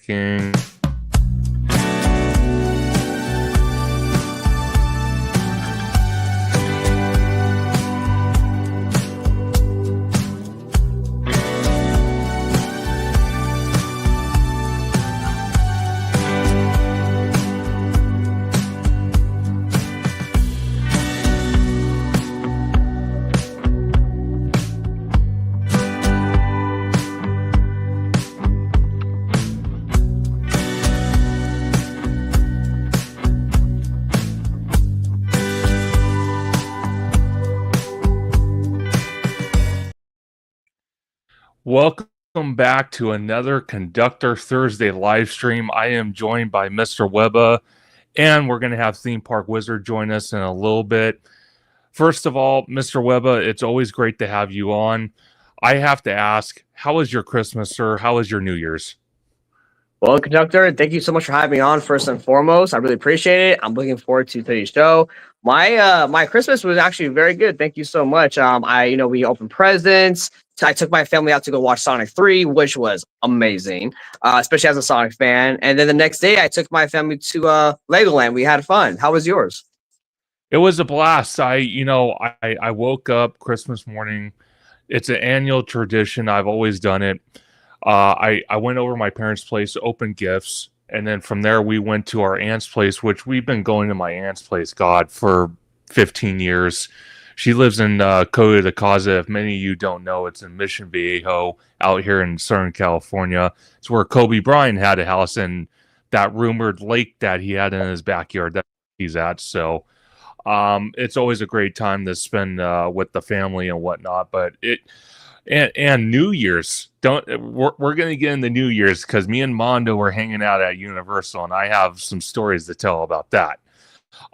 Clicking. Welcome back to another Conductor Thursday live stream. I am joined by Mr. Webba, and we're going to have Theme Park Wizard join us in a little bit. First of all, Mr. Webba, it's always great to have you on. I have to ask, how was your Christmas, sir? How was your New Year's? Well, Conductor, thank you so much for having me on. First and foremost, I really appreciate it. I'm looking forward to today's show. My Christmas was actually very good. Thank you so much. We opened presents. I took my family out to go watch Sonic 3, which was amazing, especially as a Sonic fan. And then the next day, I took my family to Legoland. We had fun. How was yours? It was a blast. I woke up Christmas morning. It's an annual tradition. I've always done it. I went over to my parents' place to open gifts, and then from there we went to our aunt's place, which we've been going to my aunt's place, God, for 15 years. She lives in Coto de Caza. If many of you don't know, it's in Mission Viejo out here in Southern California. It's where Kobe Bryant had a house and that rumored lake that he had in his backyard that he's at. So it's always a great time to spend with the family and whatnot. But and New Year's, we're going to get into New Year's because me and Mondo were hanging out at Universal, and I have some stories to tell about that.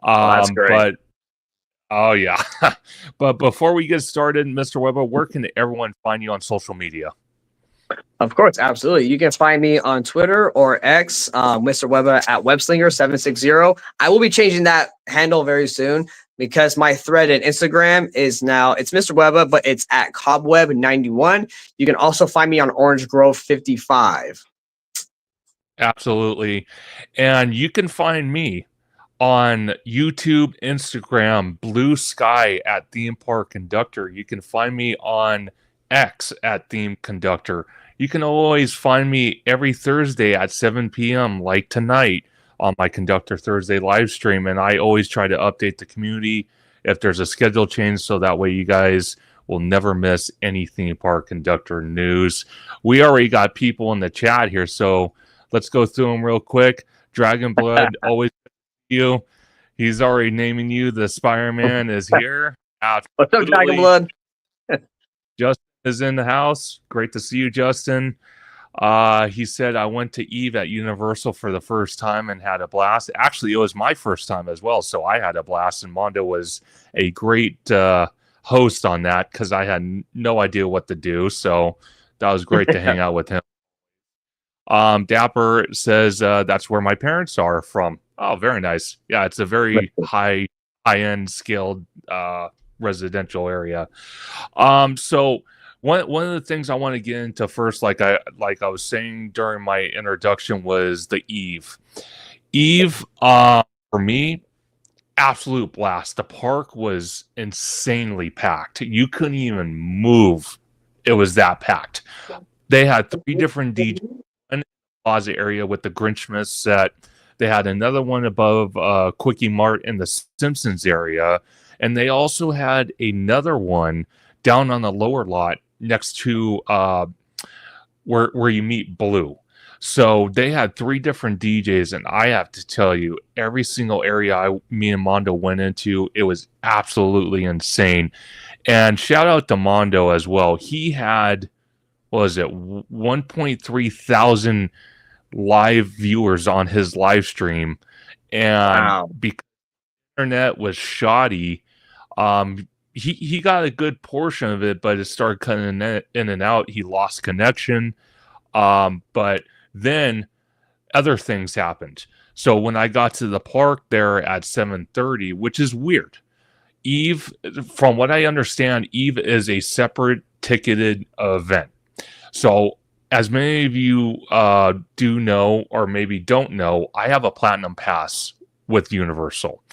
That's great. Oh, yeah. But before we get started, Mr. Webber, where can everyone find you on social media? Of course, absolutely. You can find me on Twitter or X, Mr. Webber at Webslinger760. I will be changing that handle very soon because my thread in Instagram is now, it's Mr. Webber, but it's at Cobweb91. You can also find me on Orange Grove 55. Absolutely. And you can find me on YouTube, Instagram, Bluesky at ThemeParkConductor. You can find me on X at ThemeConductor. You can always find me every Thursday at 7 p.m. like tonight on my Conductor Thursday live stream. And I always try to update the community if there's a schedule change, so that way you guys will never miss any Theme Park Conductor news. We already got people in the chat here, so let's go through them real quick. Dragon Blood, always you. He's already naming you. The Spider-Man is here. What's up, Dragon Blood? Justin is in the house. Great to see you, Justin. He said, I went to Eve at Universal for the first time and had a blast. Actually, it was my first time as well, so I had a blast, and Mondo was a great host on that because I had no idea what to do, so that was great to hang out with him. Dapper says, that's where my parents are from. Oh, very nice. Yeah, it's a very high-end scaled residential area. So one of the things I want to get into first, like I was saying during my introduction, was the Eve. Eve, for me, absolute blast. The park was insanely packed. You couldn't even move. It was that packed. They had 3 different DJs in the plaza area with the Grinchmas set. They had another one above Quickie Mart in the Simpsons area. And they also had another one down on the lower lot next to where you meet Blue. So they had 3 different DJs. And I have to tell you, every single area me and Mondo went into, it was absolutely insane. And shout out to Mondo as well. He had, what was it, 1.3 thousand live viewers on his live stream, and because the internet was shoddy, he got a good portion of it, but it started cutting in and out. He lost connection, but then other things happened. So when I got to the park there at 7:30, which is weird, Eve, from what I understand, Eve is a separate ticketed event. So as many of you do know, or maybe don't know, I have a platinum pass with Universal.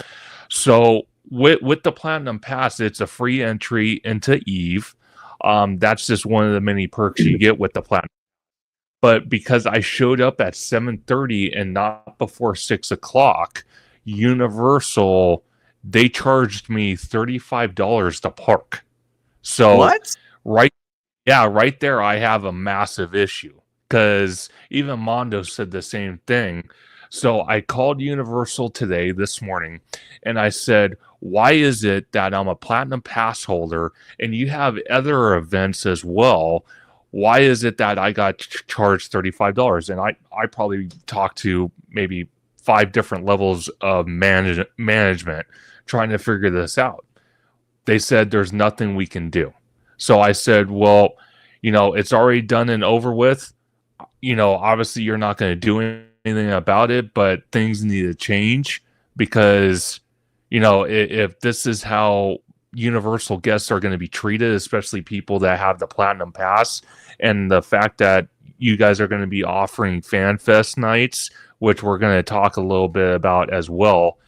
So with the platinum pass, it's a free entry into Eve. That's just one of the many perks you get with the platinum. But because I showed up at 7:30 and not before 6 o'clock, Universal, they charged me $35 to park. So What? right, yeah, right there, I have a massive issue because even Mondo said the same thing. So I called Universal today, this morning, and I said, why is it that I'm a platinum pass holder and you have other events as well? Why is it that I got charged $35? And I probably talked to maybe 5 different levels of management trying to figure this out. They said there's nothing we can do. So I said, well, it's already done and over with. Obviously you're not going to do anything about it, but things need to change because, if this is how Universal guests are going to be treated, especially people that have the Platinum Pass, and the fact that you guys are going to be offering Fan Fest nights, which we're going to talk a little bit about as well,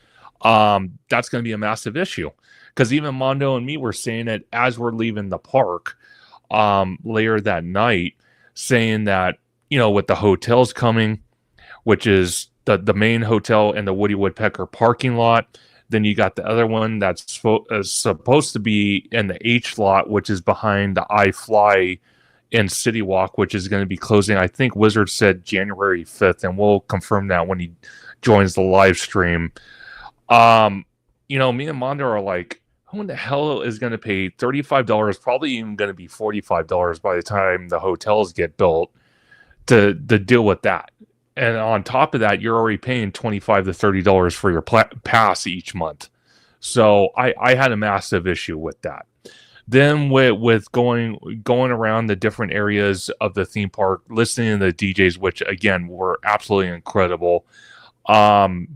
that's going to be a massive issue. Because even Mondo and me were saying it as we're leaving the park later that night, saying that, with the hotels coming, which is the main hotel in the Woody Woodpecker parking lot, then you got the other one that's supposed to be in the H lot, which is behind the iFly in City Walk, which is going to be closing. I think Wizard said January 5th, and we'll confirm that when he joins the live stream. Me and Mondo are like, who in the hell is going to pay $35, probably even going to be $45 by the time the hotels get built to deal with that? And on top of that, you're already paying $25 to $30 for your pass each month. So I had a massive issue with that. Then with going around the different areas of the theme park, listening to the DJs, which again were absolutely incredible, found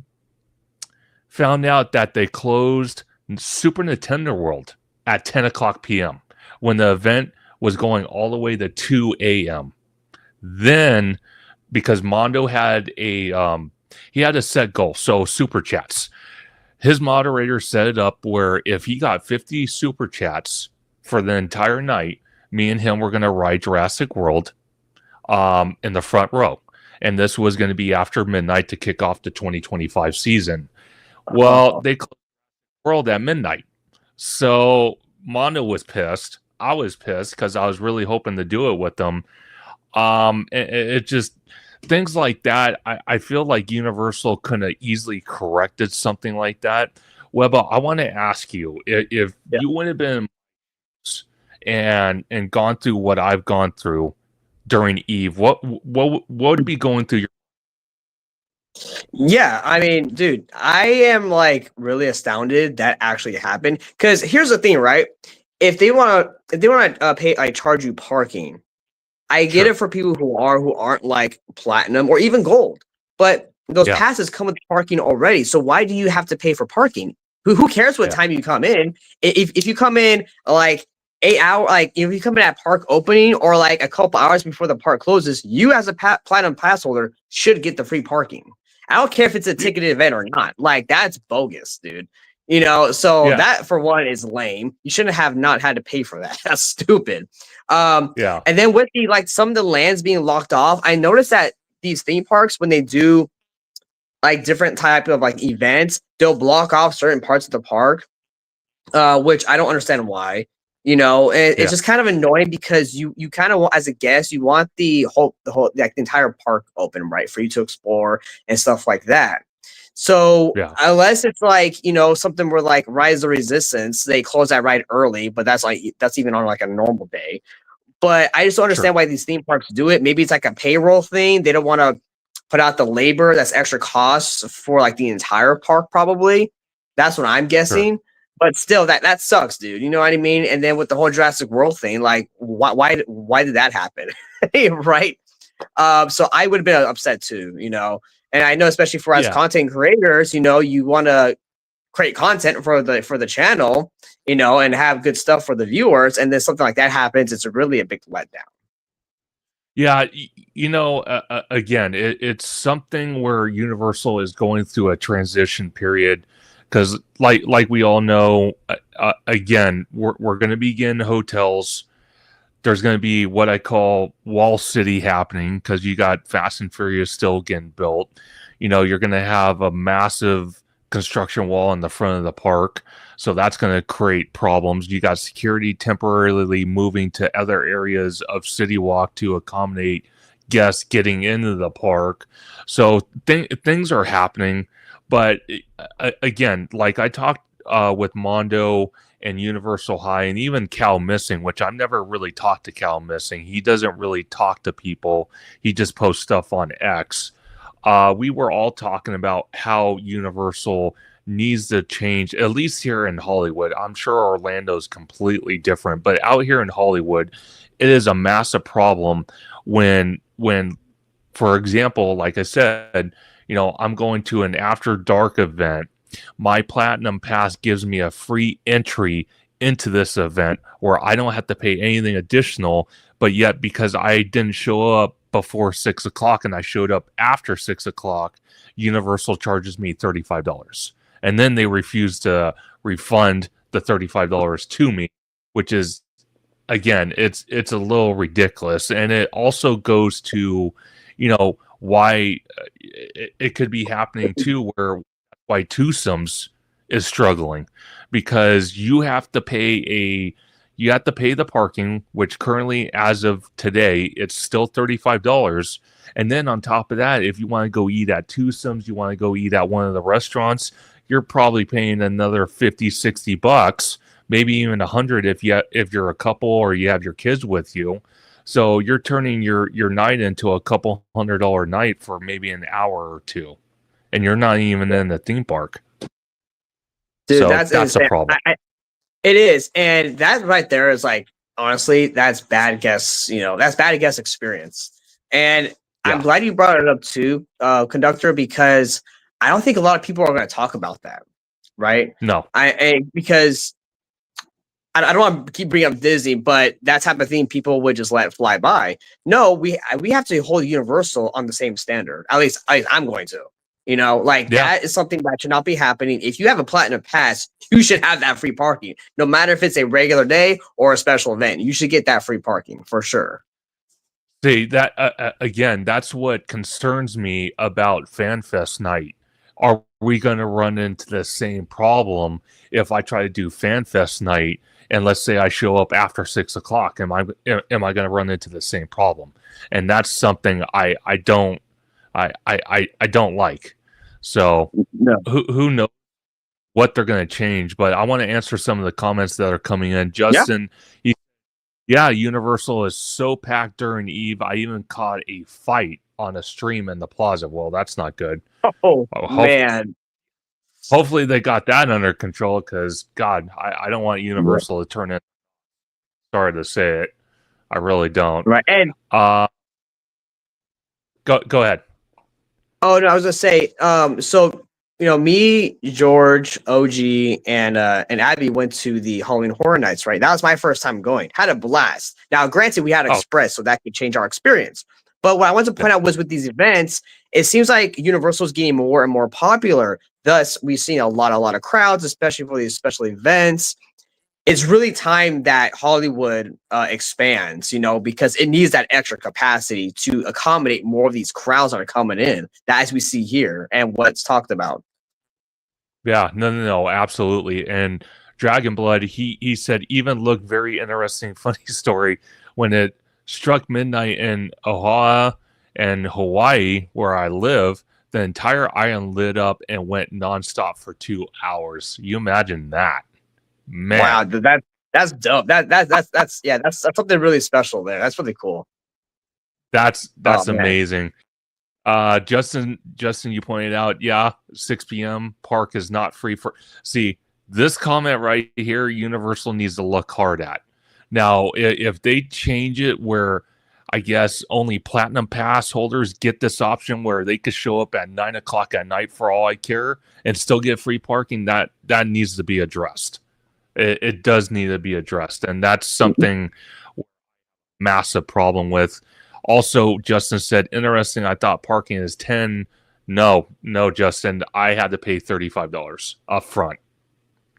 out that they closed Super Nintendo World at 10 o'clock p.m. when the event was going all the way to 2 a.m. Then, because Mondo had he had a set goal, so super chats. His moderator set it up where if he got 50 super chats for the entire night, me and him were going to ride Jurassic World in the front row. And this was going to be after midnight to kick off the 2025 season. Well, they closed World at midnight. So Mondo was pissed. I was pissed because I was really hoping to do it with them. It just, things like that, I feel like Universal could have easily corrected something like that. Webba, I want to ask you, if you would have been and gone through what I've gone through during Eve, what would be going through your... Yeah, I mean, dude, I am like really astounded that actually happened. Because here's the thing, right? If they want to pay, like, charge you parking, I get it for people who aren't like platinum or even gold, but those passes come with parking already. So why do you have to pay for parking? Who cares what time you come in? If you come in like 8 hours, like if you come in at park opening or like a couple hours before the park closes, you as a platinum pass holder should get the free parking. I don't care if it's a ticketed event or not. Like, that's bogus, dude. So that for one is lame. You shouldn't have not had to pay for that. That's stupid. And then with the like some of the lands being locked off, I noticed that these theme parks, when they do like different type of like events, they'll block off certain parts of the park, which I don't understand why. It's just kind of annoying because you kind of, as a guest, you want the whole like the entire park open, right, for you to explore and stuff like that. So unless it's like, something where like Rise of the Resistance, they close that ride early, but that's even on like a normal day. But I just don't understand why these theme parks do it. Maybe it's like a payroll thing. They don't want to put out the labor that's extra costs for like the entire park, probably. That's what I'm guessing. But still, that sucks, dude. You know what I mean? And then with the whole Jurassic World thing, like, why did that happen? Right? So I would have been upset too, And I know, especially for us content creators, you want to create content for the channel, and have good stuff for the viewers. And then something like that happens, it's really a big letdown. Yeah, again, it's something where Universal is going through a transition period because, like we all know, again, we're going to begin hotels. There's going to be what I call Wall City happening because you got Fast and Furious still getting built. You're going to have a massive construction wall in the front of the park. So that's going to create problems. You got security temporarily moving to other areas of City Walk to accommodate guests getting into the park. So things are happening. But again, like I talked with Mondo and Universal High and even Cal Missing, which I've never really talked to Cal Missing. He doesn't really talk to people. He just posts stuff on X. We were all talking about how Universal needs to change, at least here in Hollywood. I'm sure Orlando's completely different, but out here in Hollywood, it is a massive problem when for example, like I said, I'm going to an after dark event. My platinum pass gives me a free entry into this event where I don't have to pay anything additional, but yet because I didn't show up before 6 o'clock and I showed up after 6 o'clock, Universal charges me $35. And then they refuse to refund the $35 to me, which is, again, it's a little ridiculous. And it also goes to, why it could be happening too, why Twosomes is struggling because you have to pay the parking, which currently, as of today, it's still $35. And then on top of that, if you want to go eat at Twosomes, you want to go eat at one of the restaurants, you're probably paying another $50-$60, maybe even $100 if you're a couple or you have your kids with you. So you're turning your night into a couple $100 night for maybe an hour or two, and you're not even in the theme park. Dude, so that's a problem. It is, and that right there is like, honestly, that's bad guest. That's bad guest experience. And yeah. I'm glad you brought it up too, Conductor, because I don't think a lot of people are going to talk about that, right? No, because I don't want to keep bringing up Disney, but that type of thing people would just let fly by. No, we have to hold Universal on the same standard. At least I'm going to. That is something that should not be happening. If you have a platinum pass, you should have that free parking, no matter if it's a regular day or a special event. You should get that free parking for sure. See that again. That's what concerns me about FanFest night. Are we going to run into the same problem if I try to do FanFest night? And let's say I show up after 6 o'clock, am I going to run into the same problem? And that's something I don't like. So no. who knows what they're going to change? But I want to answer some of the comments that are coming in. Justin, Universal is so packed during Eve. I even caught a fight on a stream in the plaza. Well, that's not good. Oh, man. Hopefully they got that under control because, God, I don't want Universal to turn in. Sorry to say it. I really don't. Right. And go ahead. Oh, no, I was going to say, so, me, George, OG, and Abby went to the Halloween Horror Nights, right? That was my first time going. Had a blast. Now, granted, we had Express, so that could change our experience. But what I wanted to point out was with these events, it seems like Universal is getting more and more popular. Thus, we've seen a lot of crowds, especially for these special events. It's really time that Hollywood expands, because it needs that extra capacity to accommodate more of these crowds that are coming in, as we see here and what's talked about. Yeah, no, absolutely. And Dragon Blood, he said, even looked very interesting, funny story when it struck midnight in Oahu and Hawaii, where I live. The entire island lit up and went nonstop for 2 hours. You imagine that, man? Wow, that's dope. That's something really special there. That's really cool. That's amazing. Justin, you pointed out, 6 p.m. park is not free for. See, this comment right here, Universal needs to look hard at. Now, if they change it where I guess only platinum pass holders get this option where they could show up at 9 o'clock at night for all I care and still get free parking, that needs to be addressed. It does need to be addressed, and that's something massive problem with. Also, Justin said, interesting. I thought parking is 10. No, Justin. I had to pay $35 up front.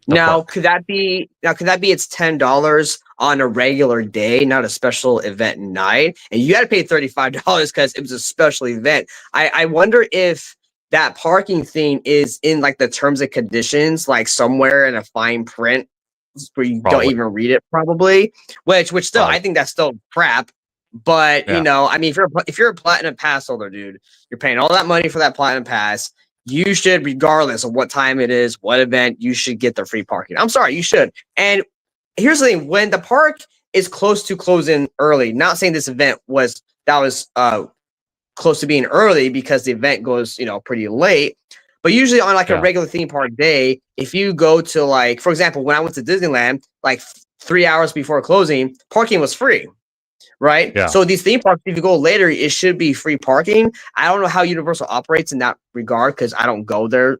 Now, could that be it's $10 on a regular day, not a special event night? And you got to pay $35 because it was a special event. I wonder if that parking thing is in like the terms and conditions, like somewhere in a fine print where you don't even read it, probably. Which still, I think that's still crap. But you know, I mean, if you're a platinum pass holder, dude, you're paying all that money for that platinum pass. You should, regardless of what time it is, what event, you should get the free parking. I'm sorry, you should. And here's the thing: when the park is close to closing early, not saying this event was close to being early because the event goes, you know, pretty late. But usually on like a regular theme park day, if you go to like, for example, when I went to Disneyland, like 3 hours before closing, parking was free. Right. Yeah. So these theme parks, if you go later, it should be free parking. I don't know how Universal operates in that regard because I don't go there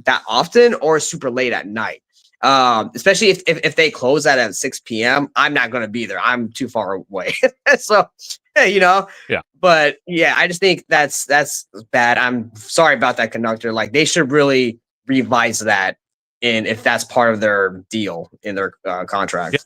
that often or super late at night. Especially if they close that at 6 p.m. I'm not going to be there. I'm too far away. So, you know. Yeah. But yeah, I just think that's bad. I'm sorry about that, Conductor. Like they should really revise that, and if that's part of their deal in their contract. Yeah.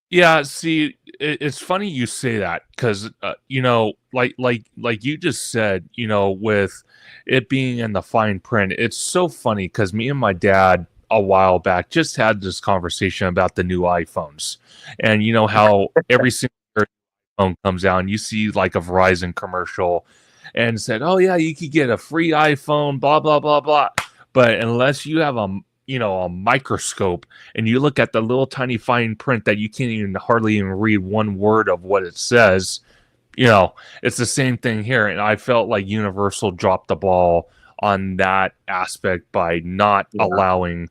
Yeah, see, it's funny you say that because, you know, like you just said, you know, with it being in the fine print, it's so funny because me and my dad a while back just had this conversation about the new iPhones, and you know how every single phone comes out and you see like a Verizon commercial and said, oh yeah, you could get a free iPhone, blah blah blah blah, but unless you have a microscope and you look at the little tiny fine print that you can't even hardly even read one word of what it says, you know, it's the same thing here. And I felt like Universal dropped the ball on that aspect by not allowing,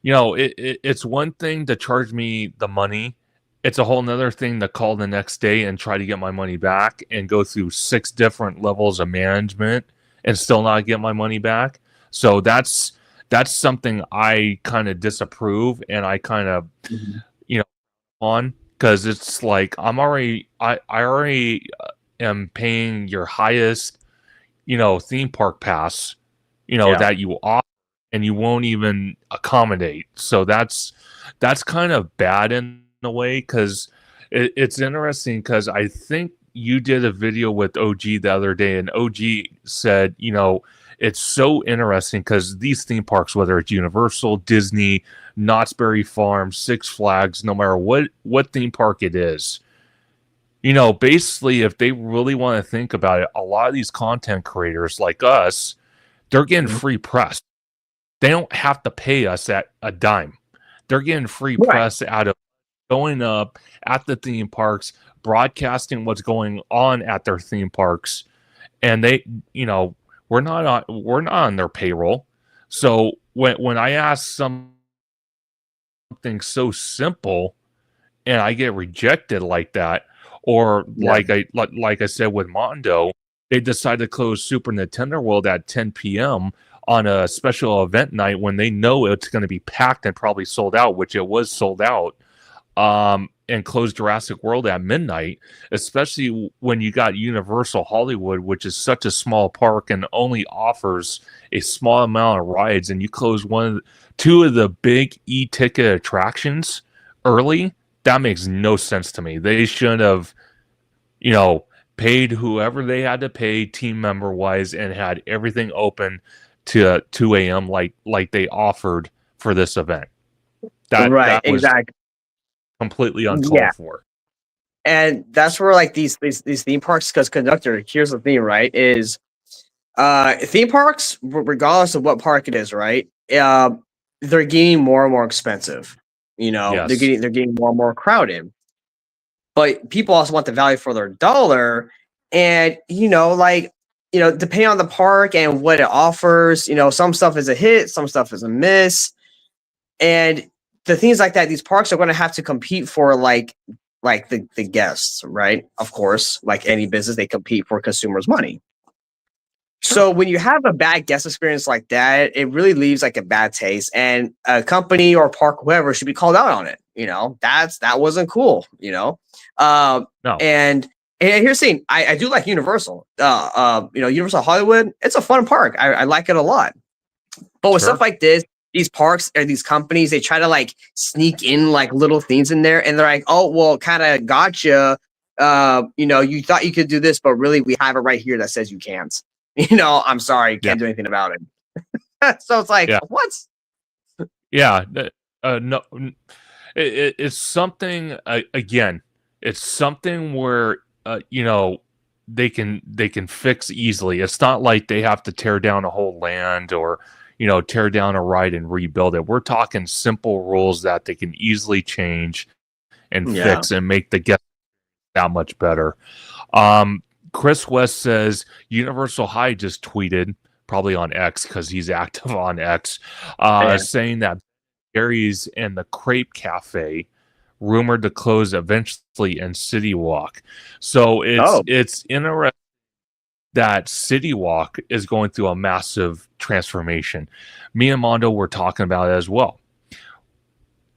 it's one thing to charge me the money. It's a whole nother thing to call the next day and try to get my money back and go through 6 different levels of management and still not get my money back. So that's something I kind of disapprove and I kind of, on, because it's like I already am paying your highest, theme park pass, that you offer, and you won't even accommodate. So that's kind of bad in a way because it's interesting because I think you did a video with OG the other day and OG said, it's so interesting because these theme parks, whether it's Universal, Disney, Knott's Berry Farm, Six Flags, no matter what theme park it is, basically if they really want to think about it, a lot of these content creators like us, they're getting free press. They don't have to pay us at a dime. They're getting free press out of going up at the theme parks, broadcasting what's going on at their theme parks, and they, we're not on their payroll. So when I ask something so simple and I get rejected like that, or like I said with Mondo, they decide to close Super Nintendo World at 10 p.m. on a special event night when they know it's going to be packed and probably sold out, which it was sold out. And close Jurassic World at midnight, especially when you got Universal Hollywood, which is such a small park and only offers a small amount of rides, and you close two of the big e-ticket attractions early. That makes no sense to me. They should have, paid whoever they had to pay team member wise and had everything open to 2 a.m. like they offered for this event. That was exactly. Completely uncalled for. And that's where like these theme parks, because Conductor, here's the thing, right, is theme parks, regardless of what park it is, right, they're getting more and more expensive. They're getting more and more crowded. But people also want the value for their dollar, and depending on the park and what it offers, some stuff is a hit, some stuff is a miss, and the things like that, these parks are going to have to compete for like the guests, right? Of course, like any business, they compete for consumers' money. So when you have a bad guest experience like that, it really leaves like a bad taste, and a company or park, whoever, should be called out on it. That wasn't cool. No, And here's the thing, I do like Universal. Universal Hollywood, it's a fun park. I like it a lot. But with stuff sure. like this, these parks or these companies, they try to like sneak in like little things in there, and they're like, "Oh, well, kind of gotcha. You thought you could do this, but really, we have it right here that says you can't." I'm sorry, Yeah, can't do anything about it. So it's like, yeah, what? yeah. No, it's something. Again, it's something where they can fix easily. It's not like they have to tear down a whole land or tear down a ride and rebuild it. We're talking simple rules that they can easily change and Yeah. fix and make the guest that much better. Chris West says Universal High just tweeted, probably on X because he's active on X, Yeah. saying that Gary's and the Crepe Cafe rumored to close eventually in City Walk. So Oh, it's interesting that City Walk is going through a massive transformation. Me and Mondo were talking about it as well.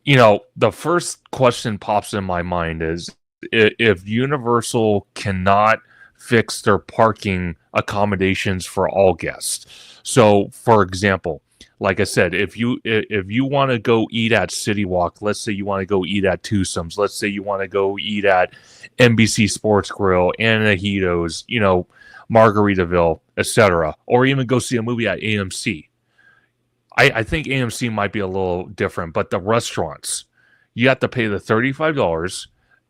The first question pops in my mind is if Universal cannot fix their parking accommodations for all guests. So, for example, like I said, if you want to go eat at City Walk, let's say you want to go eat at Twosomes, let's say you want to go eat at NBC Sports Grill, Anahito's, Margaritaville, etc., or even go see a movie at AMC. I think AMC might be a little different, but the restaurants, you have to pay the $35,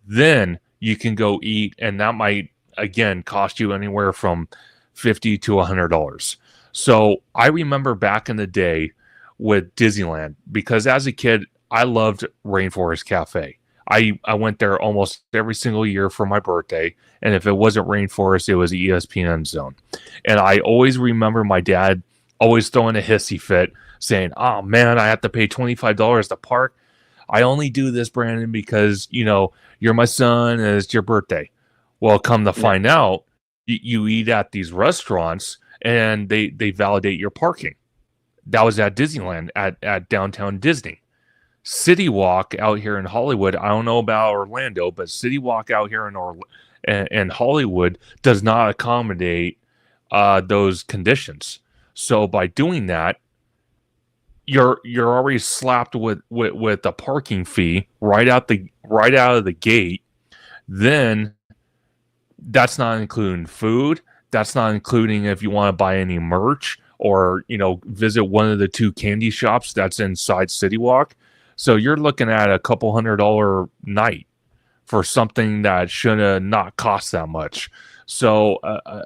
then you can go eat, and that might again cost you anywhere from $50 to $100. So I remember back in the day with Disneyland, because as a kid I loved Rainforest Cafe. I went there almost every single year for my birthday, and if it wasn't Rainforest, it was ESPN Zone. And I always remember my dad always throwing a hissy fit saying, "Oh man, I have to pay $25 to park. I only do this, Brandon, because you're my son and it's your birthday." Well, come to yeah. find out, you eat at these restaurants and they validate your parking. That was at Disneyland, at downtown Disney. City Walk out here in Hollywood, I don't know about Orlando, but City Walk out here in Hollywood does not accommodate those conditions. So by doing that, you're already slapped with a parking fee right out of the gate. Then that's not including food. That's not including if you want to buy any merch or visit one of the two candy shops that's inside City Walk. So you're looking at a couple $100 night for something that should have not cost that much. So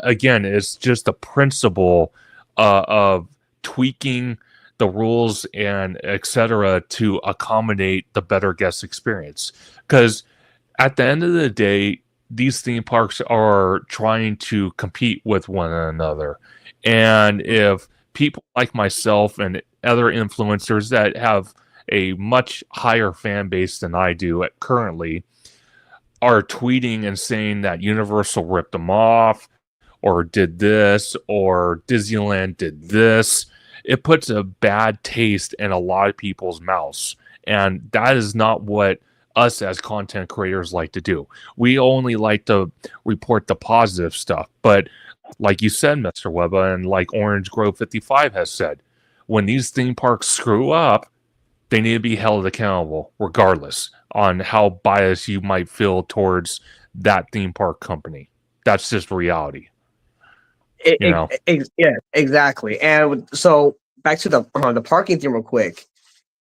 again, it's just a principle of tweaking the rules and etc. to accommodate the better guest experience. Because at the end of the day, these theme parks are trying to compete with one another. And if people like myself and other influencers that have a much higher fan base than I do currently are tweeting and saying that Universal ripped them off or did this or Disneyland did this, it puts a bad taste in a lot of people's mouths. And that is not what us as content creators like to do. We only like to report the positive stuff. But like you said, Mr. Webba, and like Orange Grove 55 has said, when these theme parks screw up, they need to be held accountable, regardless on how biased you might feel towards that theme park company. That's just reality. Yeah, exactly. And so back to the parking thing real quick.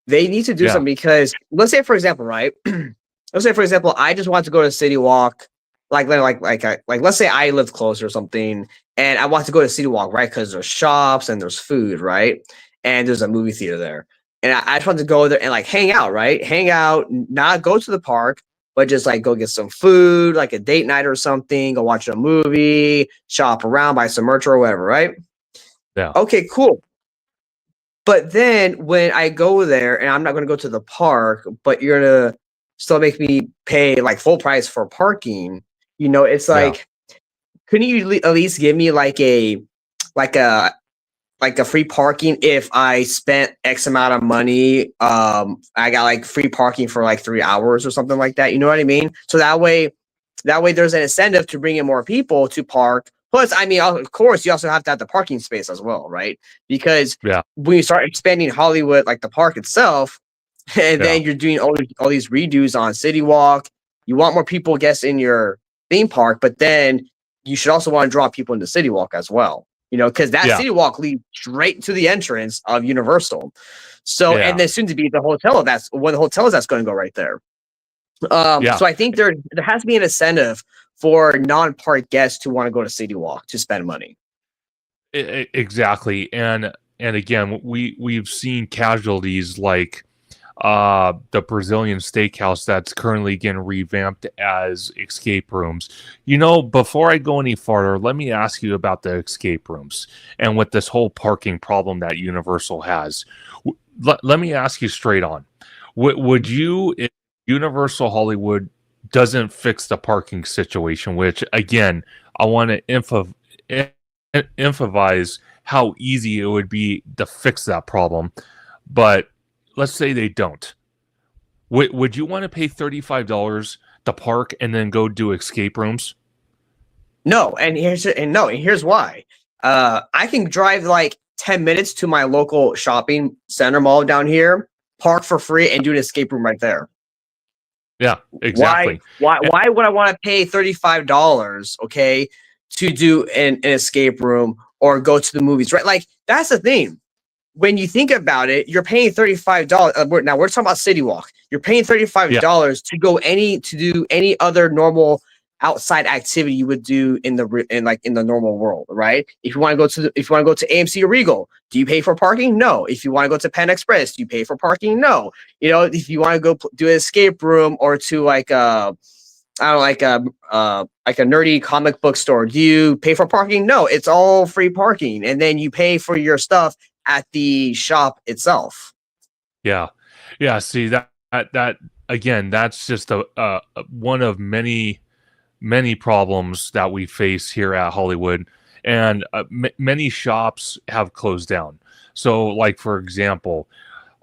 They need to do Yeah. something because let's say, for example, right? Let's say, for example, I just want to go to City Walk, let's say I live close or something, and I want to go to City Walk, right? Because there's shops and there's food, right? And there's a movie theater there, and I just want to go there and like hang out, right? Hang out, not go to the park, but just like go get some food, like a date night or something, go watch a movie, shop around, buy some merch or whatever, right? Yeah. Okay, cool. But then when I go there and I'm not going to go to the park, but you're going to still make me pay like full price for parking, it's like, couldn't you at least give me like a like a free parking if I spent X amount of money. I got like free parking for like 3 hours or something like that. You know what I mean? So that way there's an incentive to bring in more people to park. Plus, I mean, of course, you also have to have the parking space as well, right? Because Yeah. when you start expanding Hollywood, like the park itself, and then Yeah. you're doing all these redos on City Walk, you want more people, I guess, in your theme park, but then you should also want to draw people into City Walk as well. You know, because that Yeah. City Walk leads straight to the entrance of Universal. So, and Yeah. then soon to be the hotel. That's one of the hotels that's going to go right there. Yeah. So I think there has to be an incentive for non-park guests to want to go to City Walk to spend money. Exactly. And again, we've seen casualties like the Brazilian steakhouse that's currently getting revamped as escape rooms. You know, before I go any farther, let me ask you about the escape rooms and with this whole parking problem that Universal has. Let me ask you straight on. Would you, if Universal Hollywood doesn't fix the parking situation, which again, I want to emphasize how easy it would be to fix that problem, but let's say they don't. Would you want to pay $35 to park and then go do escape rooms? No, and here's why. I can drive like 10 minutes to my local shopping center mall down here, park for free, and do an escape room right there. Yeah, exactly. Why would I want to pay $35, okay, to do an escape room or go to the movies, right? Like, that's the thing. When you think about it, you're paying $35. Now we're talking about City Walk. You're paying $35 to do any other normal outside activity you would do in the normal world, right? If you want to go to AMC or Regal, do you pay for parking? No. If you want to go to Pan Express, do you pay for parking? No. You know, if you want to go do an escape room or to like I don't know, like a nerdy comic book store, do you pay for parking? No, it's all free parking, and then you pay for your stuff at the shop itself. Yeah. Yeah. See that again, that's just a one of many problems that we face here at Hollywood, and many shops have closed down. So, like for example,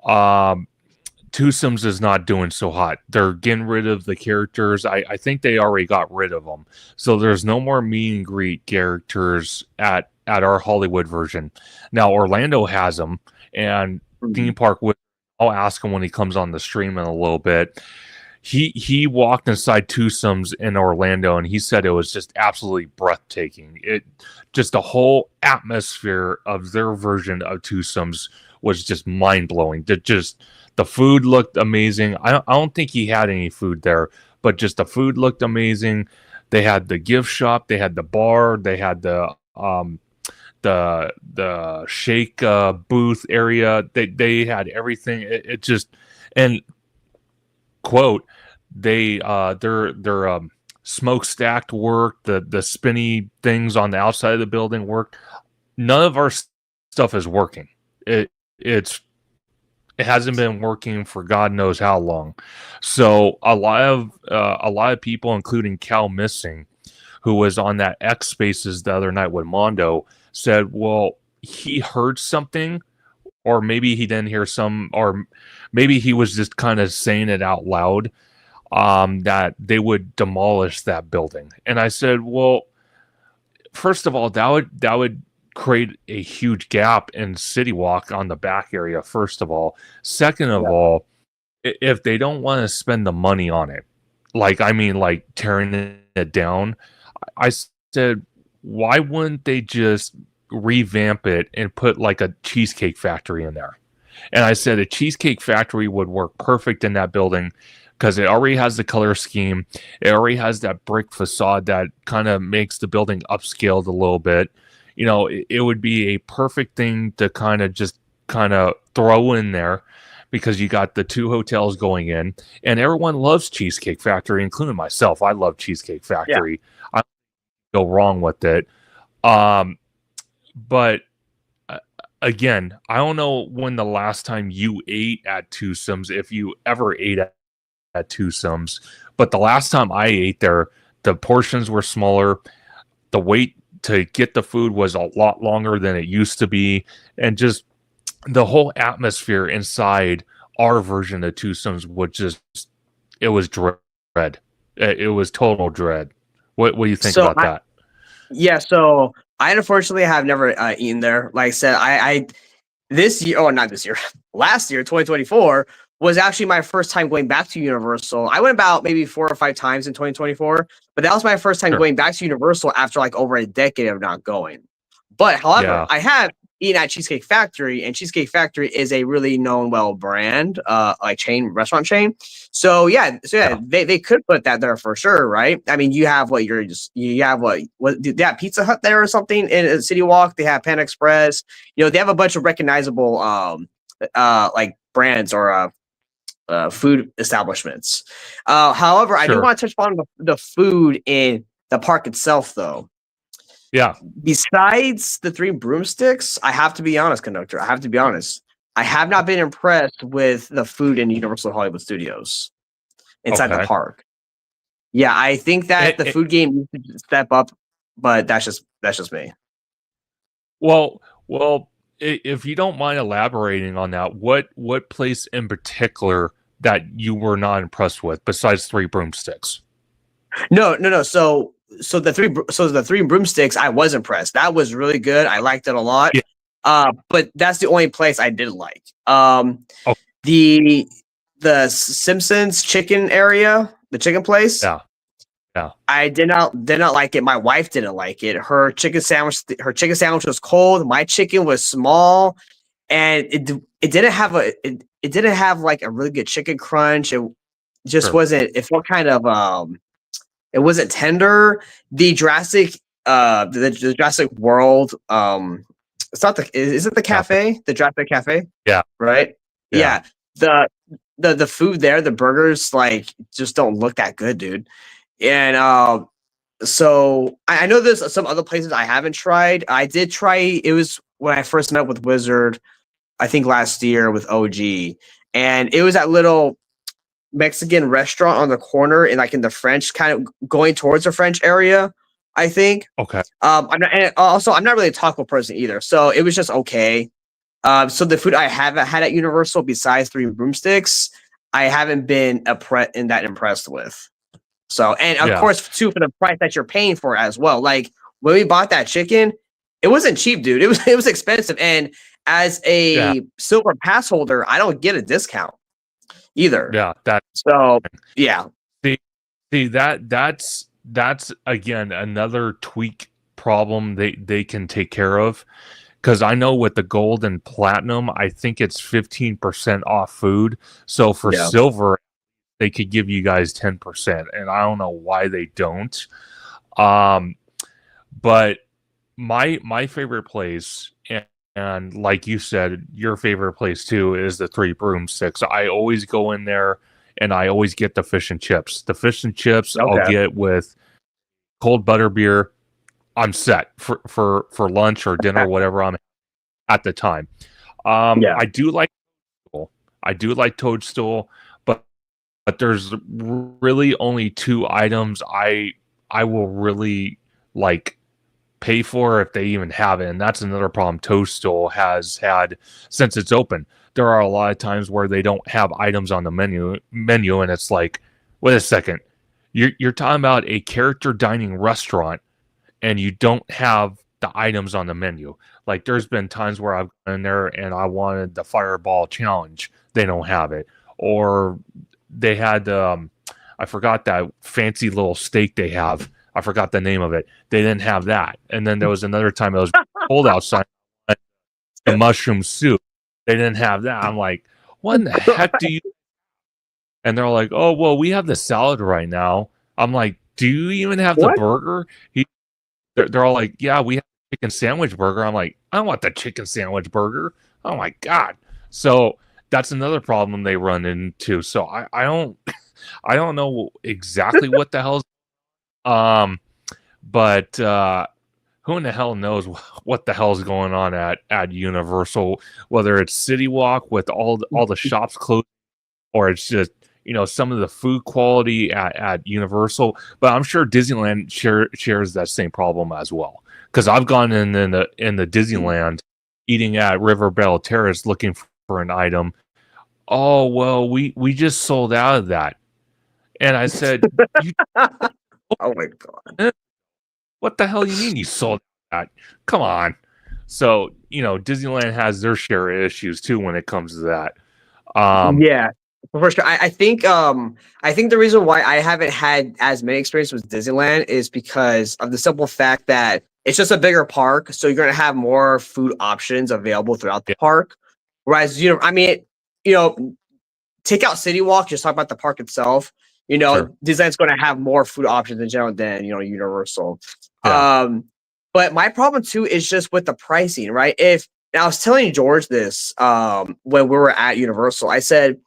Twosomes is not doing so hot. They're getting rid of the characters. I think they already got rid of them. So there's no more meet and greet characters at our Hollywood version. Now Orlando has them, and theme park with. I'll ask him when he comes on the stream in a little bit. He walked inside Twosomes in Orlando, and he said it was just absolutely breathtaking. It just the whole atmosphere of their version of Twosomes was just mind blowing. The food looked amazing. I don't think he had any food there, but just the food looked amazing. They had the gift shop, they had the bar, they had the shake booth area. They had everything. It just, and quote, their smokestack worked, the spinny things on the outside of the building worked. None of our stuff is working. It hasn't been working for God knows how long. So a lot of people, including Cal Missing, who was on that X Spaces the other night with Mondo, said, well, he heard something, or maybe he didn't hear some, or maybe he was just kind of saying it out loud, that they would demolish that building. And I said, well, first of all, that would create a huge gap in City Walk on the back area, first of all. Second of all, if they don't want to spend the money on it, like tearing it down, I said, why wouldn't they just revamp it and put like a Cheesecake Factory in there? And I said a Cheesecake Factory would work perfect in that building because it already has the color scheme. It already has that brick facade that kind of makes the building upscaled a little bit. You know, it would be a perfect thing to kind of throw in there, because you got the two hotels going in, and everyone loves Cheesecake Factory, including myself. I love Cheesecake Factory. Yeah. I don't go wrong with it. But again, I don't know when the last time you ate at Twosomes, if you ever ate at Twosomes, but the last time I ate there, the portions were smaller. The wait to get the food was a lot longer than it used to be, and just the whole atmosphere inside our version of Twostones was just, it was dread. It was total dread. What do you think So about that? yeah, so I unfortunately have never eaten there. Like I said, I this year, oh, not this year, last year, 2024 was actually my first time going back to Universal. I went about maybe 4 or 5 times in 2024, but that was my first time Sure. going back to Universal after like over a decade of not going. But however, Yeah. I have eaten at Cheesecake Factory, and Cheesecake Factory is a really known well brand, like restaurant chain. So yeah, Yeah. they could put that there for sure, right? I mean, you have you have what they have Pizza Hut there or something in City Walk. They have Pan Express. You know, they have a bunch of recognizable like brands or food establishments. However, I do Sure. want to touch upon the food in the park itself, though. Yeah. Besides the 3 broomsticks, I have to be honest, Conductor. I have to be honest. I have not been impressed with the food in Universal Hollywood Studios inside the Okay. park. Yeah, I think that the It, food game needs to step up, but that's just me. well, if you don't mind elaborating on that, what place in particular that you were not impressed with besides 3 broomsticks? No. So the 3 broomsticks, I was impressed. That was really good. I liked it a lot. Yeah. But that's the only place I did like. Oh, The Simpsons chicken area, the chicken place. yeah. Yeah. I did not like it. My wife didn't like it. Her chicken sandwich was cold. My chicken was small, and it didn't have it didn't have like a really good chicken crunch. It just Sure. wasn't. It felt kind of it wasn't tender. The the Jurassic World. It's not the. Is it the cafe? The Jurassic Cafe? Yeah. Right. Yeah. Yeah. The food there, the burgers, like just don't look that good, dude. And so I know there's some other places I haven't tried. I did try. It was when I first met with Wizard, I think last year with OG, and it was that little Mexican restaurant on the corner in like in the French kind of going towards the French area, I think. Okay. I'm not really a taco person either, so it was just okay. So the food I haven't had at Universal besides 3 broomsticks, I haven't been that impressed with. So, and of course, too, for the price that you're paying for as well. Like when we bought that chicken, it wasn't cheap, dude. It was expensive, and as a silver pass holder, I don't get a discount either. Yeah. So yeah. See that's again another tweak problem they can take care of, because I know with the gold and platinum, I think it's 15% off food. So for silver, they could give you guys 10%, and I don't know why they don't. But my favorite place, and like you said, your favorite place too, is the 3 broomsticks. I always go in there and I always get the fish and chips. The fish and chips I'll get with cold butter beer. I'm set for lunch or dinner, whatever I'm at the time. I do like Toadstool, but there's really only 2 items I will really like pay for if they even have it, and that's another problem Toadstool has had since it's open. There are a lot of times where they don't have items on the menu, and it's like, wait a second, you're talking about a character dining restaurant, and you don't have the items on the menu. Like there's been times where I've gone in there and I wanted the Fireball Challenge, they don't have it, or they had I forgot that fancy little steak they have. I forgot the name of it. They didn't have that. And then there was another time it was cold outside, the mushroom soup. They didn't have that. I'm like, what in the heck do you? And they're like, oh, well, we have the salad right now. I'm like, do you even have the burger? They're all like, yeah, we have the chicken sandwich burger. I'm like, I don't want the chicken sandwich burger. Oh my God. So that's another problem they run into. So I don't I don't know exactly what the hell's but who in the hell knows what the hell's going on at Universal, whether it's City Walk with all the shops closed, or it's just, you know, some of the food quality at Universal. But I'm sure Disneyland shares that same problem as well. because I've gone in the Disneyland, eating at Riverbell Terrace looking for an item. Oh well, we just sold out of that, and I said, you, Oh my god. what the hell you mean you sold that? Come on. So Disneyland has their share of issues too when it comes to that. Yeah, for sure. I think the reason why I haven't had as many experiences with Disneyland is because of the simple fact that it's just a bigger park, so you're gonna have more food options available throughout the Yeah, park. Whereas, I mean, you know, take out City Walk, just talk about the park itself. sure. Disneyland's going to have more food options in general than Universal. Yeah, But my problem too is just with the pricing, right? If and I was telling George this when we were at Universal, I said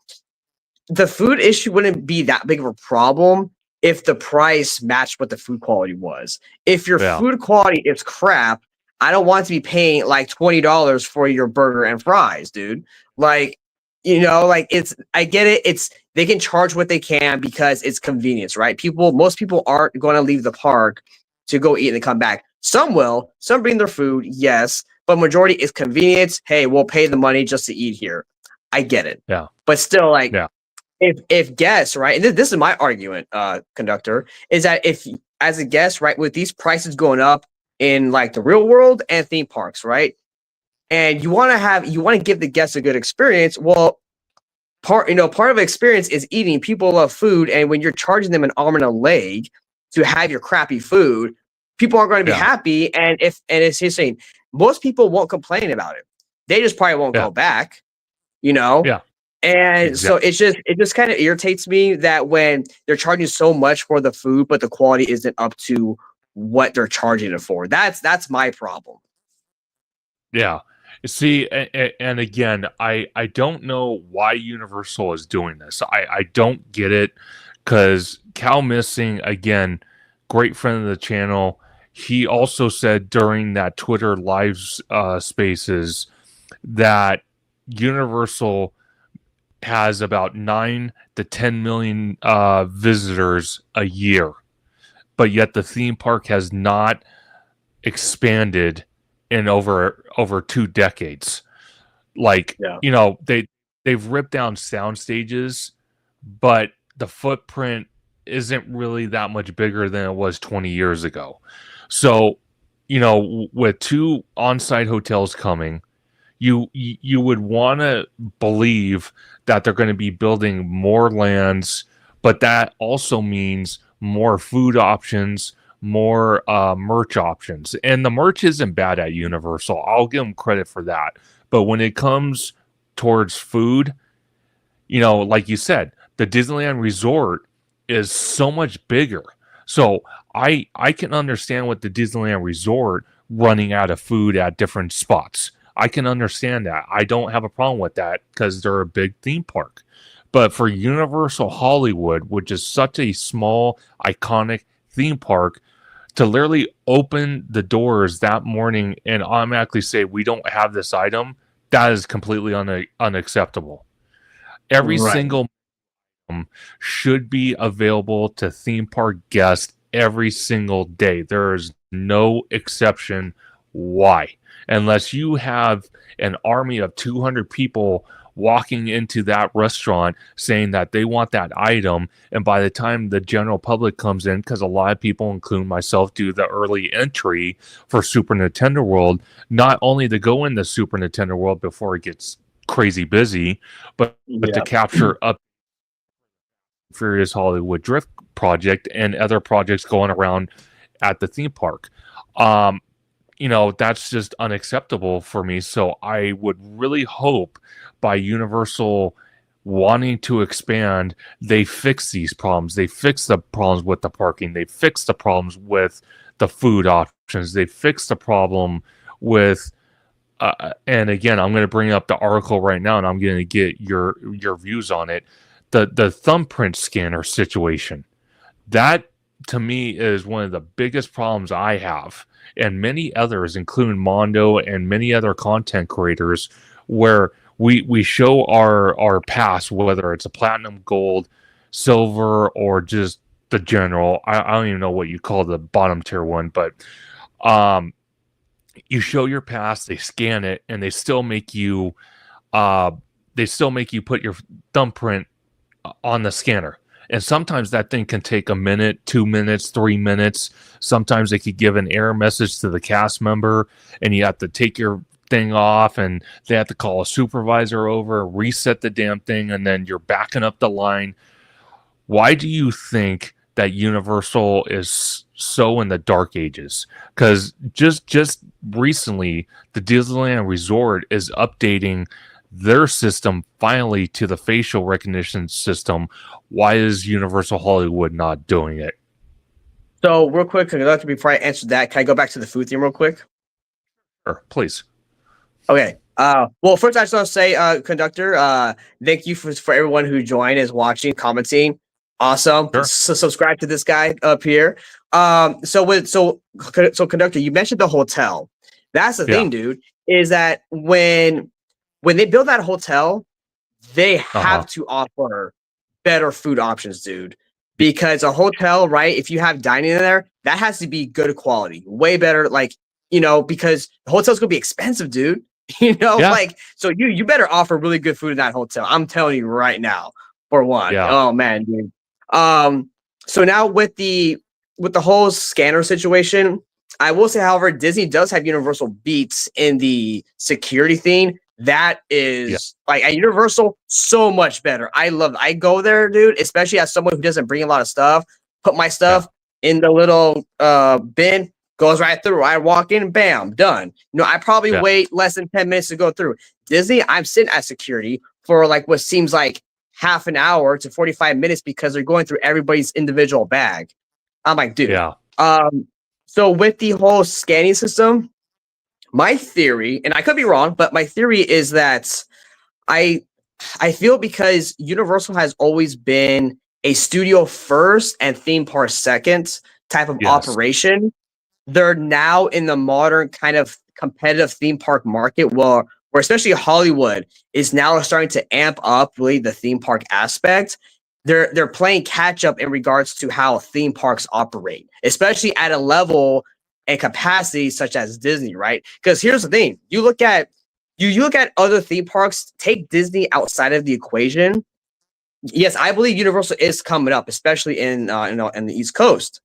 the food issue wouldn't be that big of a problem if the price matched what the food quality was. If your yeah, food quality is crap, I don't want to be paying like $20 for your burger and fries, dude. Like, like I get it. They can charge what they can because it's convenience, right? Most people aren't going to leave the park to go eat and come back. Some will, some bring their food, yes, but majority is convenience. Hey, we'll pay the money just to eat here. I get it. yeah, But still, like, yeah, if guests, right, and this is my argument, conductor, is that if as a guest, right, with these prices going up in like the real world and theme parks, right, and you want to give the guests a good experience, well, part of the experience is eating. People love food, and when you're charging them an arm and a leg to have your crappy food, people aren't going to be yeah, happy. And it's just saying most people won't complain about it. They just probably won't yeah, go back, you know. yeah, And so exactly. it just kind of irritates me that when they're charging so much for the food, but the quality isn't up to what they're charging it for. That's my problem. Yeah. See, and again, I don't know why Universal is doing this. I don't get it, because Cal Missing, again, great friend of the channel. He also said during that Twitter live spaces that Universal has about 9 to 10 million visitors a year, but yet the theme park has not expanded in over 2 decades. Like, Yeah. they've ripped down sound stages, but the footprint isn't really that much bigger than it was 20 years ago. So, with 2 on-site hotels coming, you would want to believe that they're going to be building more lands, but that also means more food options, more merch options. And the merch isn't bad at Universal. I'll give them credit for that. But when it comes towards food, like you said, the Disneyland Resort is so much bigger. So I can understand with the Disneyland Resort running out of food at different spots. I can understand that. I don't have a problem with that because they're a big theme park. But for Universal Hollywood, which is such a small, iconic theme park, to literally open the doors that morning and automatically say we don't have this item, that is completely unacceptable. Every Right. single should be available to theme park guests every single day. There is no exception. Why? Unless you have an army of 200 people walking into that restaurant saying that they want that item, and by the time the general public comes in, because a lot of people, including myself, do the early entry for Super Nintendo World, not only to go in the Super Nintendo World before it gets crazy busy, but to Yeah. capture up Furious Hollywood Drift project and other projects going around at the theme park. Um, that's just unacceptable for me. So I would really hope by Universal wanting to expand, they fix these problems. They fix the problems with the parking. They fix the problems with the food options. They fix the problem with and again, I'm going to bring up the article right now, and I'm going to get your views on it. The thumbprint scanner situation, that to me is one of the biggest problems I have, and many others, including Mondo and many other content creators, where we show our pass, whether it's a platinum, gold, silver, or just the general. I don't even know what you call the bottom tier one, but you show your pass, they scan it, and uh they still make you put your thumbprint on the scanner. And sometimes that thing can take a minute, 2 minutes, 3 minutes. Sometimes they could give an error message to the cast member, and you have to take your thing off, and they have to call a supervisor over, reset the damn thing, and then you're backing up the line. Why do you think that Universal is so in the dark ages? Because just recently, the Disneyland Resort is updating their system finally to the facial recognition system. Why is Universal Hollywood not doing it? So real quick, Conductor, before I answer that, can I go back to the food theme real quick? Sure, please. Okay. Well, first I just want to say, Conductor, thank you for everyone who joined, is watching, commenting. Awesome. Sure. So subscribe to this guy up here. So Conductor, you mentioned the hotel. That's the thing, dude, is that when they build that hotel, they have to offer better food options, dude. Because a hotel, right? If you have dining in there, that has to be good quality, way better. Like, because the hotel's gonna be expensive, dude. Like, so you better offer really good food in that hotel. I'm telling you right now, for one. Yeah. Oh man, dude. So now with the whole scanner situation, I will say, however, Disney does have universal beats in the security thing. That is like at Universal, so much better. I go there, dude, especially as someone who doesn't bring a lot of stuff. Put my stuff in the little bin, goes right through. I walk in, bam, done. I probably wait less than 10 minutes to go through. Disney, I'm sitting at security for like what seems like half an hour to 45 minutes because they're going through everybody's individual bag. I'm like, dude. So with the whole scanning system, my theory, and I could be wrong, but my theory is that I feel because Universal has always been a studio first and theme park second type of operation, they're now in the modern kind of competitive theme park market where especially Hollywood is now starting to amp up really the theme park aspect. They're playing catch up in regards to how theme parks operate, especially at a level and capacity such as Disney, right? Because here's the thing: you look at other theme parks, take Disney outside of the equation. Yes, I believe Universal is coming up, especially in the East Coast.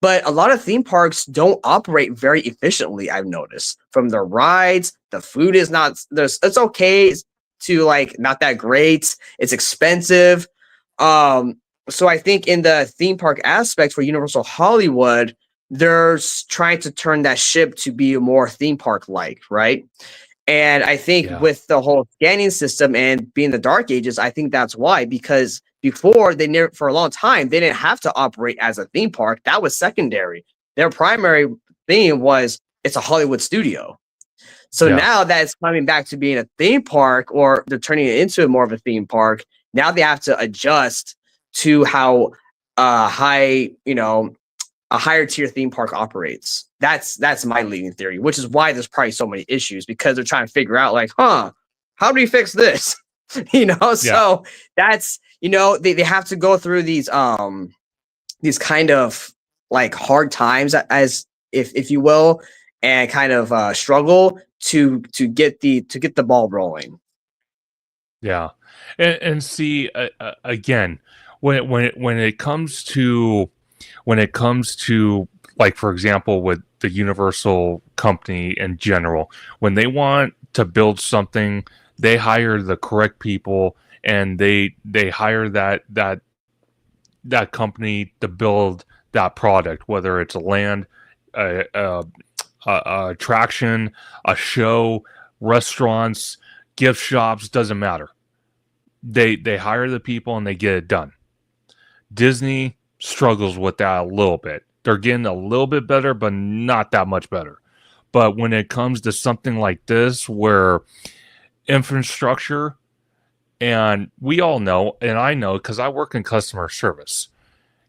But a lot of theme parks don't operate very efficiently. I've noticed from the rides, the food is not there's. It's okay to like not that great. It's expensive. So I think in the theme park aspect for Universal Hollywood, they're trying to turn that ship to be more theme park like, right? And I think with the whole scanning system and being the dark ages, I think that's why, because before they never, for a long time, they didn't have to operate as a theme park. That was secondary. Their primary thing was it's a Hollywood studio. So now that it's coming back to being a theme park, or they're turning it into more of a theme park, now they have to adjust to how high, a higher tier theme park operates. That's my leading theory, which is why there's probably so many issues, because they're trying to figure out like, how do we fix this? So that's, they have to go through these kind of like hard times, as if you will, and kind of struggle to get the ball rolling. Yeah. And see, again, when it comes to like, for example, with the Universal company in general, when they want to build something, they hire the correct people, and they hire that company to build that product, whether it's a land, a attraction, a show, restaurants, gift shops, doesn't matter. They hire the people and they get it done. Disney struggles with that a little bit. They're getting a little bit better, but not that much better. But when it comes to something like this, where infrastructure, and we all know, and I know because I work in customer service,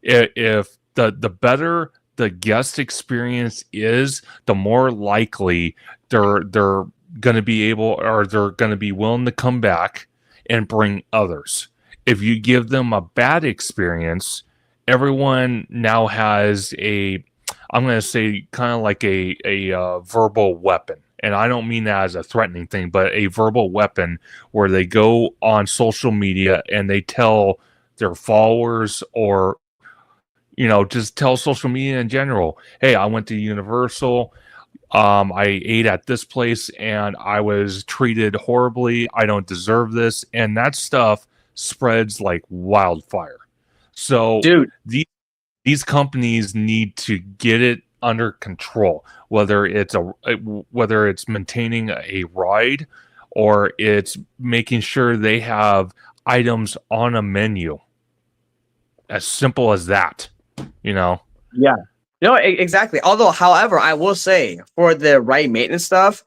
if the better the guest experience is, the more likely they're going to be able, or they're going to be willing to come back and bring others. If you give them a bad experience, everyone now has I'm going to say kind of like a verbal weapon. And I don't mean that as a threatening thing, but a verbal weapon where they go on social media and they tell their followers, or just tell social media in general, hey, I went to Universal, I ate at this place and I was treated horribly, I don't deserve this. And that stuff spreads like wildfire. So Dude. these companies need to get it under control, whether it's maintaining a ride, or it's making sure they have items on a menu. As simple as that, Yeah. No, exactly. Although, however, I will say for the ride maintenance stuff,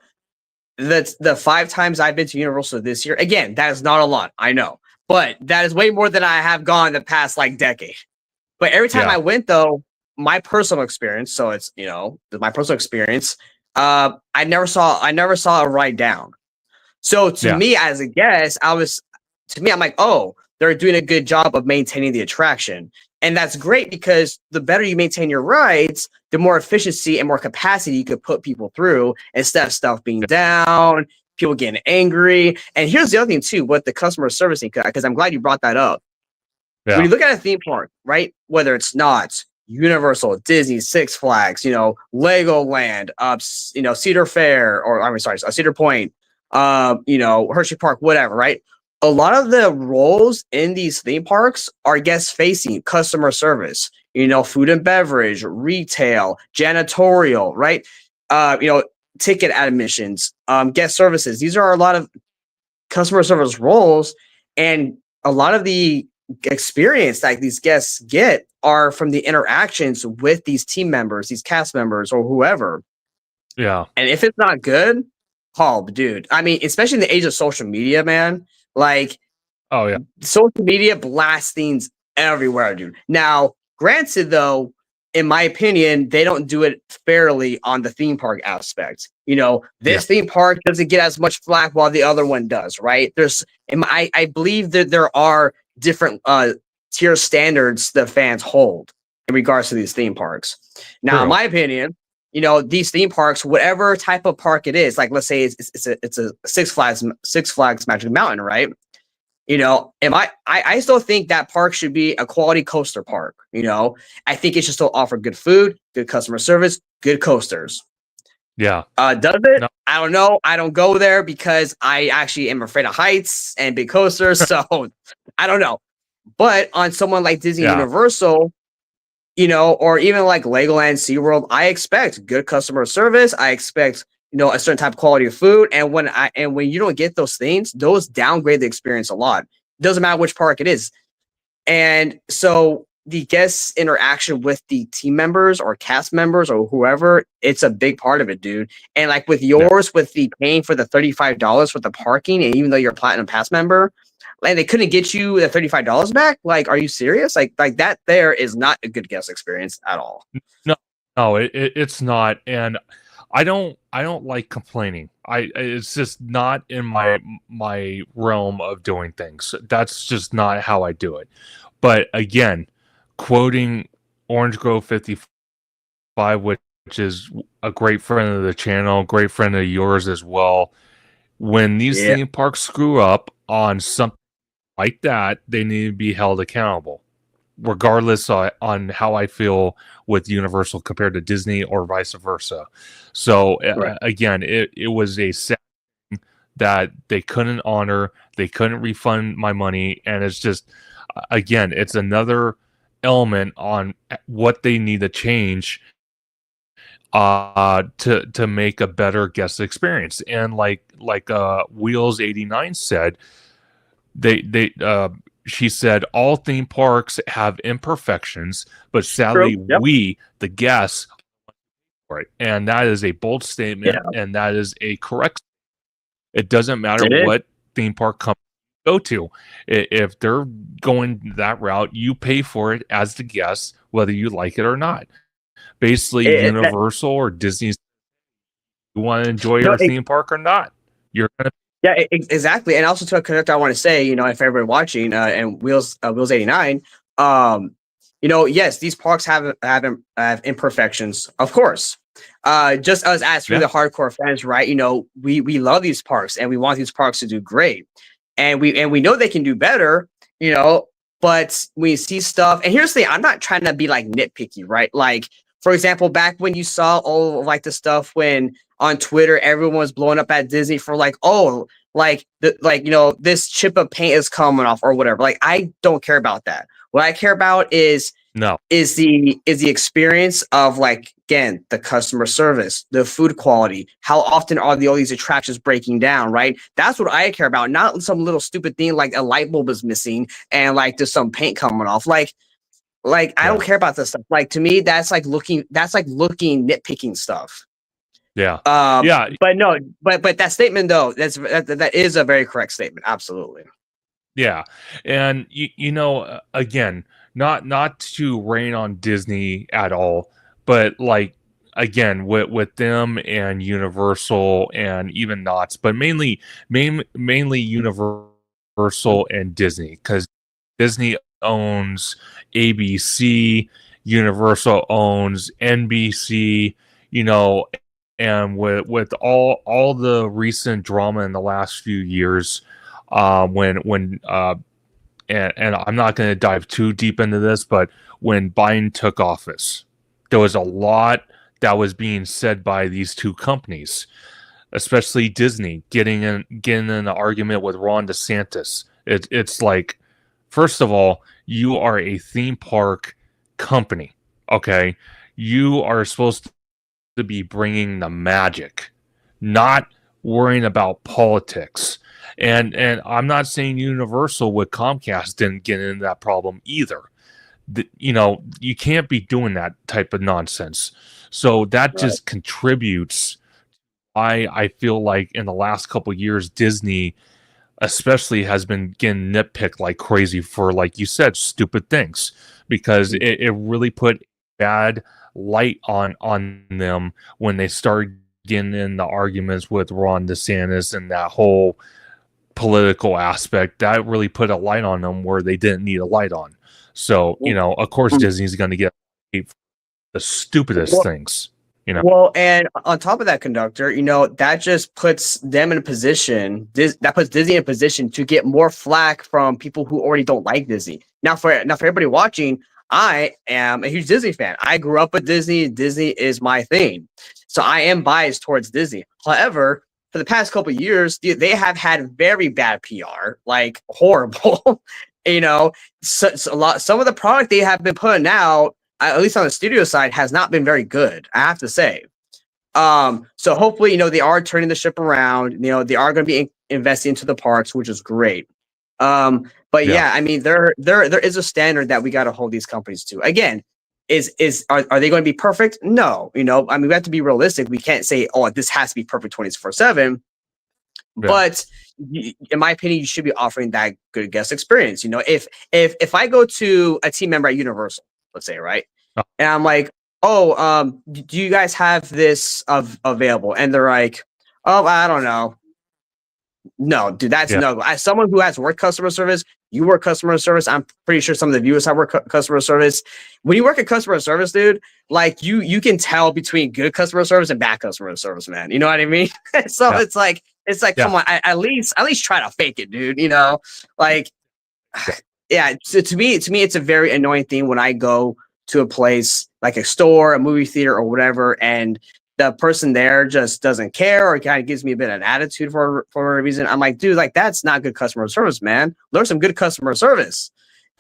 that's the 5 times I've been to Universal this year. Again, that is not a lot, I know, but that is way more than I have gone the past like decade. But every time yeah, I went, though, my personal experience, so it's my personal experience, I never saw a ride down. So to yeah, me, as a guest, I'm like, oh, they're doing a good job of maintaining the attraction. And that's great, because the better you maintain your rides, the more efficiency and more capacity you could put people through, instead of stuff being down, people getting angry. And here's the other thing too, with the customer servicing, because I'm glad you brought that up. When yeah, you look at a theme park, right, whether it's not Universal, Disney, Six Flags, Legoland, Cedar Fair, or I'm sorry, Cedar Point, Hershey Park, whatever, right? A lot of the roles in these theme parks are guest facing, customer service, food and beverage, retail, janitorial, right? Ticket admissions, guest services. These are a lot of customer service roles, and a lot of the experience that these guests get are from the interactions with these team members, these cast members, or whoever. yeah. And if it's not good, oh, dude, I mean, especially in the age of social media, man, like, Oh yeah, social media blasts things everywhere, dude. Now, granted, though, in my opinion, they don't do it fairly on the theme park aspect. yeah, This theme park doesn't get as much flack while the other one does, right? I believe that there are different tier standards that fans hold in regards to these theme parks. Now, in true. my opinion, these theme parks, whatever type of park it is, like let's say it's a Six Flags Magic Mountain, right? I still think that park should be a quality coaster park. I think it should still offer good food, good customer service, good coasters. Yeah. Does it? No. I don't know. I don't go there because I actually am afraid of heights and big coasters. So I don't know. But on someone like Disney Yeah. Universal, or even like Legoland, SeaWorld, I expect good customer service. I expect, a certain type of quality of food. And when you don't get those things, those downgrade the experience a lot. It doesn't matter which park it is. And so the guest interaction with the team members or cast members or whoever, it's a big part of it, dude. And like with yours, with the paying for the $35 for the parking, and even though you're a platinum pass member, and they couldn't get you the $35 back, like, are you serious? Like that there is not a good guest experience at all. No, no, it's not. And I don't like complaining. It's just not in my realm of doing things. That's just not how I do it. But again, quoting Orange Grove 55, which is a great friend of the channel, great friend of yours as well. When these Yeah. theme parks screw up on something like that, they need to be held accountable, regardless on how I feel with Universal compared to Disney or vice versa. So Right. again, it was a set that they couldn't honor, they couldn't refund my money, and it's just, again, it's another element on what they need to change to make a better guest experience. And like Wheels 89 said, they she said all theme parks have imperfections, but True. sadly Yep. we, the guests, for it. And that is a bold statement, Yeah. and that is a correct. It doesn't matter It is. what theme park company you go to. If they're going that route, you pay for it as the guest, whether you like it or not. Basically, That, Universal or Disney, you want to enjoy no, your theme park or not, you're gonna. yeah, exactly. And also to a conductor, I want to say, if everybody watching, and Wheels 89, um, yes, these parks have imperfections, of course. Just as really hardcore fans, right? We love these parks and we want these parks to do great, and we know they can do better. But we see stuff, and here's the thing: I'm not trying to be like nitpicky, right? Like, for example, back when you saw all of, like, the stuff when on Twitter everyone was blowing up at Disney for like, oh, this chip of paint is coming off or whatever. Like, I don't care about that. What I care about is No. the experience of, like, again, the customer service, the food quality, how often are all these attractions breaking down, right? That's what I care about, not some little stupid thing like a light bulb is missing and like there's some paint coming off. Like I don't care about this stuff. Like, to me, that's like looking nitpicking stuff. Yeah. But no, but that statement though, that is a very correct statement. Absolutely. Yeah. And again, not to rain on Disney at all, but like, again, with them and Universal and even Knott's, but mainly Universal and Disney, because Disney owns ABC, Universal owns NBC, and with all the recent drama in the last few years, when and I'm not going to dive too deep into this, but when Biden took office, there was a lot that was being said by these two companies, especially Disney, getting in an argument with Ron DeSantis. It's like, first of all, you are a theme park company, okay? You are supposed to be bringing the magic, not worrying about politics. And I'm not saying Universal with Comcast didn't get into that problem either. You can't be doing that type of nonsense. So that just contributes. I feel like in the last couple of years, Disney especially has been getting nitpicked like crazy for, like you said, stupid things, because it really put bad light on them when they started getting in the arguments with Ron DeSantis and that whole political aspect. That really put a light on them where they didn't need a light on. So, of course, Disney's going to get the stupidest things. Well, and on top of that, Conductor, that just puts them in a position. That puts Disney in a position to get more flack from people who already don't like Disney. Now, for everybody watching, I am a huge Disney fan. I grew up with Disney. Disney is my thing, so I am biased towards Disney. However, for the past couple of years, they have had very bad PR, like horrible. Some of the product they have been putting out, at least on the studio side, has not been very good, I have to say. So hopefully, they are turning the ship around. They are going to be investing into the parks, which is great. But yeah, I mean, there is a standard that we got to hold these companies to. Again, are they going to be perfect? No. I mean, we have to be realistic. We can't say, oh, this has to be perfect 24/7. But in my opinion, you should be offering that good guest experience. If I go to a team member at Universal, let's say, right, and I'm like, oh, do you guys have this available? And they're like, oh, I don't know. No, dude, that's no. As someone who has worked customer service, you work customer service. I'm pretty sure some of the viewers have worked customer service. When you work at customer service, dude, like you can tell between good customer service and bad customer service, man. You know what I mean? So it's like, come on, at least try to fake it, dude. Like, yeah. So to me, it's a very annoying thing when I go to a place like a store, a movie theater, or whatever, and the person there just doesn't care or kind of gives me a bit of an attitude for a reason. I'm like, dude, like, that's not good customer service, man. Learn some good customer service.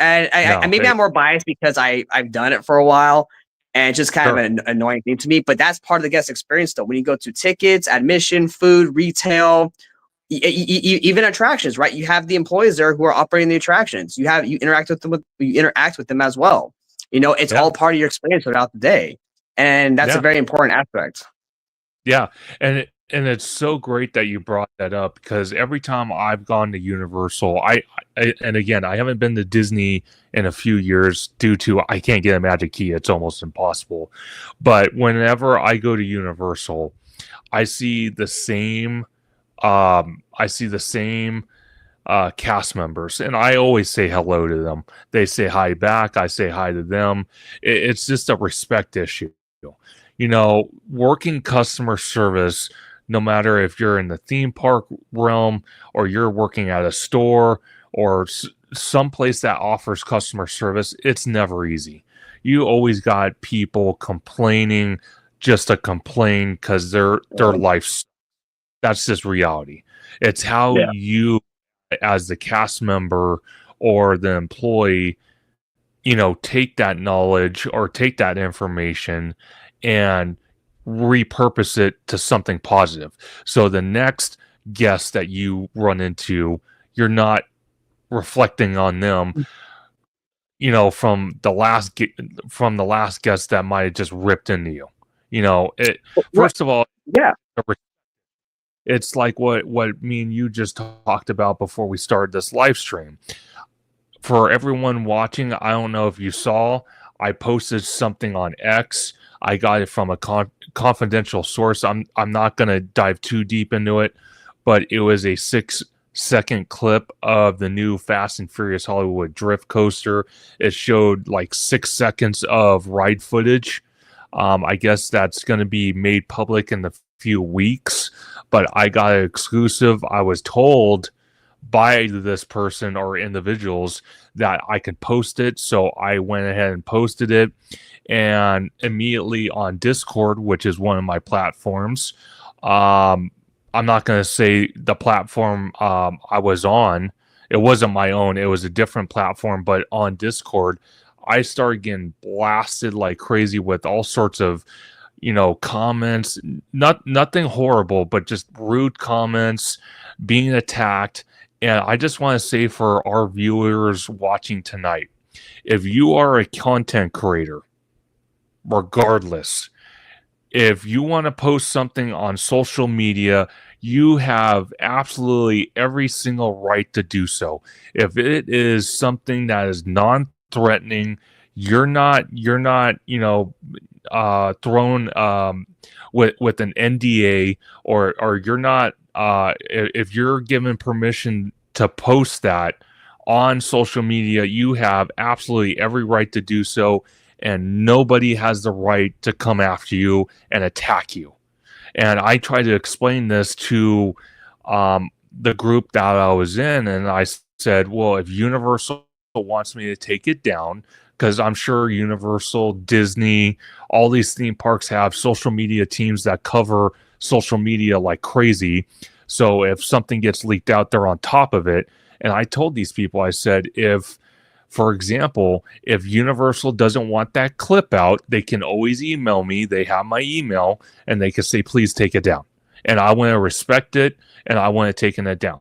And I'm more biased because I've done it for a while, and it's just kind of an annoying thing to me. But that's part of the guest experience, though. When you go to tickets, admission, food, retail, even attractions, right? You have the employees there who are operating the attractions. You interact with them as well. It's all part of your experience throughout the day. And that's a very important aspect. Yeah. And it's so great that you brought that up, because every time I've gone to Universal, and again, I haven't been to Disney in a few years due to I can't get a magic key. It's almost impossible. But whenever I go to Universal, I see the same cast members, and I always say hello to them. They say hi back. I say hi to them. It's just a respect issue. Working customer service, no matter if you're in the theme park realm or you're working at a store or someplace that offers customer service, it's never easy. You always got people complaining just to complain because their life's, that's just reality. It's how you, as the cast member or the employee, take that knowledge or take that information and repurpose it to something positive. So the next guest that you run into, you're not reflecting on them, from the last guest that might have just ripped into you. First of all, it's like what me and you just talked about before we started this live stream. For everyone watching, I don't know if you saw, I posted something on X. I got it from a confidential source. I'm not going to dive too deep into it, but it was a 6-second clip of the new Fast and Furious Hollywood Drift coaster. It showed like 6 seconds of ride footage. I guess that's going to be made public in the few weeks, but I got an exclusive. I was told by this person or individuals that I could post it, so I went ahead and posted it. And immediately on Discord, which is one of my platforms, I'm not going to say the platform I was on. It wasn't my own. It was a different platform, but on Discord, I started getting blasted like crazy with all sorts of, comments. Nothing horrible, but just rude comments, being attacked. And I just want to say for our viewers watching tonight, if you are a content creator, regardless, if you want to post something on social media, you have absolutely every single right to do so. If it is something that is non-threatening, you're not thrown with an NDA or you're not if you're given permission to post that on social media, you have absolutely every right to do so, and nobody has the right to come after you and attack you. And I try to explain this to the group that I was in, and I said, well, if Universal wants me to take it down, because I'm sure Universal, Disney, all these theme parks have social media teams that cover social media like crazy. So if something gets leaked out, they're on top of it. And I told these people, I said, for example, if Universal doesn't want that clip out, they can always email me. They have my email, and they can say, please take it down. And I want to respect it, and I want to take it down.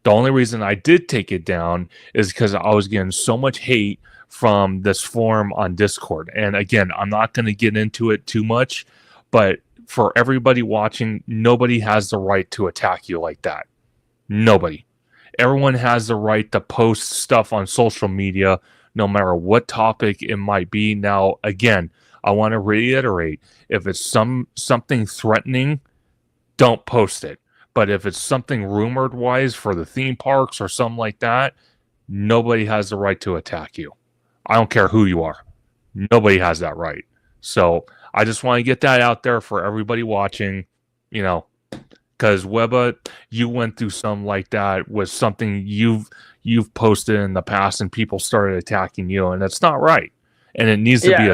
The only reason I did take it down is because I was getting so much hate from this forum on Discord. And again, I'm not going to get into it too much, but for everybody watching, nobody has the right to attack you like that. Nobody. Everyone has the right to post stuff on social media, no matter what topic it might be. Now, again, I want to reiterate, if it's something threatening, don't post it. But if it's something rumored wise for the theme parks or something like that, nobody has the right to attack you. I don't care who you are. Nobody has that right. So I just want to get that out there for everybody watching, because Webba, you went through something like that with something you've posted in the past, and people started attacking you, and that's not right. And it needs to be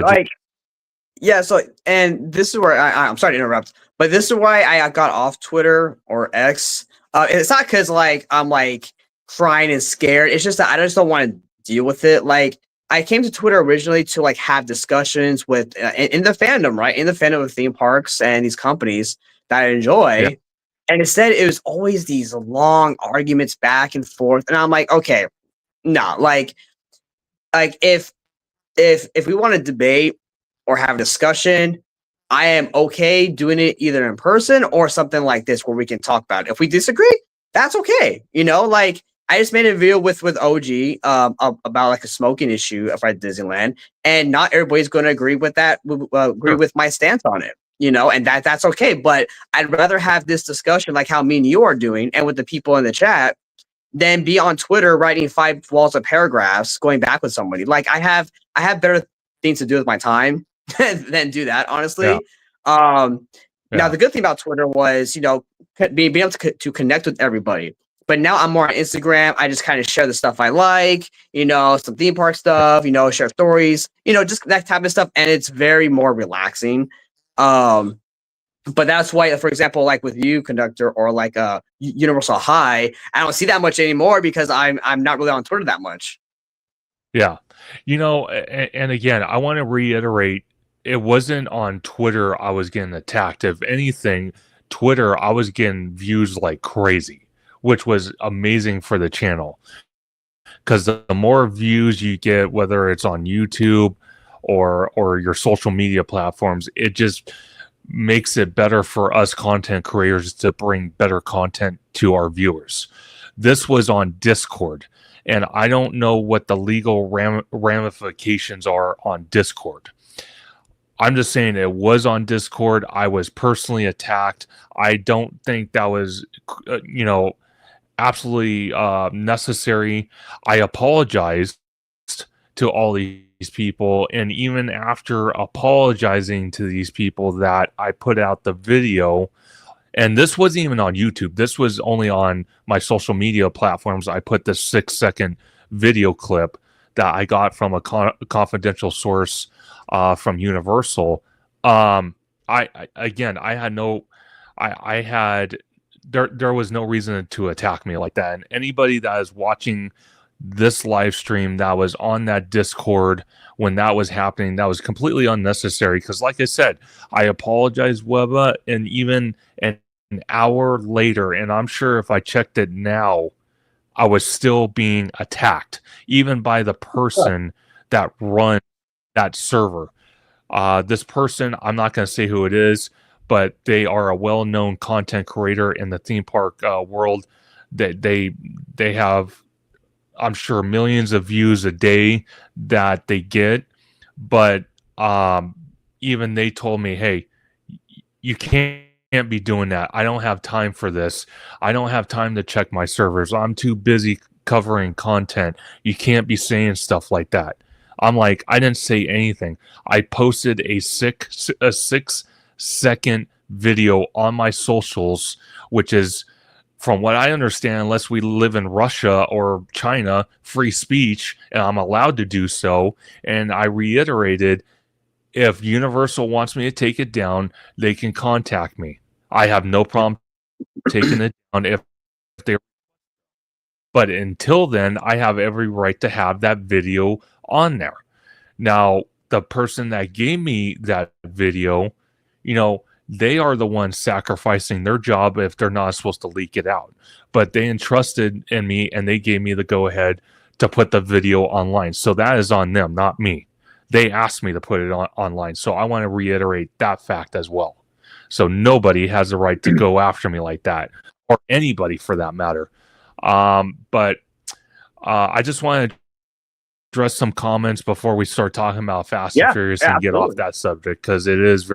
so, and this is where I'm sorry to interrupt, but this is why I got off Twitter or X. It's not because I'm crying and scared. It's just that I just don't want to deal with it. I came to Twitter originally to have discussions with in the fandom, right? In the fandom of theme parks and these companies that I enjoy. Yeah. And instead, it was always these long arguments back and forth. And I'm like, okay, no, if we want to debate or have a discussion, I am okay doing it either in person or something like this where we can talk about it. If we disagree, that's okay. I just made a video with OG about a smoking issue at Disneyland, and not everybody's going to agree with that. Agree with my stance on it, and that's okay. But I'd rather have this discussion like how me and you are doing, and with the people in the chat, than be on Twitter writing 5 walls of paragraphs going back with somebody. Like I have better things to do with my time than do that, honestly. Now the good thing about Twitter was, being able to connect with everybody. But now I'm more on Instagram. I just kind of share the stuff I like, some theme park stuff, share stories, just that type of stuff. And it's very more relaxing. But that's why, for example, like with you, Conductor, or like Universal High, I don't see that much anymore because I'm not really on Twitter that much. Yeah. And again, I want to reiterate, it wasn't on Twitter I was getting attacked. If anything, Twitter, I was getting views like crazy, which was amazing for the channel. Because the more views you get, whether it's on YouTube or your social media platforms, it just makes it better for us content creators to bring better content to our viewers. This was on Discord, and I don't know what the legal ramifications are on Discord. I'm just saying it was on Discord. I was personally attacked. I don't think that was, absolutely necessary. I apologized to all these people, and even after apologizing to these people, that I put out the video, and this wasn't even on YouTube. This was only on my social media platforms. I put this 6-second video clip that I got from a confidential source from Universal. There was no reason to attack me like that. And anybody that is watching this live stream that was on that Discord when that was happening, that was completely unnecessary. Because like I said, I apologize, Webba, and even an hour later, and I'm sure if I checked it now, I was still being attacked, even by the person that runs that server. This person, I'm not going to say who it is, but they are a well-known content creator in the theme park world. That they have, I'm sure, millions of views a day that they get. But even they told me, hey, you can't be doing that. I don't have time for this. I don't have time to check my servers. I'm too busy covering content. You can't be saying stuff like that. I'm like, I didn't say anything. I posted a 6-second video on my socials, which is, from what I understand, unless we live in Russia or China, free speech, and I'm allowed to do so. And I reiterated, if Universal wants me to take it down, they can contact me. I have no problem taking it down if they. But until then, I have every right to have that video on there. Now, the person that gave me that video, they are the ones sacrificing their job if they're not supposed to leak it out. But they entrusted in me, and they gave me the go-ahead to put the video online. So that is on them, not me. They asked me to put it online. So I want to reiterate that fact as well. So nobody has the right to go after me like that, or anybody for that matter. But I just want to address some comments before we start talking about Fast and Furious and get off that subject, because it is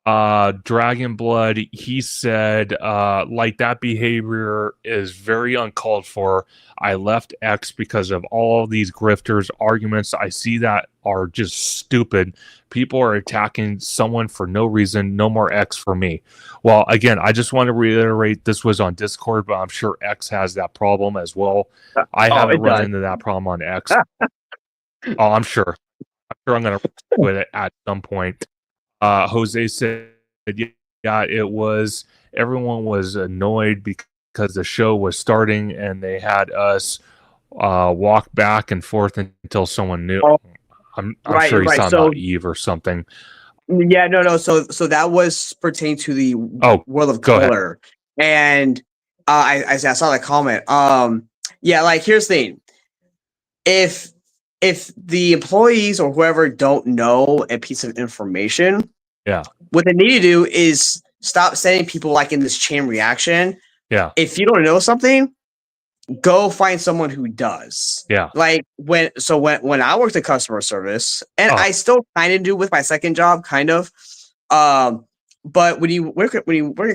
Dragon Blood, he said, like, that behavior is very uncalled for. I left X because of all these grifters arguments. I see that are just stupid. People are attacking someone for no reason. No more X for me. Well, again, I just want to reiterate, this was on Discord, but I'm sure X has that problem as well. I haven't run into that problem on X. I'm sure I'm going to with it at some point. Jose said, yeah, it was, everyone was annoyed because the show was starting and they had us walk back and forth until someone knew. I'm sure he's talking about Eve or something. Yeah, no. So that was pertaining to the World of Color. And I saw that comment. Yeah, like, here's the thing. If the employees or whoever don't know a piece of information, what they need to do is stop sending people like in this chain reaction. Yeah. If you don't know something, go find someone who does. Yeah. Like when I worked at customer service, and I still kind of do with my second job, kind of. But when you work at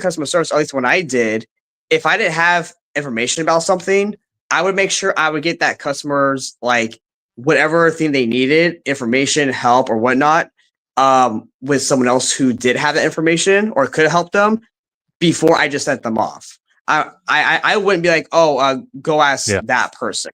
customer service, at least when I did, if I didn't have information about something, I would make sure I would get that customer's like whatever thing they needed, information, help, or whatnot, with someone else who did have that information or could help them before I just sent them off. I wouldn't be like, oh, go ask Yeah. that person,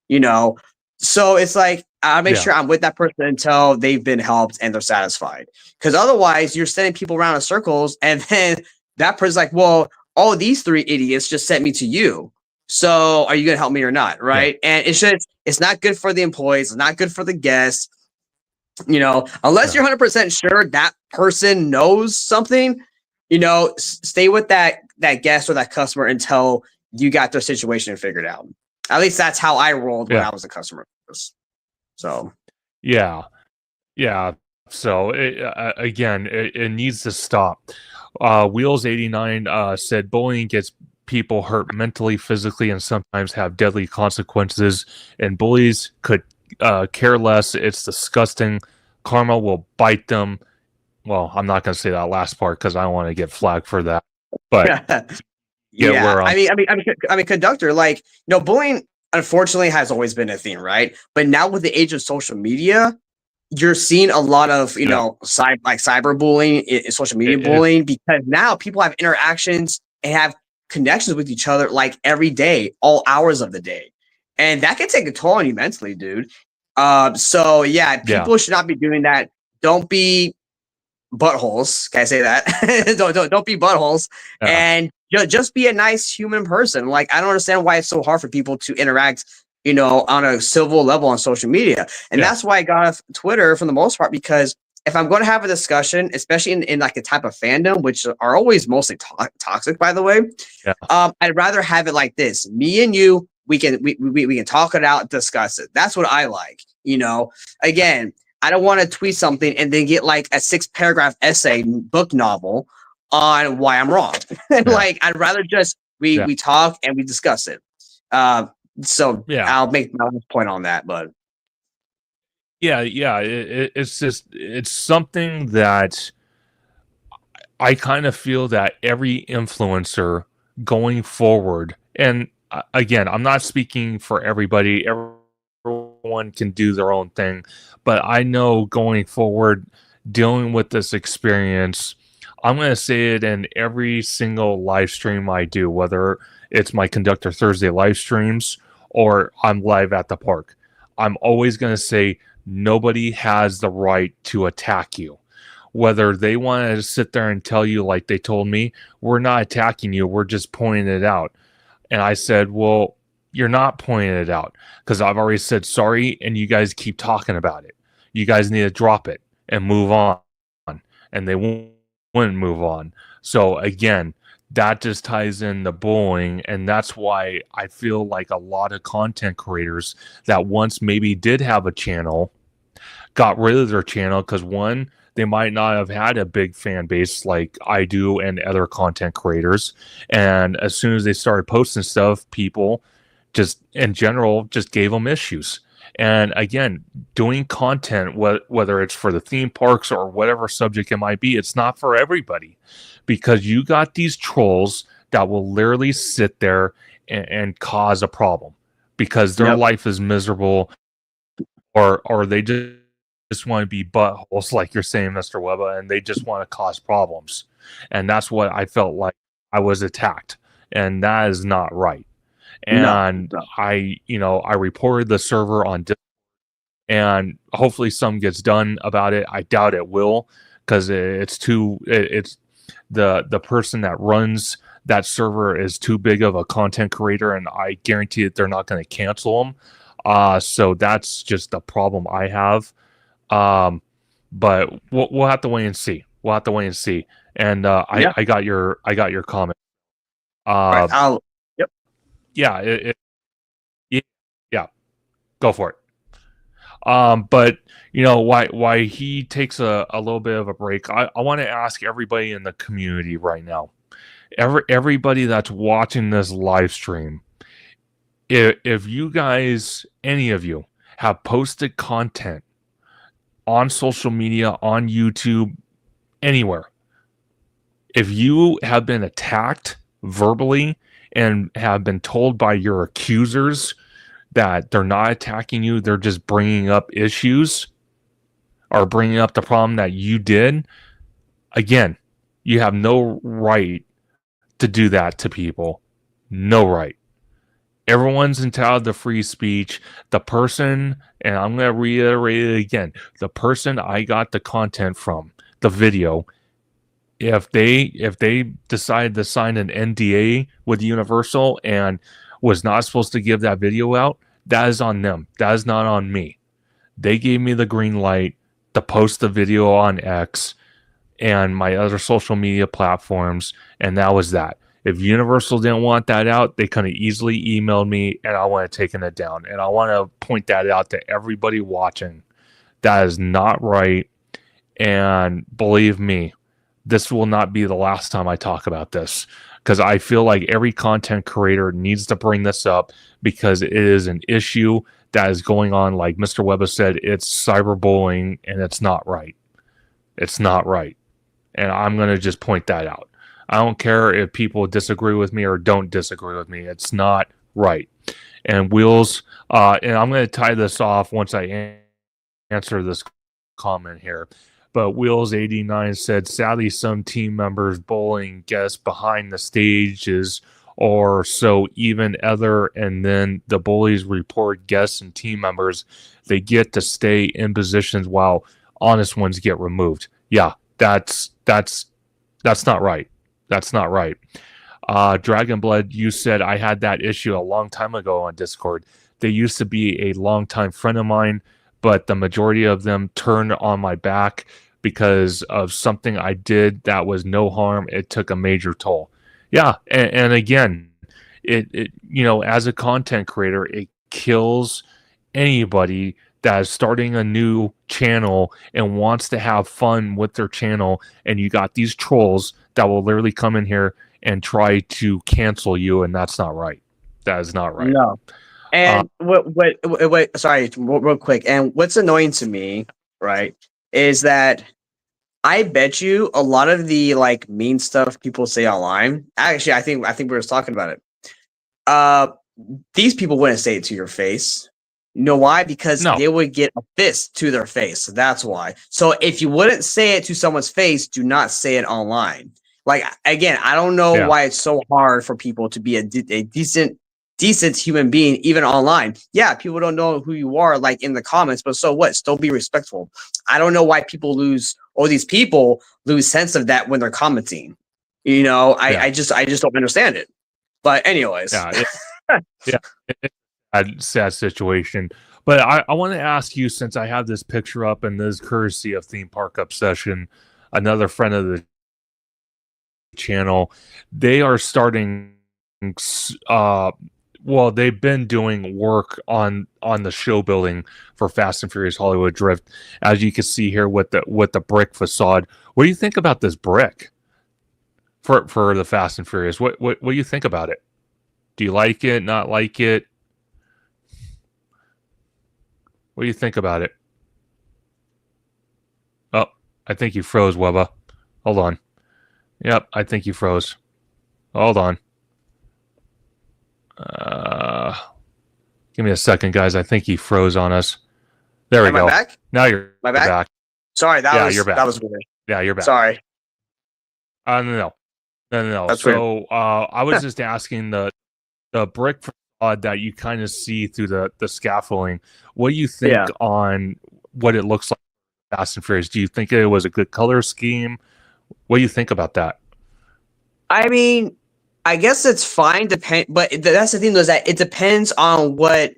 you know. So it's like I make sure I'm with that person until they've been helped and they're satisfied. Because otherwise, you're sending people around in circles, and then that person's like, well, all these three idiots just sent me to you. So are you gonna help me or not? Right? And it's not good for the employees, it's not good for the guests. You know, unless you're 100% sure that person knows something, you know, stay with that guest or that customer until you got their situation figured out. At least that's how I rolled when I was a customer. So yeah. So again, it needs to stop. Wheels 89 said bullying gets people hurt mentally, physically, and sometimes have deadly consequences. And bullies could care less. It's disgusting. Karma will bite them. Well, I'm not going to say that last part because I don't want to get flagged for that. But yeah, I mean, Conductor, like, you know, bullying unfortunately has always been a thing, right? But now with the age of social media, you're seeing a lot of, you know, cyberbullying, social media bullying, because now people have interactions and have connections with each other like every day, all hours of the day. And that can take a toll on you mentally, dude. So yeah, people should not be doing that. Don't be buttholes. Can I say that? don't be buttholes. And just be a nice human person. Like, I don't understand why it's so hard for people to interact, you know, on a civil level on social media. And that's why I got off Twitter for the most part, because if I'm going to have a discussion, especially in like a type of fandom, which are always mostly toxic, by the way, I'd rather have it like this. Me and you, we can talk it out, discuss it. That's what I like. You know, again, I don't want to tweet something and then get like a 6-paragraph essay book novel on why I'm wrong. Like, I'd rather just we talk and we discuss it. So I'll make my last point on that, but it's just, it's something that I kind of feel that every influencer going forward, and again, I'm not speaking for everybody, everyone can do their own thing, but I know going forward, dealing with this experience, I'm going to say it in every single live stream I do, whether it's my Conductor Thursday live streams or I'm live at the park. I'm always going to say nobody has the right to attack you. Whether they want to sit there and tell you like they told me, we're not attacking you, we're just pointing it out. And I said, well, you're not pointing it out because I've already said sorry and you guys keep talking about it. You guys need to drop it and move on. And they wouldn't move on. So again, that just ties in the bullying, and that's why I feel like a lot of content creators that once maybe did have a channel got rid of their channel because, one, they might not have had a big fan base like I do and other content creators, and as soon as they started posting stuff, people just in general just gave them issues. And again, doing content, whether it's for the theme parks or whatever subject it might be, it's not for everybody, because you got these trolls that will literally sit there and cause a problem because their life is miserable, or they just want to be buttholes, like you're saying, Mr. Webba, and they just want to cause problems. And that's what I felt like I was attacked, and that is not right. And I reported the server on Discord, and hopefully some gets done about it. I doubt it will, because it's the person that runs that server is too big of a content creator, and I guarantee that they're not going to cancel them. So that's just the problem I have. But we'll have to wait and see. And I got your comment. right, Yeah, yeah, go for it. But you know why he takes a little bit of a break. I want to ask everybody in the community right now, everybody that's watching this live stream, if you guys, any of you, have posted content on social media, on YouTube, anywhere, if you have been attacked verbally and have been told by your accusers that they're not attacking you, they're just bringing up issues or bringing up the problem that you did, again, you have no right to do that to people. No right. Everyone's entitled to free speech. The person, and I'm going to reiterate it again, the person I got the content from, the video, if they decided to sign an NDA with Universal and was not supposed to give that video out, that is on them. That is not on me. They gave me the green light to post the video on X and my other social media platforms, and that was that. If Universal didn't want that out, they could have easily emailed me and I would have taken it down. And I want to point that out to everybody watching. That is not right. And believe me, this will not be the last time I talk about this, because I feel like every content creator needs to bring this up because it is an issue that is going on. Like Mr. Webber said, it's cyberbullying and it's not right. It's not right. And I'm going to just point that out. I don't care if people disagree with me or don't disagree with me. It's not right. And Wheels, and I'm going to tie this off once I answer this comment here. But Wheels89 said, sadly, some team members bullying guests behind the stages or so, even other, and then the bullies report guests and team members. They get to stay in positions while honest ones get removed. Yeah, that's not right. That's not right. Dragonblood, you said I had that issue a long time ago on Discord. They used to be a longtime friend of mine, but the majority of them turned on my back because of something I did that was no harm. It took a major toll. Yeah, and again, it as a content creator, it kills anybody that is starting a new channel and wants to have fun with their channel, and you got these trolls that will literally come in here and try to cancel you, and that's not right. That is not right. No. And what sorry, real quick. And what's annoying to me, right, is that I bet you a lot of the like mean stuff people say online. Actually, I think we were just talking about it. These people wouldn't say it to your face. You know why? Because they would get a fist to their face. That's why. So if you wouldn't say it to someone's face, do not say it online. Like, again, I don't know why it's so hard for people to be a decent human being, even online. Yeah, people don't know who you are, like in the comments, but so what? Still be respectful. I don't know why these people lose sense of that when they're commenting. I just don't understand it. But anyways, sad situation. But I want to ask you, since I have this picture up, and this is courtesy of Theme Park Obsession, another friend of the channel. They are starting they've been doing work on the show building for Fast and Furious Hollywood Drift, as you can see here with the brick facade. What do you think about this brick for the Fast and Furious? What do you think about it? Do you like it? Not like it? What do you think about it? Oh, I think you froze, Webba. Hold on. Yep, I think you froze. Hold on. Give me a second, guys. I think he froze on us. There we go. Am I back? Now you're back. Sorry, you're back. That was weird. Yeah, you're back. Sorry. No. That's so weird. I was just asking the brick facade that you kind of see through the scaffolding. What do you think on what it looks like Fast and Furious? Do you think it was a good color scheme? What do you think about that? I mean, I guess it's fine. But that's the thing, is that it depends on what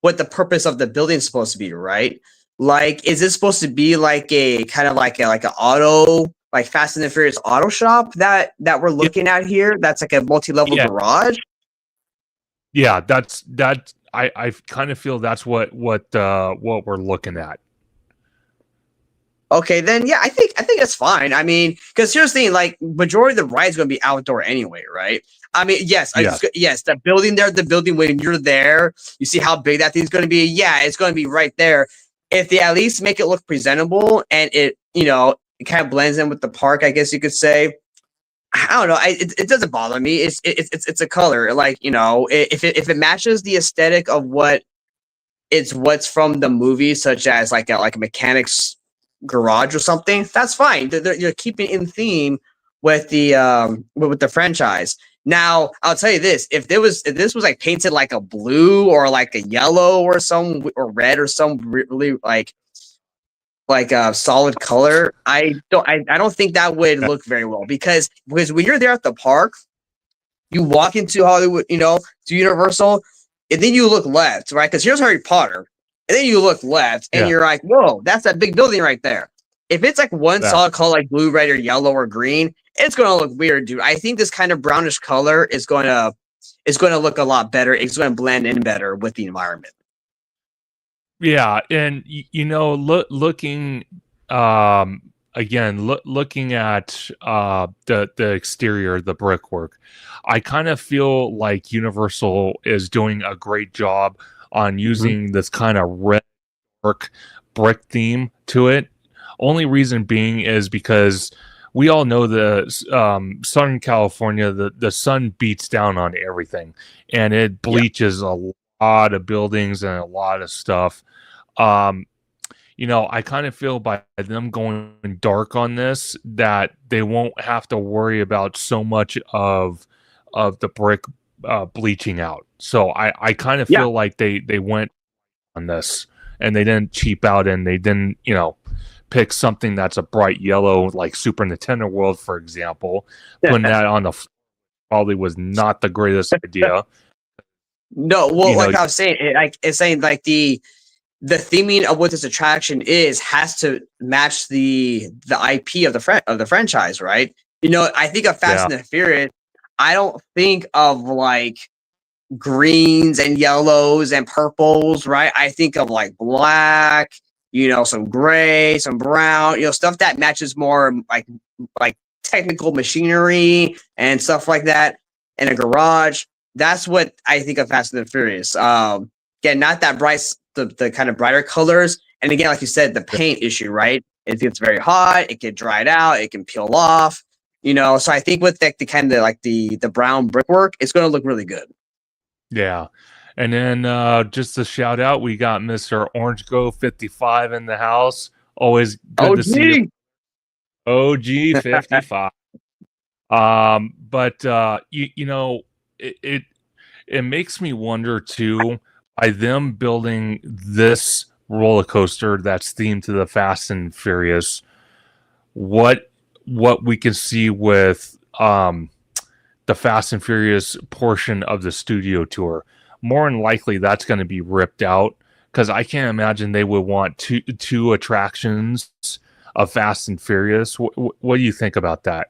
the purpose of the building is supposed to be, right? Like, is it supposed to be like a kind of like an auto, like Fast and the Furious auto shop that we're looking at here? That's like a multi-level garage. Yeah, that's that. I kind of feel that's what we're looking at. Okay, then I think it's fine. I mean, because here's the thing: like, majority of the ride's going to be outdoor anyway, right? I mean, yes, the building there, when you're there, you see how big that thing's going to be. Yeah, it's going to be right there. If they at least make it look presentable and it kind of blends in with the park, I guess you could say. I don't know. It doesn't bother me. It's a color. Like, you know, if it matches the aesthetic of what's from the movie, such as like a mechanic's garage or something, that's fine. You're keeping in theme with the franchise. Now, I'll tell you this: if this was like painted like a blue or like a yellow or red or some really like a solid color, I don't think that would look very well because when you're there at the park, you walk into Hollywood, you know, to Universal, and then you look left, right? Because here's Harry Potter, and then you look left, and you're like, whoa, that's that big building right there. If it's like one solid color, like blue, red, or yellow, or green, it's gonna look weird, dude. I think this kind of brownish color is going to look a lot better. It's going to blend in better with the environment. Yeah, and you know, looking again, looking at the exterior, the brickwork, I kind of feel like Universal is doing a great job on using this kind of red brick theme to it. Only reason being is because we all know the Southern California, the sun beats down on everything, and it bleaches a lot of buildings and a lot of stuff. You know, I kind of feel by them going dark on this that they won't have to worry about so much of the brick bleaching out. So I kind of feel like they went on this and they didn't cheap out and they didn't, you know, pick something that's a bright yellow like Super Nintendo World, for example. Putting that on the probably was not the greatest idea. No, well, you like know, I was saying, it's saying like the theming of what this attraction has to match the IP of the franchise, right? You know, I think of Fast and the Furious. I don't think of like greens and yellows and purples, right? I think of like black, you know, some gray, some brown, you know, stuff that matches more like technical machinery and stuff like that in a garage. That's what I think of Fast and the Furious. Again, not that bright, the kind of brighter colors. And again, like you said, the paint issue, right? It gets very hot, it can dry it out, it can peel off, you know. So I think with the kind of like the brown brickwork, it's going to look really good. Yeah. And then just to shout out, we got Mr. Orange Go 55 in the house. Always good to see you. OG 55. But you know, it makes me wonder too, by them building this roller coaster that's themed to the Fast and Furious, what we can see with the Fast and Furious portion of the studio tour. More than likely, that's going to be ripped out because I can't imagine they would want two attractions of Fast and Furious. What do you think about that?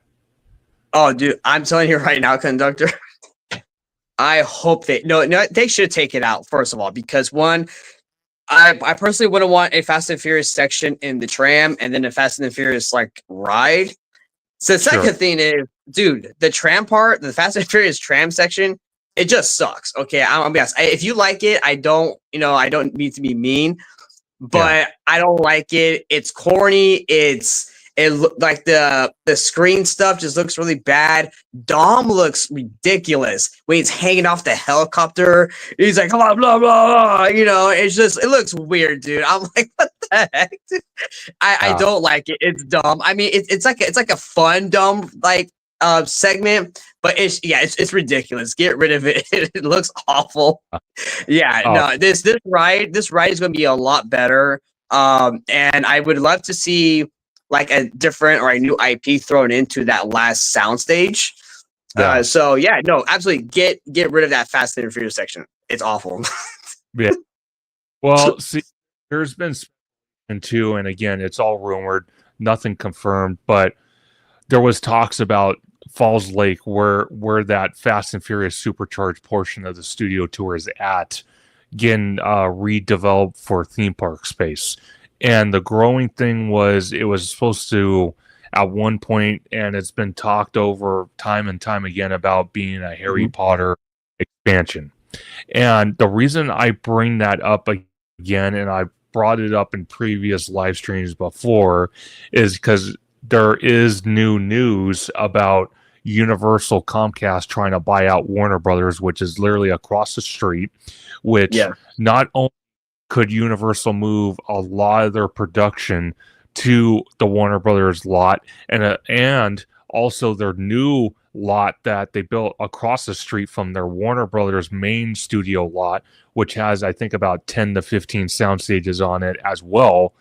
Oh, dude, I'm telling you right now, Conductor. I hope they should take it out, first of all, because one, I personally wouldn't want a Fast and Furious section in the tram and then a Fast and the Furious like ride. So the second thing is, dude, the tram part, the Fast and Furious tram section, it just sucks. Okay, I'll be honest. If you like it, I don't need to be mean, but I don't like it. It's corny. Like the screen stuff just looks really bad. Dom looks ridiculous when he's hanging off the helicopter. He's like, blah, blah, blah. You know, it looks weird, dude. I'm like, what the heck? I don't like it. It's dumb. I mean, it's like a fun, dumb, like segment, but it's ridiculous. Get rid of it. It looks awful. No, this ride is going to be a lot better. And I would love to see like a different or a new IP thrown into that last soundstage. So absolutely get rid of that Fast and Furious section. It's awful. Yeah. Well, see, there's been too, and again, it's all rumored, nothing confirmed, but there was talks about Falls Lake where that Fast and Furious supercharged portion of the studio tour is at, getting redeveloped for theme park space. And the growing thing was it was supposed to, at one point, and it's been talked over time and time again about being a Harry Potter expansion. And the reason I bring that up again, and I brought it up in previous live streams before, is because there is new news about Universal Comcast trying to buy out Warner Brothers, which is literally across the street, which not only could Universal move a lot of their production to the Warner Brothers lot, and also their new lot that they built across the street from their Warner Brothers main studio lot, which has, I think, about 10 to 15 sound stages on it as well.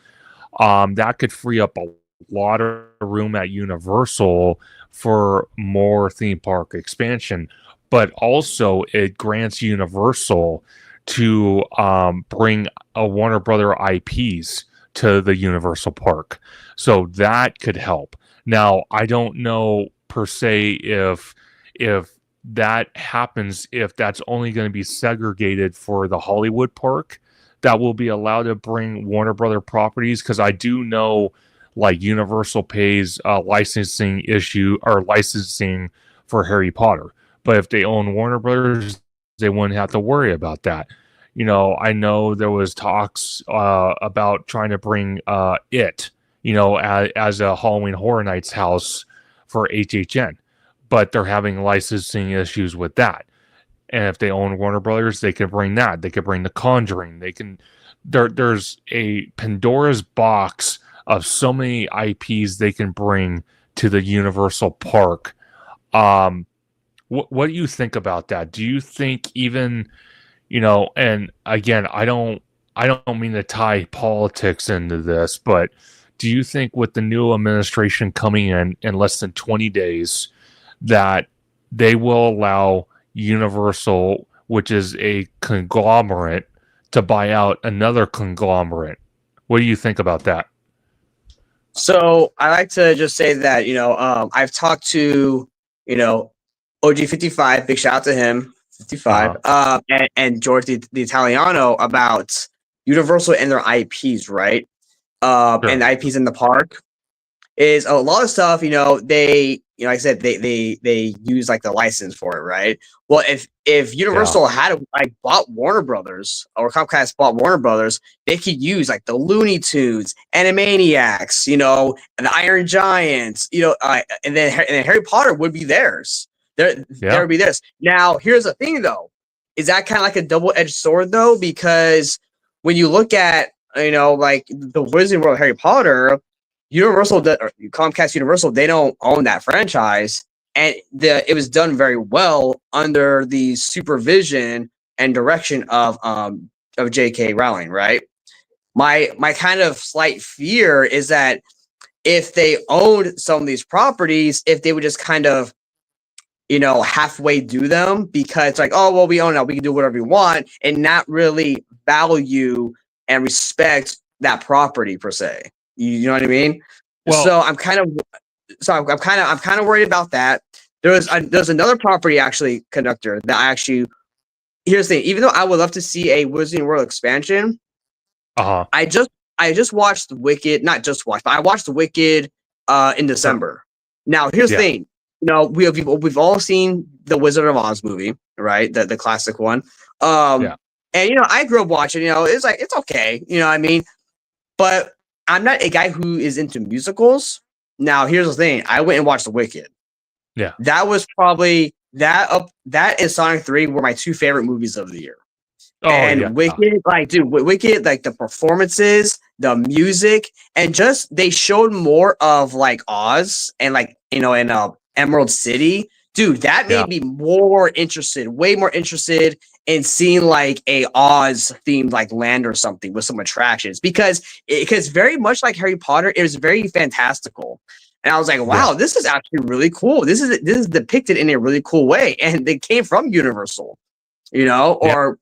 That could free up a lot of room at Universal for more theme park expansion, but also it grants Universal to bring a Warner Brother IPs to the Universal Park. So that could help. Now, I don't know per se if that happens, if that's only going to be segregated for the Hollywood Park that will be allowed to bring Warner Brother properties, because I do know like Universal pays licensing for Harry Potter. But if they own Warner Brothers, they wouldn't have to worry about that. I know there was talks about trying to bring it, as a Halloween Horror Nights house for HHN, but they're having licensing issues with that. And if they own Warner Brothers, they can bring that. They could bring The Conjuring. They can. There's a Pandora's box of so many IPs they can bring to the Universal Park. What do you think about that? Do you think even, and again, I don't mean to tie politics into this, but do you think with the new administration coming in less than 20 days that they will allow Universal, which is a conglomerate, to buy out another conglomerate? What do you think about that? So I like to just say that, I've talked to, OG55, big shout out to him, 55, and George the Italiano about Universal and their IPs, right? Sure. And the IPs in the park is a lot of stuff, they, like I said, they use like the license for it, right? Well, if Universal had bought Warner Brothers, or Comcast bought Warner Brothers, they could use like the Looney Tunes, Animaniacs, and the Iron Giants, and then Harry Potter would be theirs. There would be theirs. Now, here's the thing though, is that kind of like a double-edged sword though? Because when you look at, like the Wizarding World of Harry Potter, Comcast Universal, they don't own that franchise, and it was done very well under the supervision and direction of J.K. Rowling, right? My kind of slight fear is that if they owned some of these properties, if they would just kind of, halfway do them, because it's like, oh well, we own it, we can do whatever we want, and not really value and respect that property per se. You know what I mean? Well, so I'm kind of worried about that. There's another property actually, Conductor, that here's the thing. Even though I would love to see a Wizarding World expansion, I just watched Wicked, not just watched, but I watched Wicked in December. Now here's the thing. We've all seen the Wizard of Oz movie, right? The classic one. And I grew up watching. It's like, it's okay. You know what I mean? But I'm not a guy who is into musicals. Now, here's the thing. I went and watched The Wicked. Yeah. That was probably that and Sonic 3 were my two favorite movies of the year. Oh, and Wicked, Wicked, like the performances, the music, and just they showed more of like Oz and in Emerald City. Dude, that made me way more interested in seeing like a Oz themed like land or something with some attractions, because very much like Harry Potter, it was very fantastical. And I was like, wow, this is actually really cool. This is depicted in a really cool way. And they came from Universal, or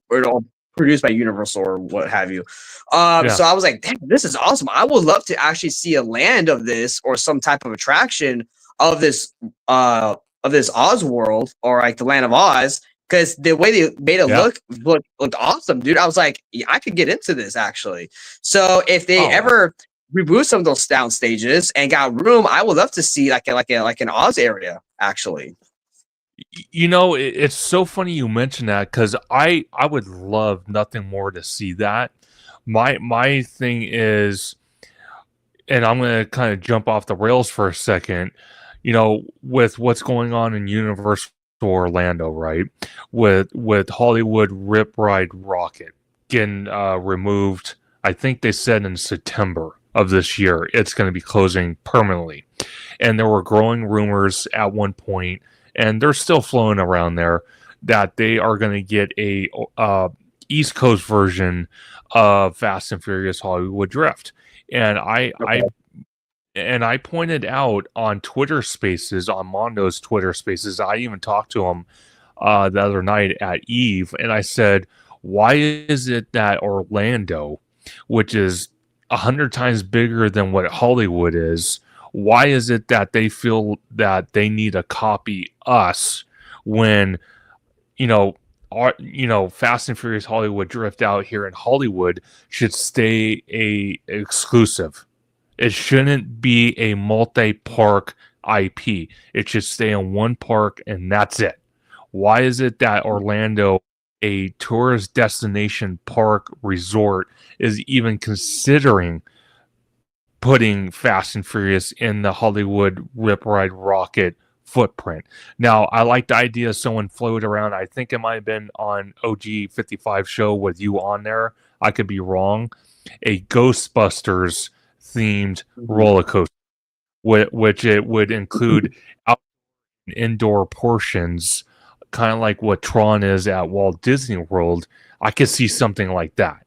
produced by Universal or what have you. So I was like, damn, this is awesome. I would love to actually see a land of this, or some type of attraction of this Oz world, or like the Land of Oz, because the way they made it looked awesome, dude. I was like, I could get into this actually. So if they ever reboot some of those sound stages and got room, I would love to see like an Oz area actually. It's so funny you mention that, because I would love nothing more to see that. My thing is, and I'm going to kind of jump off the rails for a second. with what's going on in Universal Orlando, right? With Hollywood Rip Ride Rocket getting removed, I think they said in September of this year, it's going to be closing permanently. And there were growing rumors at one point, and they're still flowing around there, that they are going to get a East Coast version of Fast and Furious Hollywood Drift. And I pointed out on Twitter Spaces, on Mondo's Twitter Spaces, I even talked to him the other night at Eve, and I said, why is it that Orlando, which is 100 times bigger than what Hollywood is, why is it that they feel that they need to copy us when, Fast and Furious Hollywood Drift out here in Hollywood should stay a exclusive? It shouldn't be a multi-park IP. It should stay in one park and that's it. Why is it that Orlando, a tourist destination park resort, is even considering putting Fast and Furious in the Hollywood Rip Ride Rocket footprint? Now, I like the idea of someone floated around. I think it might have been on OG 55 show with you on there. I could be wrong. A Ghostbusters themed roller coaster, which it would include outdoor and indoor portions, kind of like what Tron is at Walt Disney World. I could see something like that.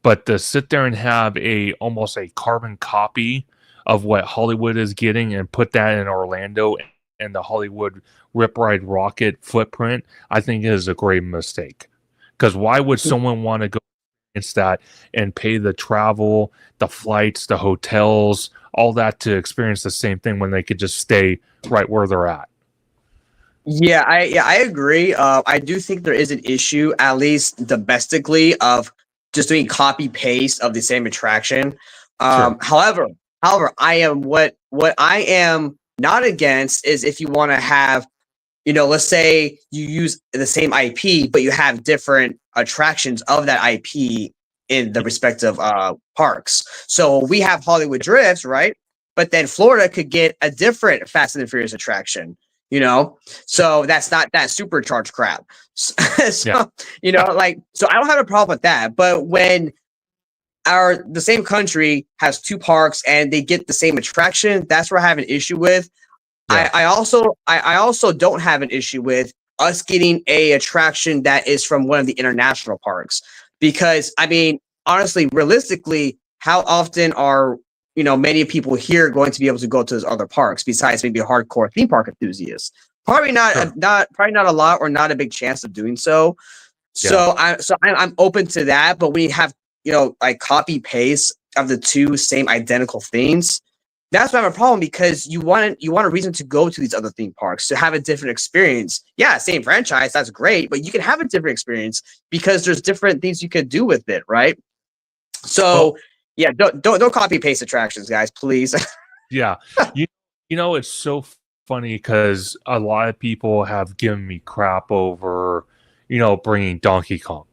But to sit there and have almost a carbon copy of what Hollywood is getting and put that in Orlando and the Hollywood Rip Ride Rocket footprint, I think is a great mistake. Because why would someone want to go against that and pay the travel, the flights, the hotels, all that to experience the same thing when they could just stay right where they're at? Yeah, I agree. I do think there is an issue, at least domestically, of just doing copy paste of the same attraction. Sure. However, I am what I am not against is if you want to have, let's say you use the same IP, but you have different attractions of that IP in the respective parks. So we have Hollywood Drifts, right? But then Florida could get a different Fast and the Furious attraction, so that's not that supercharged crap. So, Yeah. So I don't have a problem with that. But when the same country has two parks and they get the same attraction, that's where I have an issue with. Yeah. I also don't have an issue with us getting a attraction that is from one of the international parks, because I mean, honestly, realistically, how often are many people here going to be able to go to those other parks besides maybe a hardcore theme park enthusiasts? Probably not, Sure. Probably not a lot, or not a big chance of doing so. So I'm open to that. But when you have like copy paste of the two same identical themes, that's why I have a problem, because you want a reason to go to these other theme parks to have a different experience. Yeah, same franchise, that's great, but you can have a different experience because there's different things you could do with it, right? So yeah, don't copy paste attractions, guys, please. Yeah, it's so funny because a lot of people have given me crap over, bringing Donkey Kong.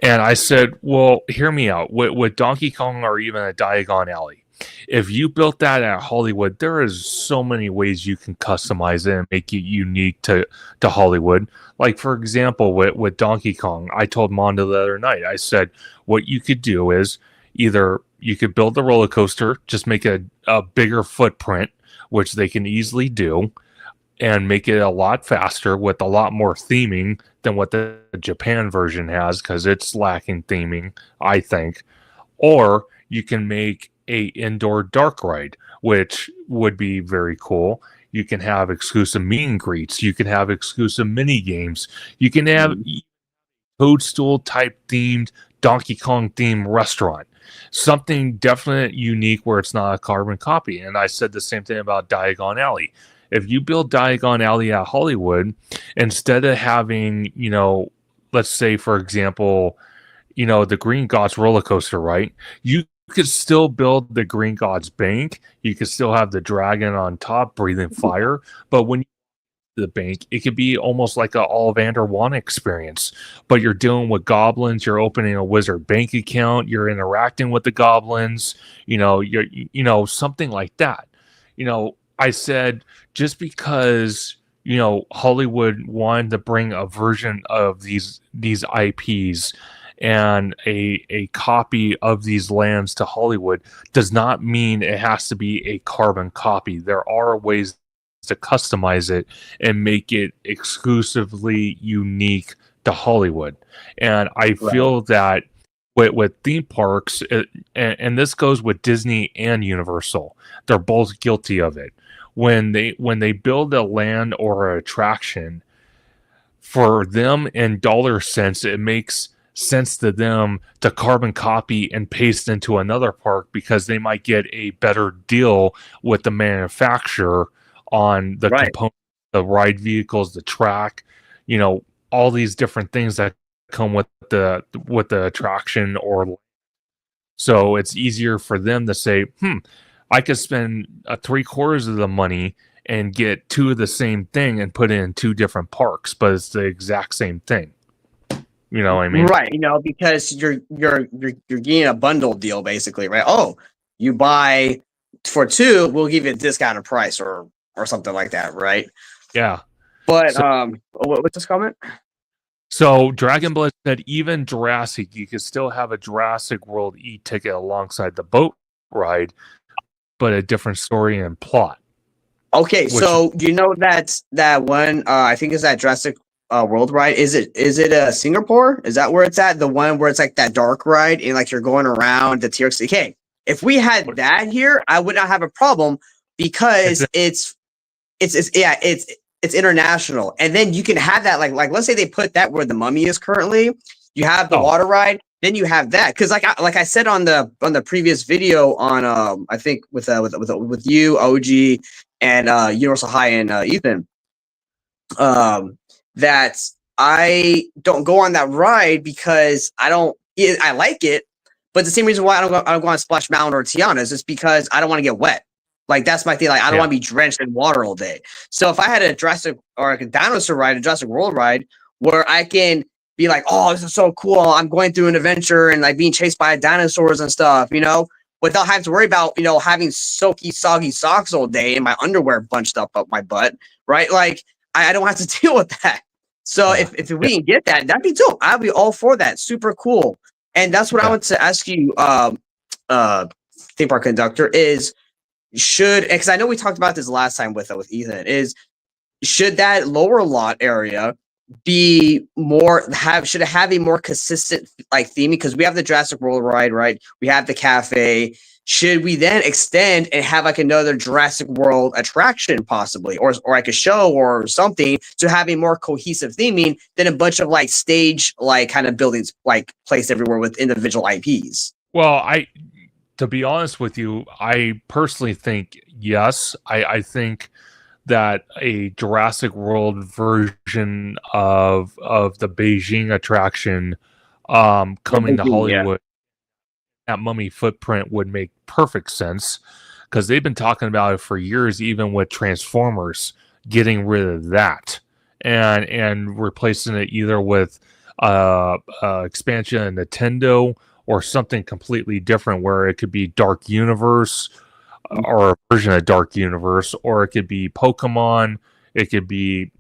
And I said, well, hear me out. With Donkey Kong or even a Diagon Alley, if you built that at Hollywood, there is so many ways you can customize it and make it unique to Hollywood. Like, for example, with Donkey Kong, I told Mondo the other night, I said, what you could do is either you could build the roller coaster, just make a bigger footprint, which they can easily do, and make it a lot faster with a lot more theming than what the Japan version has, because it's lacking theming, I think. Or you can make a indoor dark ride, which would be very cool. You can have exclusive meet and greets. You can have exclusive mini games. You can have Toadstool type themed, Donkey Kong themed restaurant. Something definitely unique where it's not a carbon copy. And I said the same thing about Diagon Alley. If you build Diagon Alley at Hollywood, instead of having, let's say, for example, the Green Gods roller coaster, right? You could still build the Green Gods bank. You could still have the dragon on top breathing fire. But when you the bank, it could be almost like a Ollivander One experience, but you're dealing with goblins. You're opening a wizard bank account. You're interacting with the goblins. You're something like that. I said just because Hollywood wanted to bring a version of these IPs and a copy of these lands to Hollywood does not mean it has to be a carbon copy. There are ways to customize it and make it exclusively unique to Hollywood. And I Right. feel that with theme parks, and this goes with Disney and Universal, they're both guilty of it. When they build a land or an attraction, for them in dollar cents, it makes sense to them to carbon copy and paste into another park because they might get a better deal with the manufacturer on the Right. component, the ride vehicles, the track, all these different things that come with the attraction. Or so it's easier for them to say, I could spend 3/4 of the money and get two of the same thing and put it in two different parks, but it's the exact same thing. You know what I mean? Right. Because you're getting a bundle deal basically, right? Oh, you buy for two, we'll give you a discounted price or something like that, right? Yeah. But So, what's this comment? so Dragon Blood said even Jurassic, you could still have a Jurassic World e-ticket alongside the boat ride, but a different story and plot. Okay, so that one I think is that Jurassic World ride. Is it Singapore? Is that where it's at? The one where it's like that dark ride and like you're going around the T-Rex. Okay, if we had that here, I would not have a problem because it's international, and then you can have that like let's say they put that where the Mummy is currently. You have the water ride, then you have that because like I said on the previous video on I think with you OG and Universal High and Ethan, that I don't go on that ride because I like it, but the same reason why I don't go on Splash Mountain or Tiana's is because I don't want to get wet. Like that's my thing. Like I don't want to be drenched in water all day. So if I had a Jurassic or like a dinosaur ride, a Jurassic World ride, where I can be like, oh, this is so cool. I'm going through an adventure and like being chased by dinosaurs and stuff, without having to worry about, having soaky, soggy socks all day and my underwear bunched up my butt, right? Like I don't have to deal with that. So if we can get that, that'd be dope. I'd be all for that. Super cool. And that's what I want to ask you, Theme Park Conductor, is because I know we talked about this last time with Ethan, is should that lower lot area be should it have a more consistent like theme? Because we have the Jurassic World ride, right? We have the cafe. Should we then extend and have like another Jurassic World attraction possibly, or like a show or something to have a more cohesive theming than a bunch of like stage like kind of buildings like placed everywhere with individual IPs? Well, to be honest with you, I personally think yes. I think that a Jurassic World version of the Beijing attraction coming to Hollywood, that Mummy footprint would make perfect sense because they've been talking about it for years, even with Transformers, getting rid of that and replacing it either with expansion of Nintendo or something completely different, where it could be Dark Universe or a version of Dark Universe, or it could be Pokemon. It could be,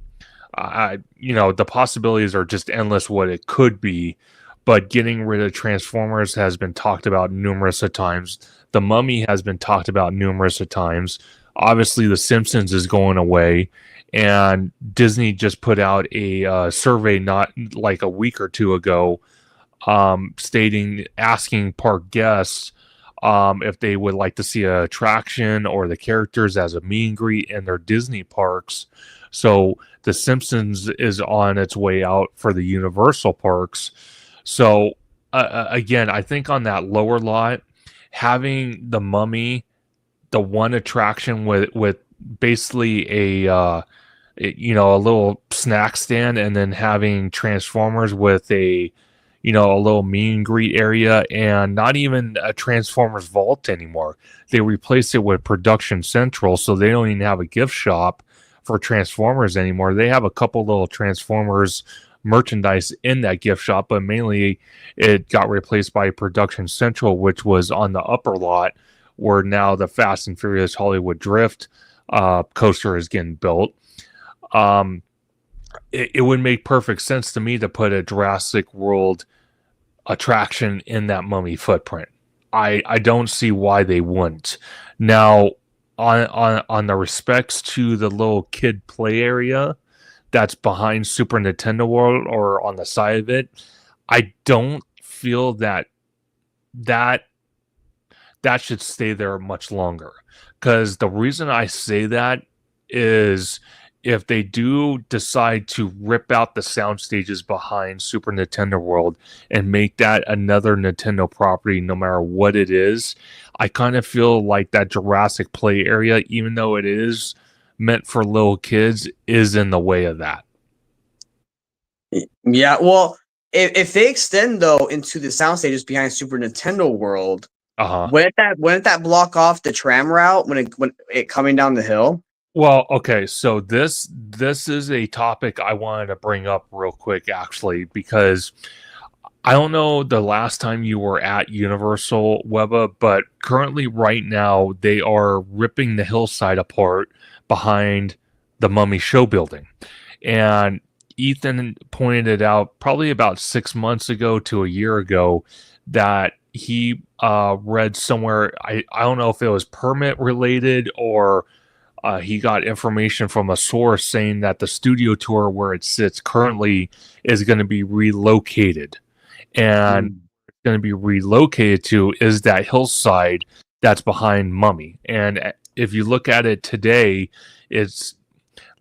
the possibilities are just endless what it could be. But getting rid of Transformers has been talked about numerous of times. The Mummy has been talked about numerous of times. Obviously, The Simpsons is going away. And Disney just put out a survey not like a week or two ago, asking park guests if they would like to see an attraction or the characters as a meet and greet in their Disney parks. So The Simpsons is on its way out for the Universal parks. So again, I think on that lower lot, having the Mummy, the one attraction with basically a little snack stand, and then having Transformers with a little meet and greet area, and not even a Transformers vault anymore. They replaced it with Production Central, so they don't even have a gift shop for Transformers anymore. They have a couple little Transformers merchandise in that gift shop, but mainly it got replaced by Production Central, which was on the upper lot, where now the Fast and Furious Hollywood Drift coaster is getting built. It would make perfect sense to me to put a Jurassic World attraction in that Mummy footprint. I don't see why they wouldn't. Now, on the respects to the little kid play area that's behind Super Nintendo World or on the side of it, I don't feel that that should stay there much longer. Because the reason I say that is if they do decide to rip out the sound stages behind Super Nintendo World and make that another Nintendo property, no matter what it is, I kind of feel like that Jurassic Play area, even though it is meant for little kids, is in the way of that. Yeah, well, if they extend though into the sound stages behind Super Nintendo World, wouldn't that block off the tram route when it coming down the hill? Well, okay, so this is a topic I wanted to bring up real quick, actually, because I don't know the last time you were at Universal, Webba, but currently right now they are ripping the hillside apart behind the Mummy Show building. And Ethan pointed it out probably about 6 months ago to a year ago that he read somewhere, I don't know if it was permit related or he got information from a source saying that the studio tour where it sits currently is going to be relocated. And going to be relocated to is that hillside that's behind Mummy. And if you look at it today, it's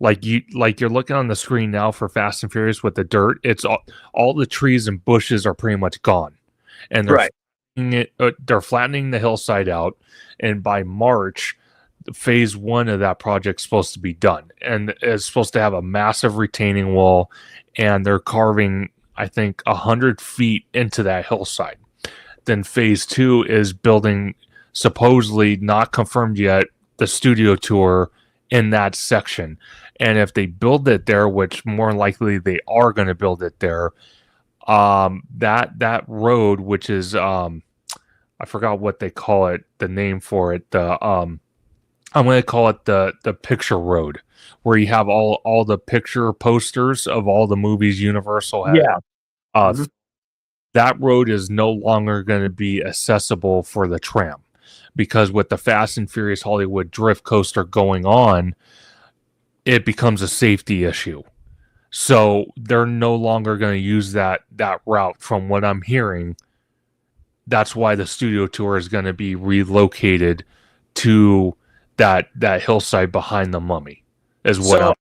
like you're looking on the screen now for Fast and Furious with the dirt. It's all the trees and bushes are pretty much gone, and they're flattening the hillside out. And by March, phase 1 of that project's supposed to be done, and it's supposed to have a massive retaining wall, and they're carving, I think, 100 feet into that hillside. Then phase 2 is building, supposedly not confirmed yet, the studio tour in that section. And if they build it there, which more likely they are going to build it there, that road, which is I forgot what they call it, the name for it, I'm going to call it the picture road, where you have all the picture posters of all the movies Universal has. Yeah. That road is no longer going to be accessible for the tram, because with the Fast and Furious Hollywood Drift Coaster going on, it becomes a safety issue. So they're no longer going to use that route, from what I'm hearing. That's why the studio tour is going to be relocated to that hillside behind the Mummy, is what So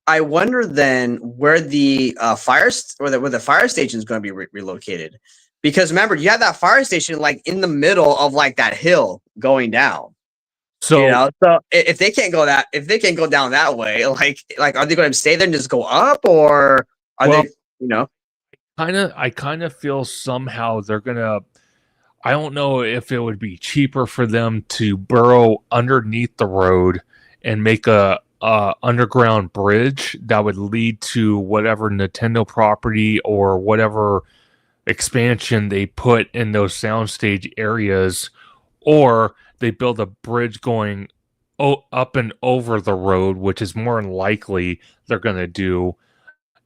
I wonder then where the fire station is going to be relocated, because remember you have that fire station like in the middle of like that hill going down. So if they can't go down that way, like are they going to stay there and just go up, or are they, I kind of feel somehow they're gonna. I don't know if it would be cheaper for them to burrow underneath the road and make a underground bridge that would lead to whatever Nintendo property or whatever expansion they put in those soundstage areas, or they build a bridge going up and over the road, which is more than likely they're going to do,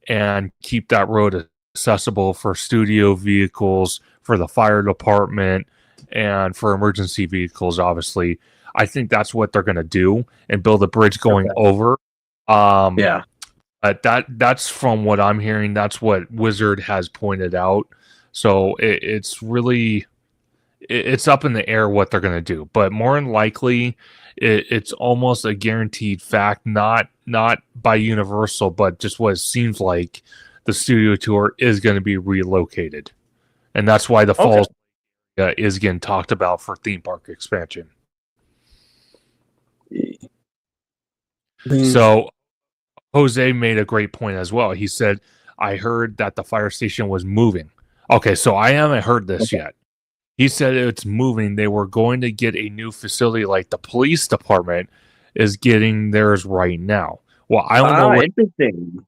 and keep that road accessible for studio vehicles, for the fire department, and for emergency vehicles, obviously. I think that's what they're going to do, and build a bridge going over. That's from what I'm hearing. That's what Wizard has pointed out. So it's really, it's up in the air what they're going to do. But more than likely, it's almost a guaranteed fact, not by Universal, but just what it seems like the studio tour is going to be relocated. And that's why the Falls is getting talked about for theme park expansion. So Jose made a great point as well. He said, I heard that the fire station was moving. Okay, so I haven't heard this yet. He said it's moving. They were going to get a new facility, like the police department is getting theirs right now. Well, I don't know. Interesting.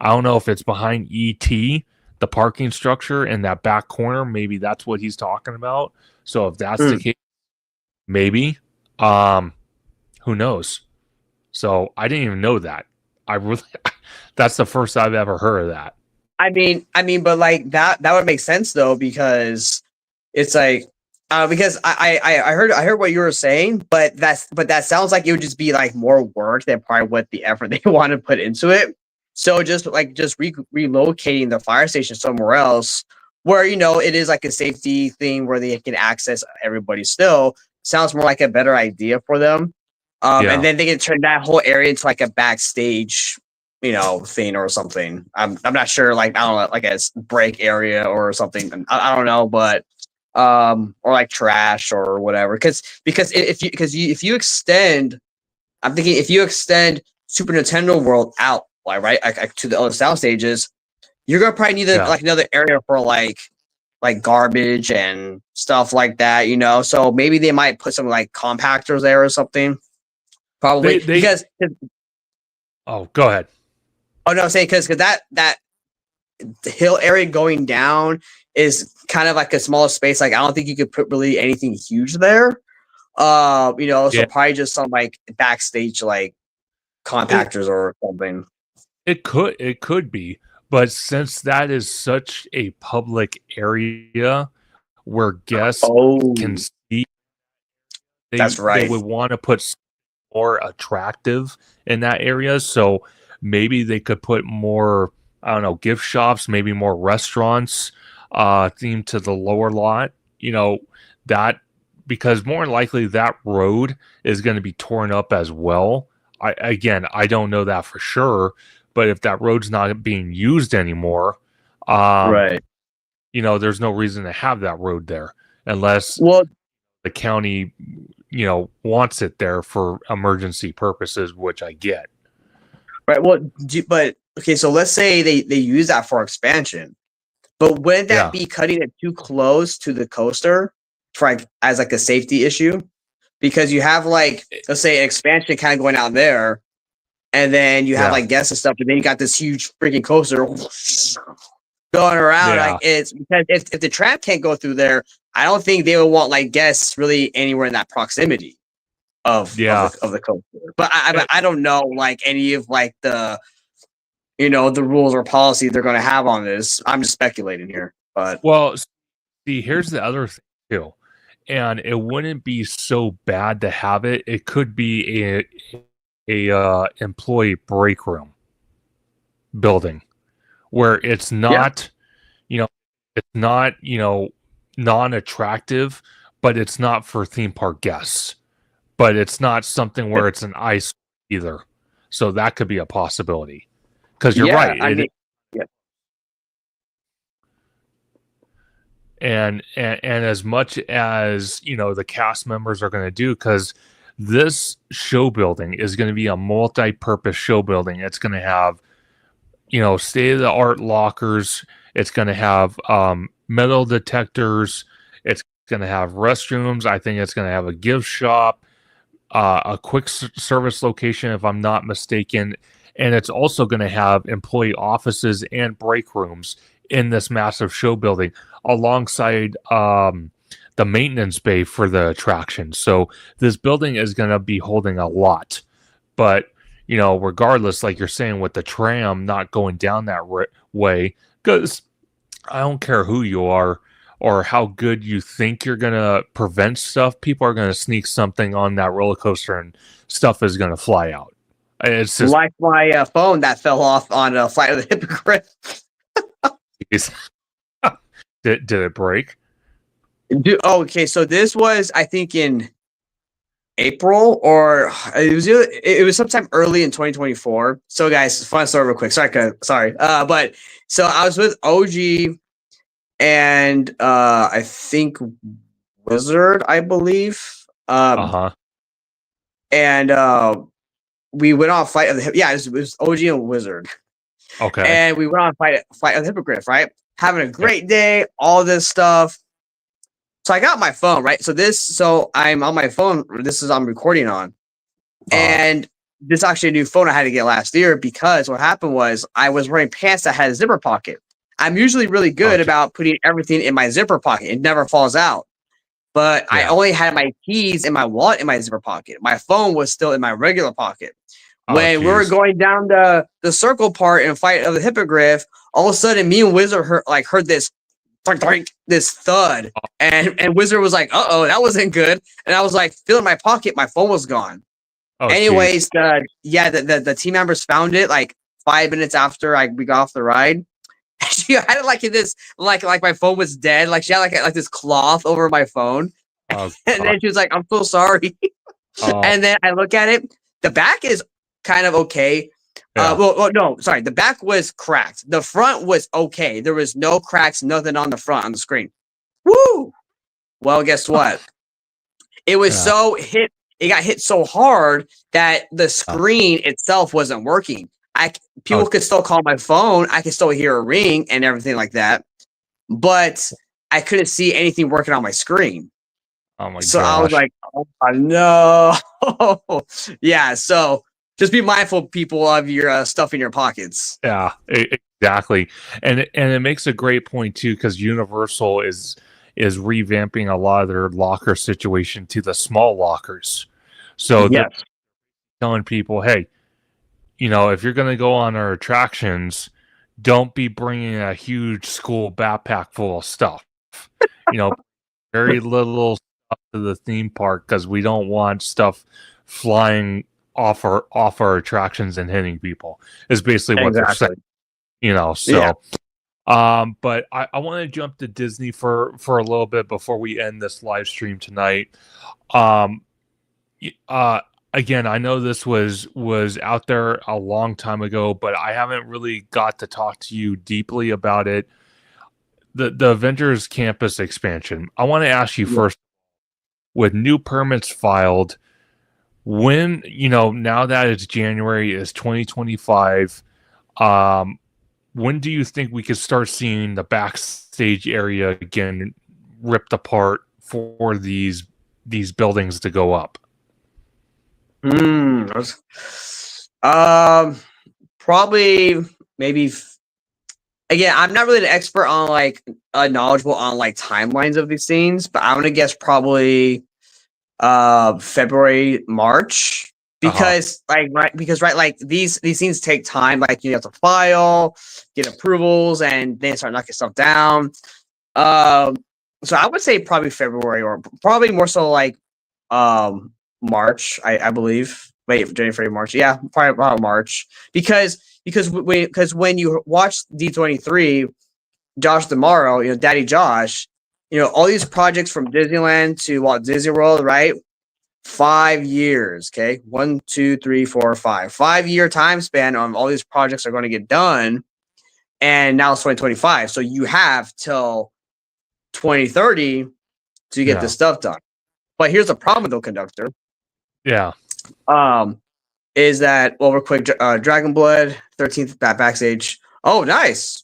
I don't know if it's behind ET, the parking structure in that back corner. Maybe that's what he's talking about. So if that's the case, maybe. Who knows? So I didn't even know that. I really, that's the first I've ever heard of that. But like that would make sense though, because it's like, because I heard what you were saying, but that sounds like it would just be like more work than probably what the effort they want to put into it. So just relocating the fire station somewhere else, where it is like a safety thing where they can access everybody still, sounds more like a better idea for them. And then they can turn that whole area into like a backstage, thing or something. I'm not sure, like, I don't know, like a break area or something. I don't know, but or like trash or whatever. Because if you extend, I'm thinking if you extend Super Nintendo World out, like to the other sound stages, you're gonna probably need like another area for like garbage and stuff like that. So maybe they might put some like compactors there or something. Probably because. Oh, go ahead. Oh no, I'm saying because that hill area going down is kind of like a smaller space. Like I don't think you could put really anything huge there. So probably just some like backstage like compactors or something. It could be, but since that is such a public area where guests can see, that's right. They would want to put more attractive in that area. So maybe they could put more, I don't know, gift shops, maybe more restaurants themed to the lower lot. That, because more likely that road is going to be torn up as well. I don't know that for sure, but if that road's not being used anymore, right, there's no reason to have that road there unless the county, wants it there for emergency purposes, which I get. Right. Well, but okay, so let's say they use that for expansion, but wouldn't that be cutting it too close to the coaster for as like a safety issue? Because you have like, let's say, an expansion kind of going out there, and then you have like guests and stuff, and then you got this huge freaking coaster going around. Like it's because if the tram can't go through there, I don't think they would want like guests really anywhere in that proximity of the coaster. But I don't know like any of like the the rules or policy they're going to have on this. I'm just speculating here. But well, see, here's the other thing too. And it wouldn't be so bad to have it. It could be a employee break room building where it's not, it's not, non-attractive, but it's not for theme park guests. But it's not something where it's an ice either. So that could be a possibility. Because you're right. And as much as the cast members are going to do, because this show building is going to be a multi-purpose show building. It's going to have state-of-the-art lockers. It's going to have metal detectors. It's going to have restrooms. I think it's going to have a gift shop, a quick service location, if I'm not mistaken. And it's also going to have employee offices and break rooms in this massive show building alongside the maintenance bay for the attraction. So this building is going to be holding a lot. But, regardless, like you're saying, with the tram not going down that way, because I don't care who you are or how good you think you're going to prevent stuff, people are going to sneak something on that roller coaster and stuff is going to fly out. It's just like my phone that fell off on a Flight of the Hippogriff. Did it break? Okay, so this was, I think, in April, or it was sometime early in 2024. So, guys, fun story real quick. Sorry. But so I was with OG and I think Wizard, I believe. And we went on Flight of the it was OG and Wizard. Okay. And we went on Flight of the Hippogriff, right? Having a great day, all this stuff. So I got my phone, right? So I'm on my phone. I'm recording on. And this is actually a new phone I had to get last year because what happened was I was wearing pants that had a zipper pocket. I'm usually really good about putting everything in my zipper pocket. It never falls out. but I only had my keys and my wallet in my zipper pocket. My phone was still in my regular pocket. When we were going down the circle part in Fight of the Hippogriff, all of a sudden me and Wizard heard this this thud, and Wizard was like, "Uh-oh, that wasn't good." And I was like, feeling my pocket, my phone was gone. Anyways, the team members found it like 5 minutes after we got off the ride. She had it like in this, like my phone was dead. Like she had like this cloth over my phone, and then she was like, "I'm so sorry." And then I look at it. The back is kind of okay. No, sorry. The back was cracked. The front was okay. There was no cracks, nothing on the front on the screen. Woo! Well, guess what? It was so hit. It got hit so hard that the screen itself wasn't working. People could still call my phone. I could still hear a ring and everything like that, but I couldn't see anything working on my screen. Oh my god! So I was like, "Oh no!" Yeah. So just be mindful, people, of your stuff in your pockets. Yeah, exactly. And it makes a great point too, because Universal is revamping a lot of their locker situation to the small lockers. So they're telling people, hey, if you're going to go on our attractions, don't be bringing a huge school backpack full of stuff. Very little stuff to the theme park, because we don't want stuff flying off our attractions and hitting people. Is basically what they're saying. But I want to jump to Disney for a little bit before we end this live stream tonight. Again, I know this was out there a long time ago, but I haven't really got to talk to you deeply about it. The Avengers campus expansion. I want to ask you first, with new permits filed, when, now that it's January, is 2025, when do you think we could start seeing the backstage area again ripped apart for these buildings to go up? Probably maybe. Again, I'm not really an expert on knowledgeable on timelines of these things, but I'm gonna guess probably February, March, because these things take time. You have to file, get approvals, and then start knocking stuff down. So I would say probably February, or probably more so March, I believe. Wait, January, February, March. Yeah, probably about March, because when you watch D23, Josh D'Amaro, Daddy Josh, all these projects from Disneyland to Walt Disney World, right? 5 years, okay? 1, 2, 3, 4, 5. 5-year time span on all these projects are going to get done, and now it's 2025. So you have till 2030 to get this stuff done. But here's the problem, though, Conductor. Yeah. Is that real quick? Dragon Blood 13th backstage. Oh, nice.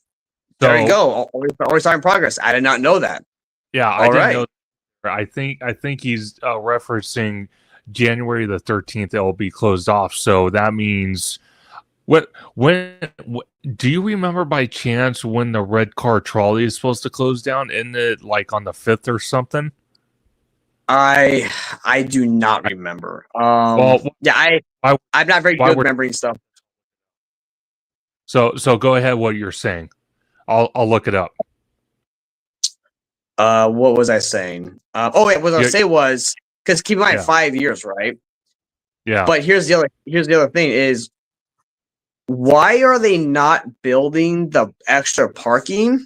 There you go. Always in progress. I did not know that. Yeah, I didn't know. I think he's referencing January the 13th. It will be closed off. So that means when do you remember by chance when the red car trolley is supposed to close down? Isn't it on the 5th or something? I do not remember. I'm not very good remembering stuff. So go ahead. What you're saying, I'll look it up. What was I saying? What I was gonna say was, because keep in mind 5 years, right? Yeah. But here's the other thing is, why are they not building the extra parking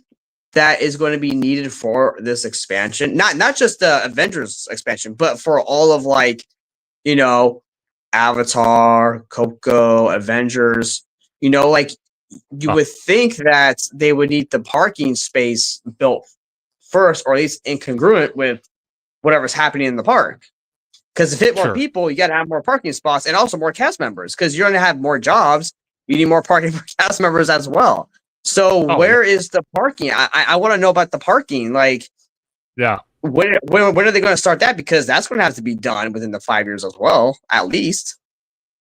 that is going to be needed for this expansion? Not just the Avengers expansion, but for all of Avatar, Coco, Avengers. You would think that they would need the parking space built first, or at least incongruent with whatever's happening in the park. Because to fit more people, you got to have more parking spots and also more cast members. Because you're going to have more jobs, you need more parking for cast members as well. So where is the parking? I want to know about the parking. When are they going to start that? Because that's going to have to be done within the 5 years as well, at least.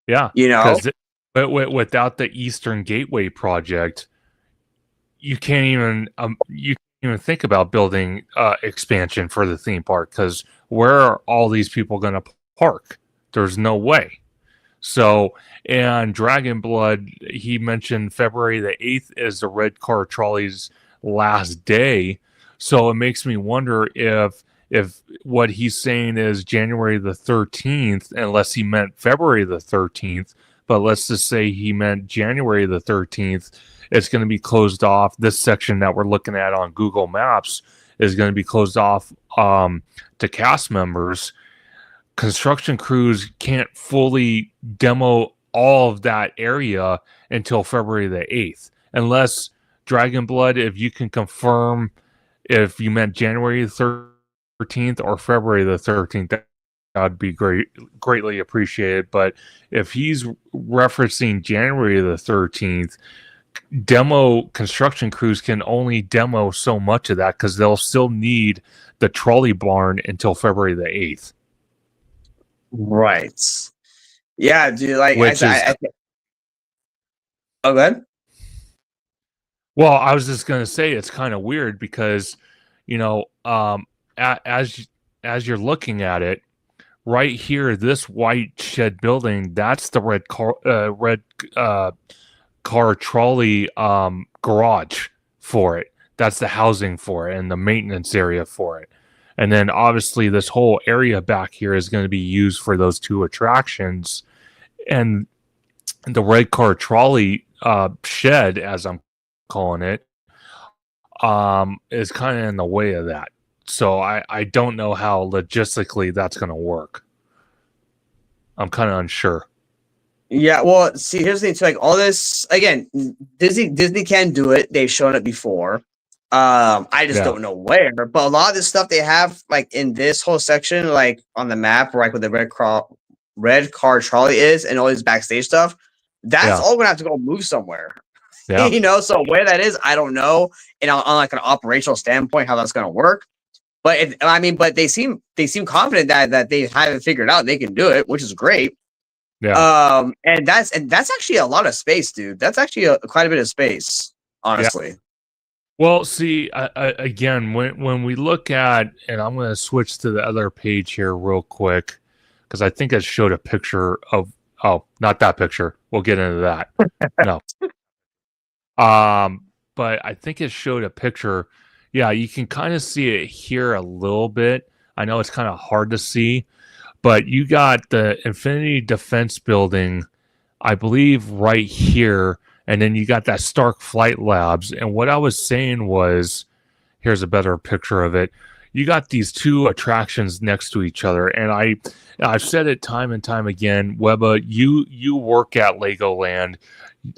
Yeah, but without the Eastern Gateway project, you can't even even think about building expansion for the theme park, because where are all these people going to park? There's no way. So, and Dragon Blood, he mentioned February the 8th is the red car trolley's last day. So it makes me wonder if what he's saying is January the 13th, unless he meant February the 13th, but let's just say he meant January the 13th, it's going to be closed off. This section that we're looking at on Google Maps is going to be closed off to cast members. Construction crews can't fully demo all of that area until February the 8th. Unless, Dragon Blood, if you can confirm if you meant January the 13th or February the 13th, that would be greatly appreciated. But if he's referencing January the 13th, construction crews can only demo so much of that because they'll still need the trolley barn until February the 8th. Right. Yeah, dude. Like, oh, go ahead. Well, I was just gonna say it's kind of weird because, you know, as you're looking at it, right here, this white shed building, that's the red car trolley garage for it. That's the housing for it and the maintenance area for it. And then obviously this whole area back here is going to be used for those two attractions. And the red car trolley shed, as I'm calling it, is kind of in the way of that. So I don't know how logistically that's going to work. I'm kind of unsure. Yeah, well, see, here's the thing. So, like, all this, again, Disney can do it. They've shown it before. I just don't know where. But a lot of this stuff they have, like, in this whole section, like, on the map, right, where the red car trolley is and all this backstage stuff, that's all going to have to go move somewhere. Yeah. You know, so where that is, I don't know. And on like, an operational standpoint, how that's going to work. But, but they seem confident that they have it figured out. They can do it, which is great. Yeah. And that's actually a lot of space, dude. That's actually quite a bit of space, honestly. Yeah. Well, see, again, when we look at, and I'm going to switch to the other page here real quick, because I think I showed a picture of, not that picture. We'll get into that. No. But I think it showed a picture. Yeah, you can kind of see it here a little bit. I know it's kind of hard to see. But you got the Infinity Defense Building, I believe, right here. And then you got that Stark Flight Labs. And what I was saying was, here's a better picture of it. You got these two attractions next to each other. And I've said it time and time again, Webba, you work at Legoland.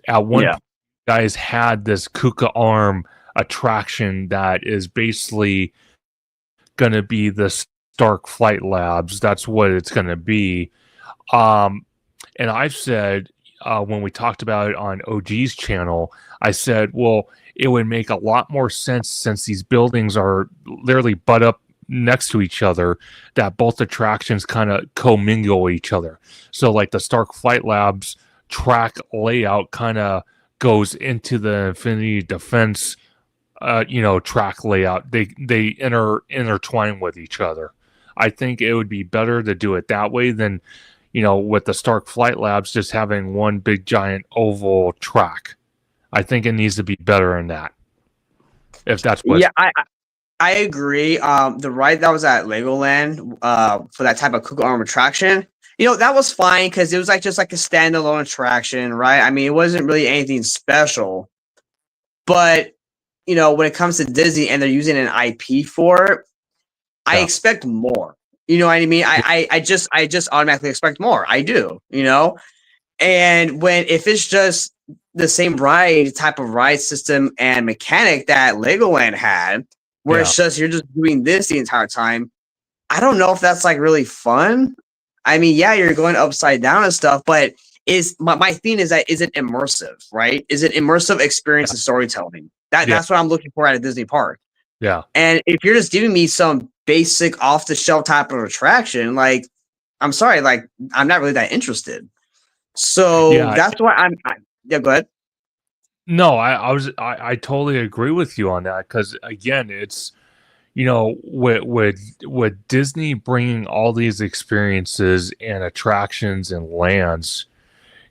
At one point, you guys had this Kuka Arm attraction that is basically going to be this Stark Flight Labs. That's what it's going to be. And I've said, when we talked about it on OG's channel, I said, well, it would make a lot more sense since these buildings are literally butt up next to each other, that both attractions kind of commingle each other. So like the Stark Flight Labs track layout kind of goes into the Infinity Defense track layout. They intertwine with each other. I think it would be better to do it that way than, with the Stark Flight Labs just having one big giant oval track. I think it needs to be better in that. If that's what. Yeah, I agree. The ride that was at Legoland for that type of Kuka Arm attraction, that was fine because it was just like a standalone attraction, right? I mean, it wasn't really anything special. But, when it comes to Disney and they're using an IP for it, I expect more. You know what I mean? I just automatically expect more. I do, And if it's just the same type of ride system and mechanic that Legoland had, where it's just you're just doing this the entire time, I don't know if that's really fun. I mean, yeah, you're going upside down and stuff, but my thing is that is it immersive, right? Is it immersive experience and storytelling? That's what I'm looking for at a Disney park. Yeah. And if you're just giving me some basic off-the-shelf type of attraction, I'm sorry, I'm not really that interested. So that's why go ahead. No, I totally agree with you on that because again, it's with Disney bringing all these experiences and attractions and lands,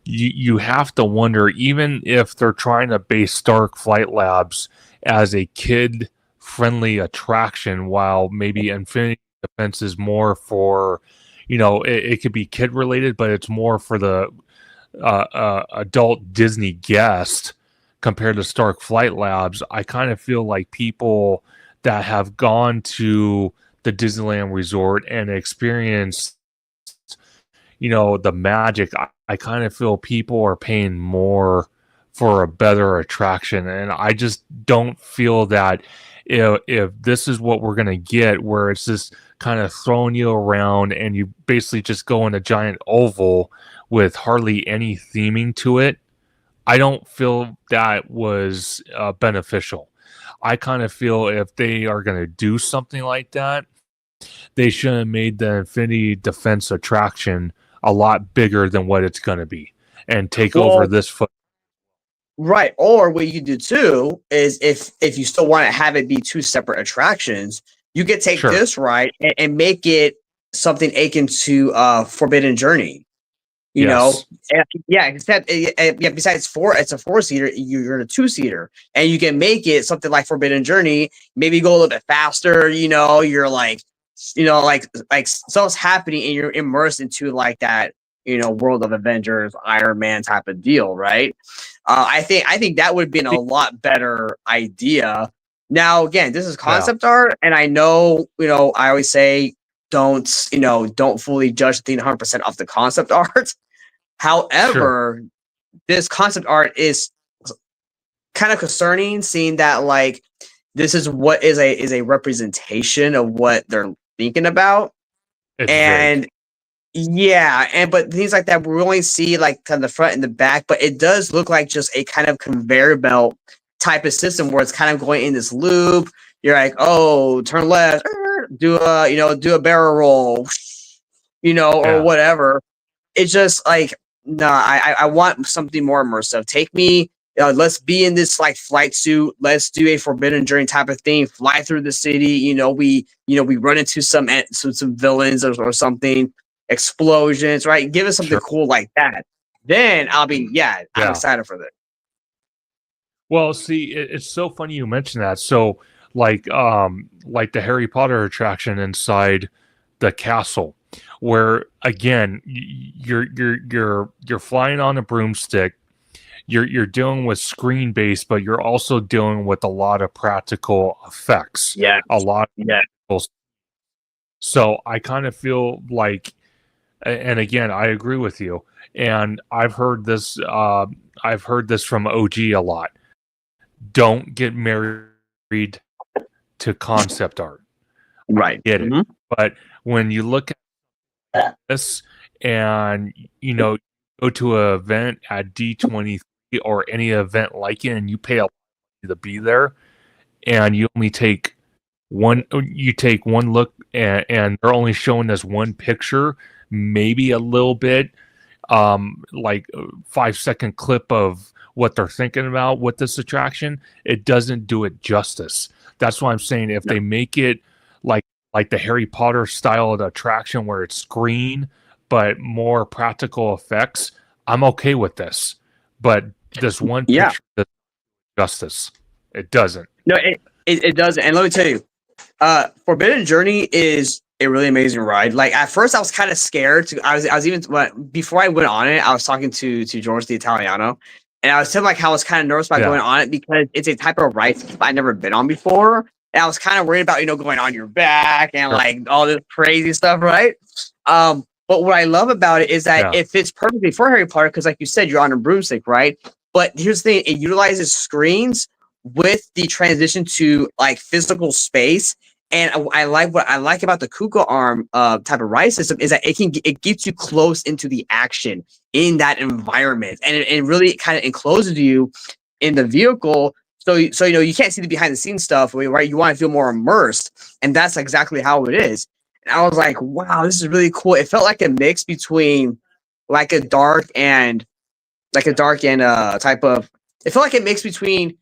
you have to wonder, even if they're trying to base Stark Flight Labs as a kid friendly attraction, while maybe Infinity Defense is more for, it could be kid related, but it's more for the adult Disney guest compared to Stark Flight Labs. I kind of feel like people that have gone to the Disneyland Resort and experienced, the magic, I kind of feel people are paying more for a better attraction. And I just don't feel that if this is what we're going to get, where it's just kind of throwing you around and you basically just go in a giant oval with hardly any theming to it, I don't feel that was beneficial. I kind of feel if they are going to do something like that, they should have made the Infinity Defense attraction a lot bigger than what it's going to be and take over this foot. Right. Or what you can do too is if you still want to have it be two separate attractions, you could take this ride and make it something akin to Forbidden Journey. You know, except besides it's a 4-seater, you're in a 2-seater, and you can make it something like Forbidden Journey. Maybe go a little bit faster. You're like, like stuff's happening, and you're immersed into like that, world of Avengers, Iron Man type of deal, right? I think that would have been a lot better idea. Now, again, this is concept art, and I know, I always say don't fully judge the thing 100% off the concept art. However, this concept art is kind of concerning, seeing that like this is what is a representation of what they're thinking about. It's and vague. But things like that we only see like kind of the front and the back, but it does look like just a kind of conveyor belt type of system where it's kind of going in this loop. You're like, oh, turn left, do a barrel roll, or whatever. It's just like, no, I want something more immersive. Take me, let's be in this like flight suit. Let's do a Forbidden Journey type of thing. Fly through the city. We run into some villains or something. Explosions, right? Give us something cool like that. Then I'll be, I'm excited for that. Well, see, it's so funny you mentioned that. So, like the Harry Potter attraction inside the castle, where again you're flying on a broomstick, you're dealing with screen based, but you're also dealing with a lot of practical effects. A lot. So I kind of feel like, and again, I agree with you, and I've heard this from OG a lot. Don't get married to concept art. Right. Get it. But when you look at this and go to an event at D23 or any event like it, and you pay a lot to be there, and you only take one look, and they're only showing us one picture, maybe a little bit, like a 5-second clip of what they're thinking about with this attraction, it doesn't do it justice. That's why I'm saying if they make it like the Harry Potter style of the attraction where it's screen but more practical effects, I'm okay with this. But this one picture doesn't do justice. It doesn't. No, it doesn't. And let me tell you, Forbidden Journey is a really amazing ride. Like at first I was kind of scared I was even before I went on it, I was talking to George the Italiano, and I was telling like how I was kind of nervous about going on it because it's a type of ride I've never been on before. And I was kind of worried about, going on your back and like all this crazy stuff, right? But what I love about it is that it fits perfectly for Harry Potter because, like you said, you're on a broomstick, right? But here's the thing: it utilizes screens with the transition to like physical space. And what I like about the Kuka arm type of ride system is that it gets you close into the action in that environment, and it really kind of encloses you in the vehicle. So you can't see the behind the scenes stuff, right? You want to feel more immersed, and that's exactly how it is. And I was like, wow, this is really cool. It felt like a mix between like a dark and type of it felt like a mix between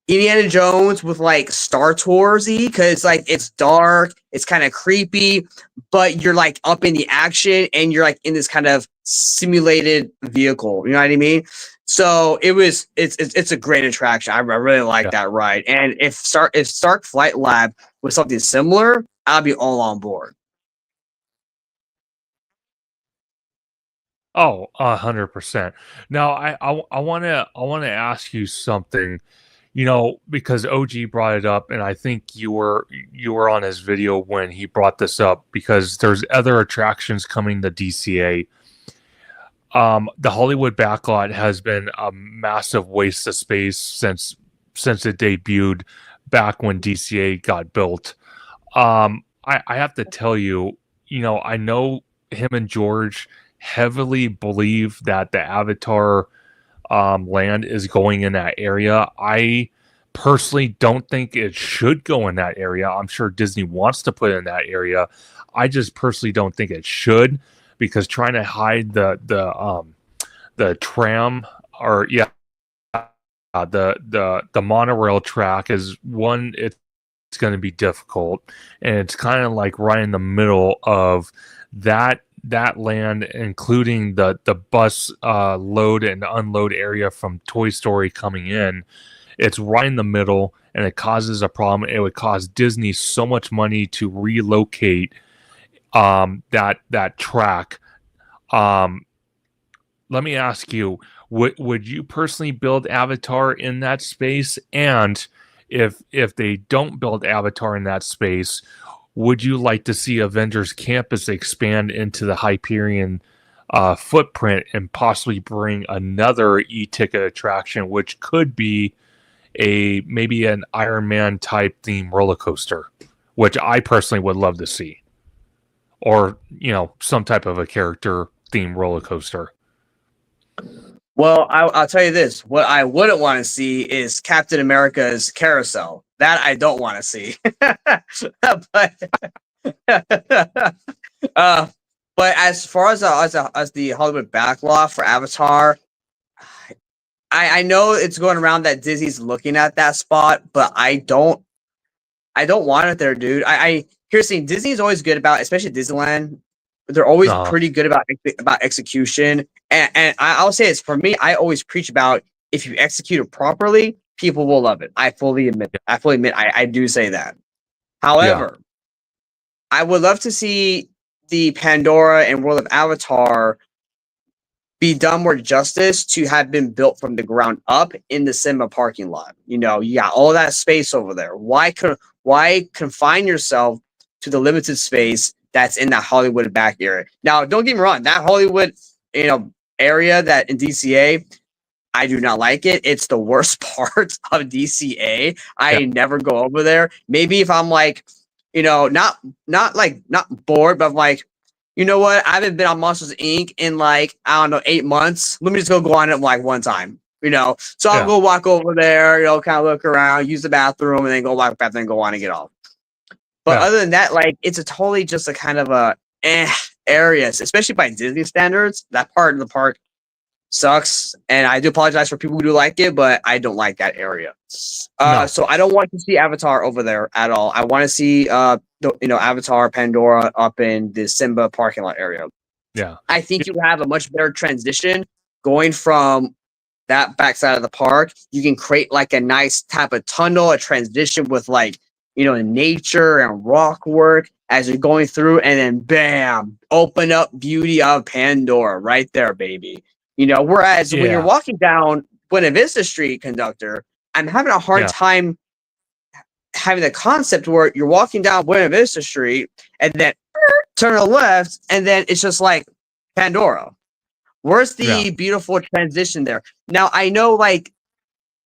Indiana Jones with like Star Toursy, because like it's dark, it's kind of creepy, but you're like up in the action and you're like in this kind of simulated vehicle. You know what I mean? So it's a great attraction. I really like that ride. And if Stark Flight Lab was something similar, I'll be all on board. Oh, 100%. Now, I wanna ask you something, because OG brought it up, and I think you were on his video when he brought this up, because there's other attractions coming to DCA. The Hollywood backlot has been a massive waste of space since it debuted back when DCA got built. I have to tell you, I know him and George heavily believe that the Avatar land is going in that area. I personally don't think it should go in that area. I'm sure Disney wants to put it in that area. I just personally don't think it should, because trying to hide the tram, or the monorail track is one. It's going to be difficult, and it's kind of like right in the middle of that land, including the bus load and unload area from Toy Story coming in. It's right in the middle, and it causes a problem. It would cost Disney so much money to relocate that track. Let me ask you, would you personally build Avatar in that space? And if they don't build Avatar in that space, would you like to see Avengers Campus expand into the Hyperion footprint and possibly bring another e-ticket attraction, which could be maybe an Iron Man type theme roller coaster, which I personally would love to see, or some type of a character theme roller coaster? Well, I'll tell you this: what I wouldn't want to see is Captain America's carousel. That I don't want to see. but but as far as the Hollywood backlot for Avatar, I know it's going around that Disney's looking at that spot, but I don't want it there, dude. Here's the thing: Disney's always good about, especially Disneyland. They're always pretty good about execution. And I'll say this, for me, I always preach about, if you execute it properly, people will love it. I fully admit I do say that. However, I would love to see the Pandora and World of Avatar be done more justice to have been built from the ground up in the cinema parking lot. You got all that space over there. Why confine yourself to the limited space that's in that Hollywood back area? Now, don't get me wrong, that Hollywood, area that in DCA, I do not like it. It's the worst part of DCA. I never go over there. Maybe if I'm like, not bored, but I'm like, you know what? I haven't been on Monsters Inc. in like, I don't know, 8 months. Let me just go on it like one time. So I'll go walk over there, kind of look around, use the bathroom, and then go walk back, then go on and get off. But other than that, like, it's a totally just a kind of a areas, especially by Disney standards. That part of the park sucks, and I do apologize for people who do like it, but I don't like that area. So I don't want to see Avatar over there at all. I want to see Avatar Pandora up in the Simba parking lot area. I think you have a much better transition going from that backside of the park. You can create like a nice type of tunnel, a transition with like nature and rock work as you're going through, and then bam, open up beauty of Pandora right there, baby. Whereas when you're walking down Buena Vista Street, Conductor, I'm having a hard time having the concept where you're walking down Buena Vista Street and then turn to the left, and then it's just like Pandora. Where's the beautiful transition there? Now, I know like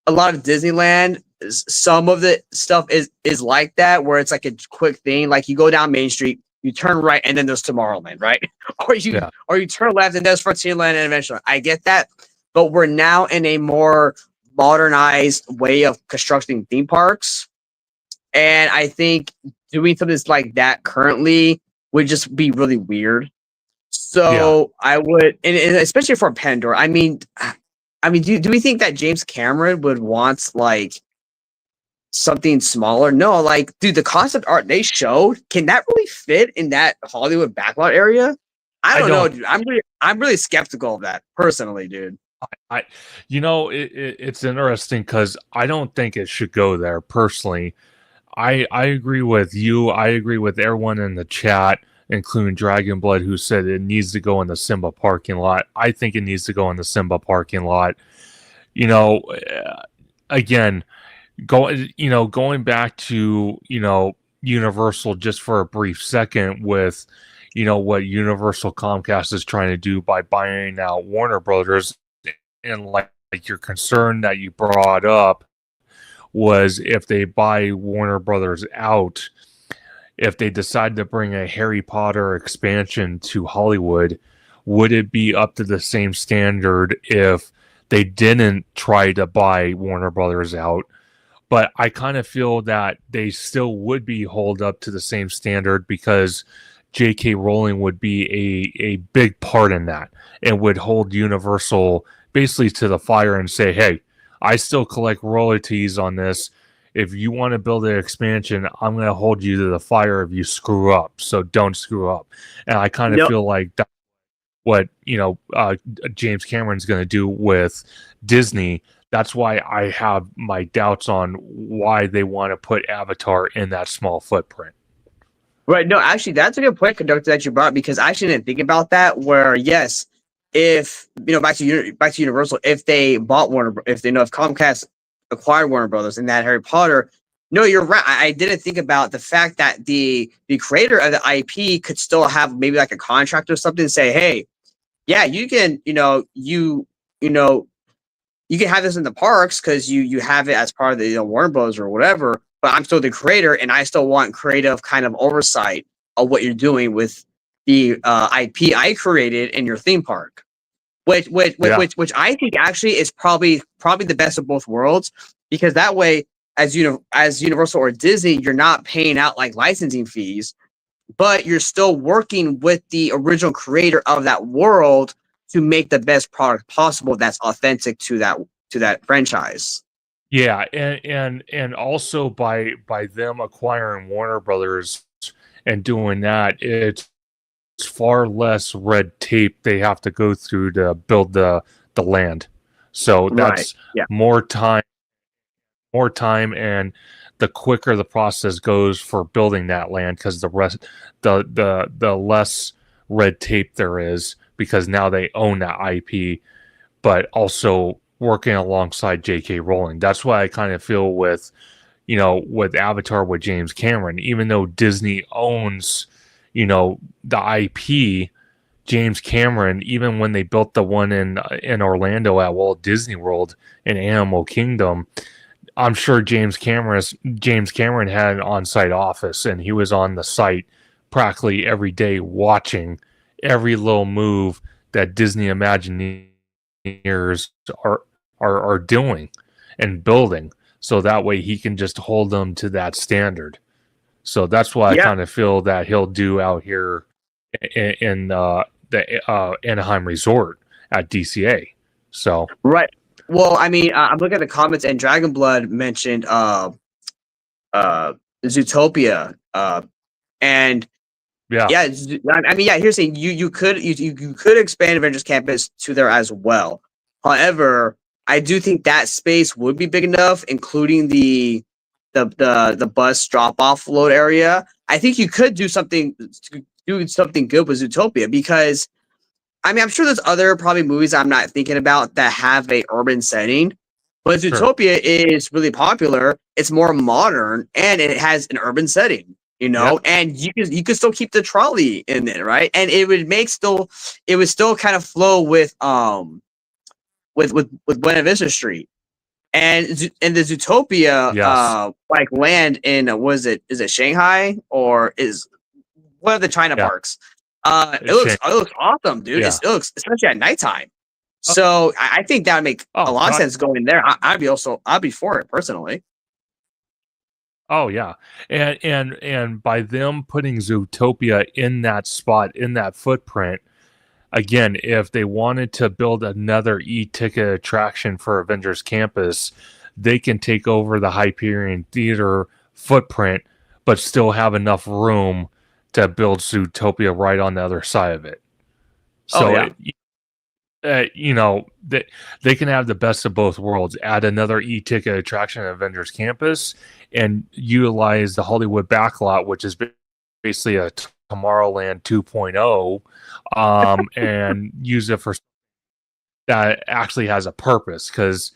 a lot of Disneyland, some of the stuff is like that, where it's like a quick thing. Like you go down Main Street, you turn right, and then there's Tomorrowland, right? or you turn left, and there's Frontierland and Adventureland. I get that, but we're now in a more modernized way of constructing theme parks, and I think doing something like that currently would just be really weird. So I would, and especially for Pandora. I mean, I mean, do we think that James Cameron would want like something smaller? No, like, dude, the concept art they showed, can that really fit in that Hollywood backlot area? I don't know, dude. I'm really skeptical of that personally, dude. It's interesting because I don't think it should go there personally. I agree with you. I agree with everyone in the chat, including Dragonblood, who said it needs to go in the Simba parking lot. I think it needs to go in the Simba parking lot. Again, going back to Universal just for a brief second with what Universal Comcast is trying to do by buying out Warner Brothers, and like your concern that you brought up was if they buy Warner Brothers out, if they decide to bring a Harry Potter expansion to Hollywood, would it be up to the same standard if they didn't try to buy Warner Brothers out? But I kind of feel that they still would be held up to the same standard because J.K. Rowling would be a big part in that and would hold Universal basically to the fire and say, hey, I still collect royalties on this. If you want to build an expansion, I'm going to hold you to the fire if you screw up. So don't screw up. And I kind of feel like that's what, James Cameron's going to do with Disney. That's why I have my doubts on why they want to put Avatar in that small footprint. Right. No, actually, that's a good point, Conductor, that you brought, because I actually didn't think about that. Where, yes, if back to Universal, if they bought if Comcast acquired Warner Brothers and that Harry Potter, no, you're right. I didn't think about the fact that the creator of the IP could still have maybe like a contract or something to say, hey, yeah, you can, you can have this in the parks because you have it as part of the Warner Bros. Or whatever, but I'm still the creator and I still want creative kind of oversight of what you're doing with the IP I created in your theme park, which I think actually is probably the best of both worlds, because that way, as Universal or Disney, you're not paying out like licensing fees, but you're still working with the original creator of that world to make the best product possible that's authentic to that franchise. Yeah, and also by them acquiring Warner Brothers and doing that, it's far less red tape they have to go through to build the land. So that's more time, and the quicker the process goes for building that land, because the less red tape there is, because now they own that IP, but also working alongside J.K. Rowling. That's why I kind of feel with Avatar with James Cameron, even though Disney owns, the IP, James Cameron, even when they built the one in Orlando at Walt Disney World in Animal Kingdom, I'm sure James Cameron had an on-site office, and he was on the site practically every day watching every little move that Disney Imagineers are doing and building, so that way he can just hold them to that standard. So that's why I kind of feel that he'll do out here in the Anaheim Resort at DCA. So right. Well, I mean, I'm looking at the comments, and Dragonblood mentioned Zootopia, and I mean, here's the thing: you could expand Avengers Campus to there as well. However, I do think that space would be big enough, including the bus drop off load area. I think you could do something good with Zootopia, because I mean, I'm sure there's other probably movies I'm not thinking about that have a urban setting, but Zootopia is really popular. It's more modern and it has an urban setting, and you could still keep the trolley in it, right? And it would still kind of flow with Buena Vista Street and the Zootopia like land in is it Shanghai, or is one of the China parks? It looks awesome, dude. Yeah. It looks, especially at nighttime. So I think that would make a lot of sense going there. I'd be for it personally. Oh yeah, and by them putting Zootopia in that spot, in that footprint, again, if they wanted to build another e-ticket attraction for Avengers Campus, they can take over the Hyperion Theater footprint, but still have enough room to build Zootopia right on the other side of it. Oh So, yeah. they can have the best of both worlds. Add another e-ticket attraction at Avengers Campus, and utilize the Hollywood backlot, which is basically a Tomorrowland 2.0, and use it for that actually has a purpose. Because,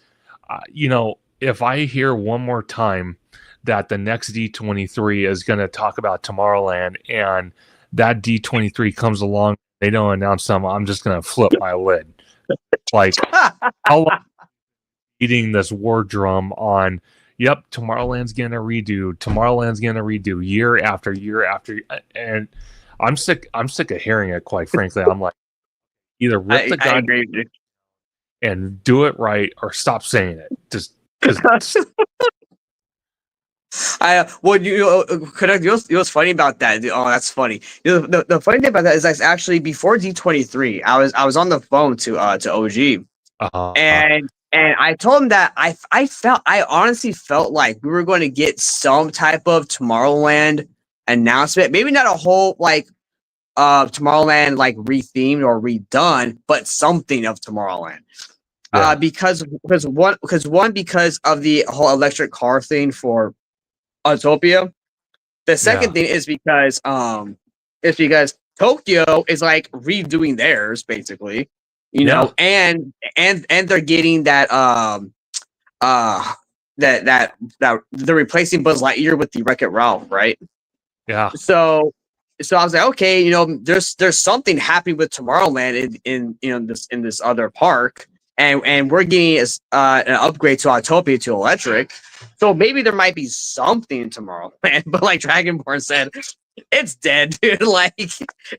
if I hear one more time that the next D23 is going to talk about Tomorrowland, and that D23 comes along, they don't announce them, I'm just going to flip my lid. Like, how long eating this war drum on, yep, Tomorrowland's going to redo year after year after, and I'm sick of hearing it, quite frankly. I'm like, either rip the guy and do it right, or stop saying it. Just what's funny about that? Oh, that's funny. The funny thing about that is that's actually before D23. I was on the phone to OG, and I told him that I honestly felt like we were going to get some type of Tomorrowland announcement. Maybe not a whole Tomorrowland rethemed or redone, but something of Tomorrowland. Yeah. Because of the whole electric car thing for Autopia. The second thing is because Tokyo is redoing theirs basically, and they're getting that that they're replacing Buzz Lightyear with the Wreck-It Ralph, right? Yeah. So I was like, okay, there's something happening with Tomorrowland in this other park. And we're getting an upgrade to Autopia to electric. So maybe there might be something in Tomorrowland. But like Dragonborn said, it's dead, dude. Like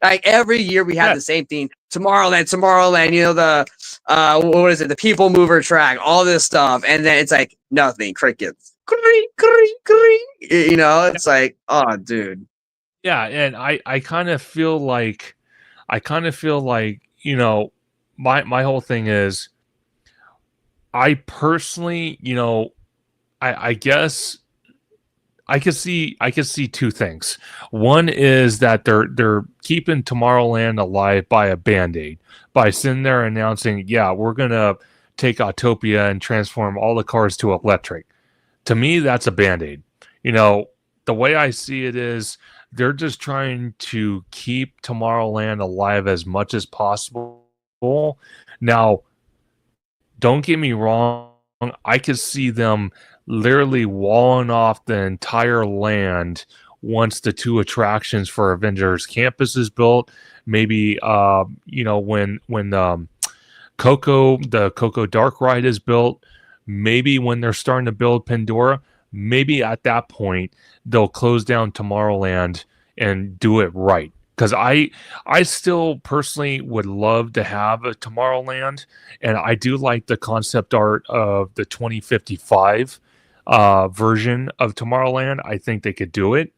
every year we have the same thing. Tomorrowland, the what is it? The People Mover track, all this stuff. And then it's like nothing, crickets. It's like, oh, dude. Yeah, and I kind of feel like my whole thing is, I personally, I guess I could see two things. One is that they're keeping Tomorrowland alive by a Band-Aid, by sitting there announcing, yeah, we're gonna take Autopia and transform all the cars to electric. To me, that's a Band-Aid. The way I see it is, they're just trying to keep Tomorrowland alive as much as possible. Now, don't get me wrong, I could see them literally walling off the entire land once the two attractions for Avengers Campus is built. Maybe when the Coco Dark Ride is built, maybe when they're starting to build Pandora, maybe at that point they'll close down Tomorrowland and do it right. Because I still personally would love to have a Tomorrowland, and I do like the concept art of the 2055 version of Tomorrowland. I think they could do it.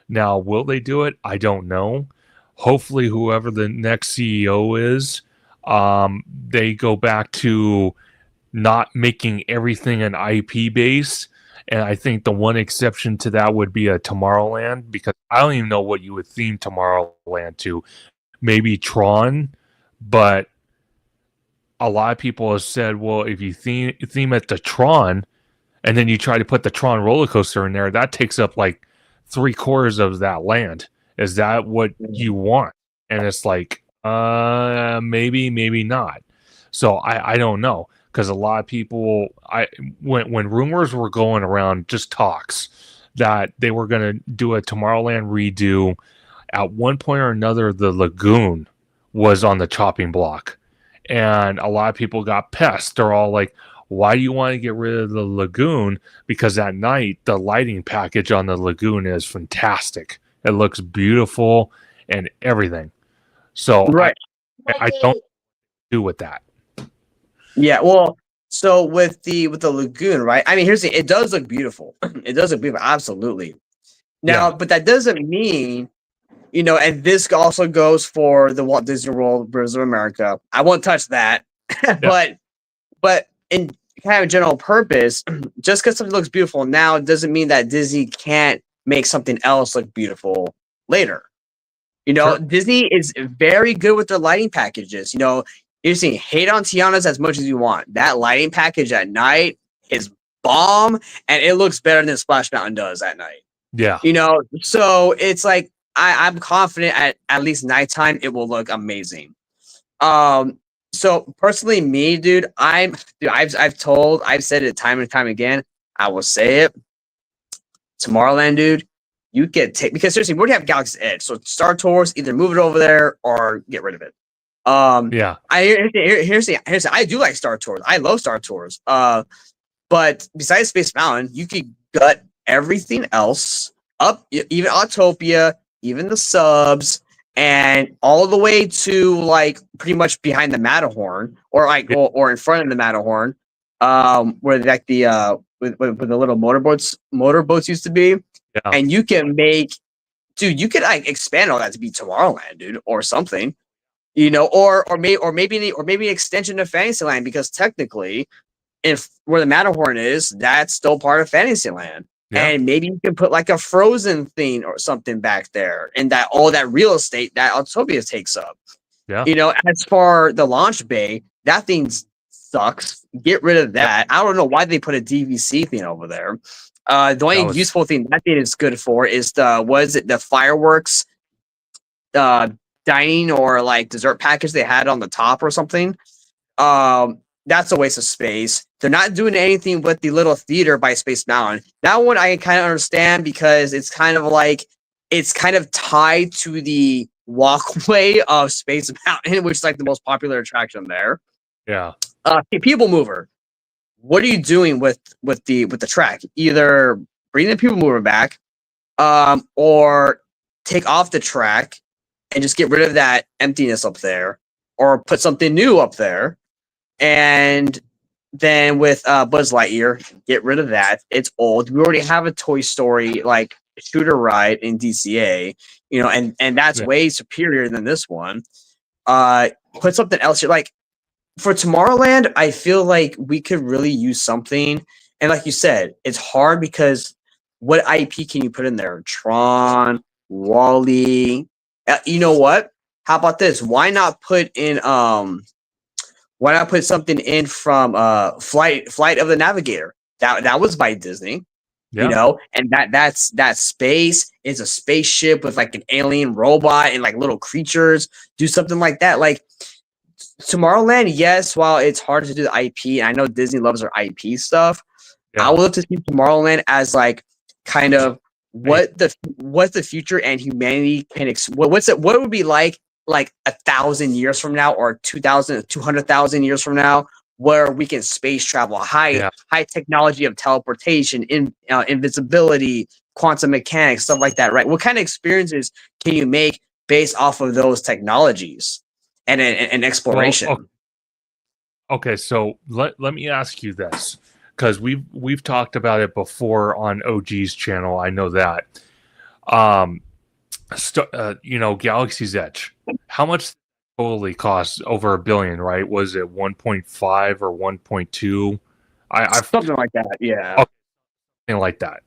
Now, will they do it? I don't know. Hopefully, whoever the next CEO is, they go back to not making everything an IP base. And I think the one exception to that would be a Tomorrowland, because I don't even know what you would theme Tomorrowland to. Maybe Tron, but a lot of people have said, well, if you theme it to Tron, and then you try to put the Tron roller coaster in there, that takes up like 3/4 of that land. Is that what you want? And it's like, maybe not. So I don't know. Because a lot of people, when rumors were going around, just talks, that they were going to do a Tomorrowland redo, at one point or another, the lagoon was on the chopping block. And a lot of people got pissed. They're all like, why do you want to get rid of the lagoon? Because at night, the lighting package on the lagoon is fantastic. It looks beautiful and everything. So right. I don't do with that. Yeah, well, so with the lagoon, right? I mean, here's the, it does look beautiful. It does look beautiful, absolutely. Now, but that doesn't mean And this also goes for the Walt Disney World Bridge of America. I won't touch that, Yeah. but in kind of general purpose, just because something looks beautiful now doesn't mean that Disney can't make something else look beautiful later. Sure. Disney is very good with their lighting packages. You're seeing hate on Tiana's as much as you want. That lighting package at night is bomb, and it looks better than Splash Mountain does at night. Yeah. So it's like I'm confident at least nighttime it will look amazing. So personally, me, dude, I've said it time and time again. I will say it. Tomorrowland, dude, you get because seriously, we already have Galaxy's Edge, so Star Tours, either move it over there or get rid of it. Yeah. I do like Star Tours. I love Star Tours. But besides Space Mountain, you could gut everything else up, even Autopia, even the subs, and all the way to like pretty much behind the Matterhorn, or in front of the Matterhorn, where like the where the little motorboats used to be. Yeah. And you can make, dude, you could like expand all that to be Tomorrowland, dude, or something, or maybe an extension of Fantasyland, because technically, if where the Matterhorn is, that's still part of Fantasyland. Yeah. And maybe you can put like a Frozen thing or something back there, and that all that real estate that Autopia takes up. Yeah. As for the launch bay, that thing sucks. Get rid of that. Yep. I don't know why they put a DVC thing over there. The only useful thing that thing is good for is the fireworks, dining or like dessert package they had on the top or something. That's a waste of space. They're not doing anything with the little theater by Space Mountain. That one I kind of understand, because it's kind of tied to the walkway of Space Mountain, which is like the most popular attraction there. Yeah. People Mover. What are you doing with the track? Either bring the People Mover back, or take off the track and just get rid of that emptiness up there, or put something new up there. And then with Buzz Lightyear, get rid of that. It's old. We already have a Toy Story like shooter ride in DCA, and that's way superior than this one. Put something else here. Like for Tomorrowland, I feel like we could really use something. And like you said, it's hard because what IP can you put in there? Tron, Wall-E. You know what? How about this? Why not put something in from Flight of the Navigator? That was by Disney. And that space is a spaceship with like an alien robot and like little creatures. Do something like that. Like Tomorrowland, yes, while it's hard to do the IP, and I know Disney loves their IP stuff, I would love to see Tomorrowland as like kind of what the future and humanity can what would be like 1,000 years from now, or 200,000 years from now, where we can space travel, high technology of teleportation, invisibility, quantum mechanics, stuff like that, right? What kind of experiences can you make based off of those technologies and exploration? Well, okay, so let me ask you this, because we've talked about it before on OG's channel. I know that. Galaxy's Edge. How much totally cost? Over $1 billion, right? Was it 1.5 or 1.2? Something like that, yeah. Something like that.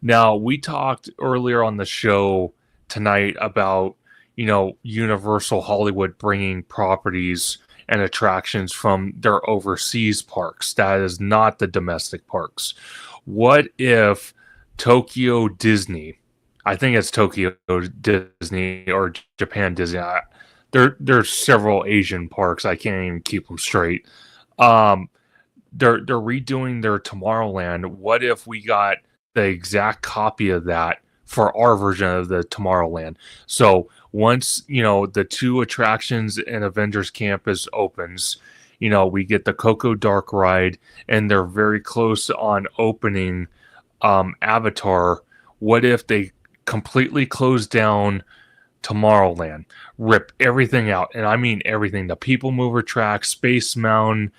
Now, we talked earlier on the show tonight about, Universal Hollywood bringing properties and attractions from their overseas parks. That is not the domestic parks. What if Tokyo Disney, I think it's Tokyo Disney or Japan Disney. There's several Asian parks. I can't even keep them straight. They're redoing their Tomorrowland. What if we got the exact copy of that for our version of the Tomorrowland? So once the 2 attractions in Avengers Campus opens, we get the Coco Dark ride, and they're very close on opening Avatar. What if they completely close down Tomorrowland, rip everything out, and I mean everything, the People Mover track, Space Mountain,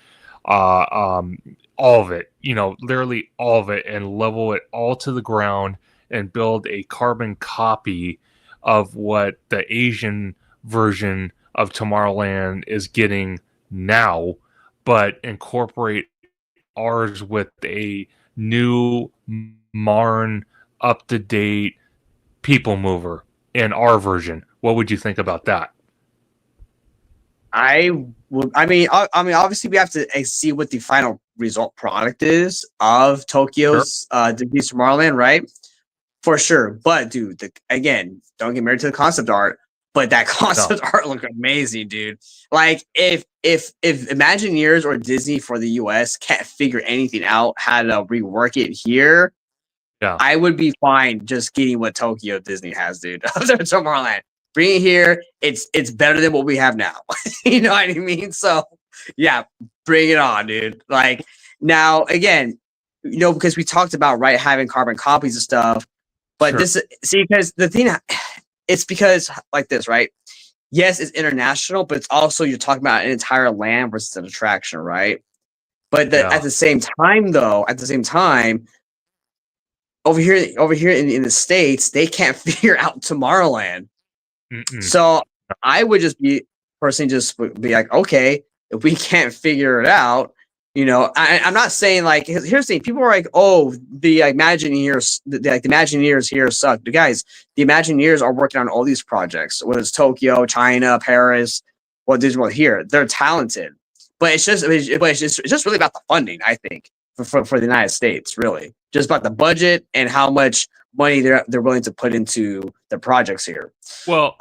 all of it, literally all of it, and level it all to the ground and build a carbon copy of what the Asian version of Tomorrowland is getting now, but incorporate ours with a new, modern, up-to-date people mover in our version. What would you think about that? I would. I mean, obviously, we have to see what the final result product is of Sure. Tokyo's Disney's Tomorrowland, right? For sure. But dude, again, don't get married to the concept art. But that No. concept art looked amazing, dude. Like if Imagineers or Disney for the US can't figure anything out how to rework it here, Yeah. I would be fine just getting what Tokyo Disney has, dude. Tomorrowland. Bring it here. It's better than what we have now. You know what I mean? So yeah, bring it on, dude. Like now again, because we talked about right having carbon copies and stuff, but Sure. this see because the thing it's because like this, right? Yes, it's international, but it's also you're talking about an entire land versus an attraction, right? But at Yeah. the same time, though, over here in the States, they can't figure out Tomorrowland. Mm-mm. So I would just be personally just be like, okay, if we can't figure it out, I'm not saying like here's the thing. People are like, oh, the Imagineers, the Imagineers here suck. The guys, the Imagineers are working on all these projects, whether it's Tokyo, China, Paris, or Disney here. They're talented, but it's just really about the funding. I think for the United States, really, just about the budget and how much money they're willing to put into the projects here. Well,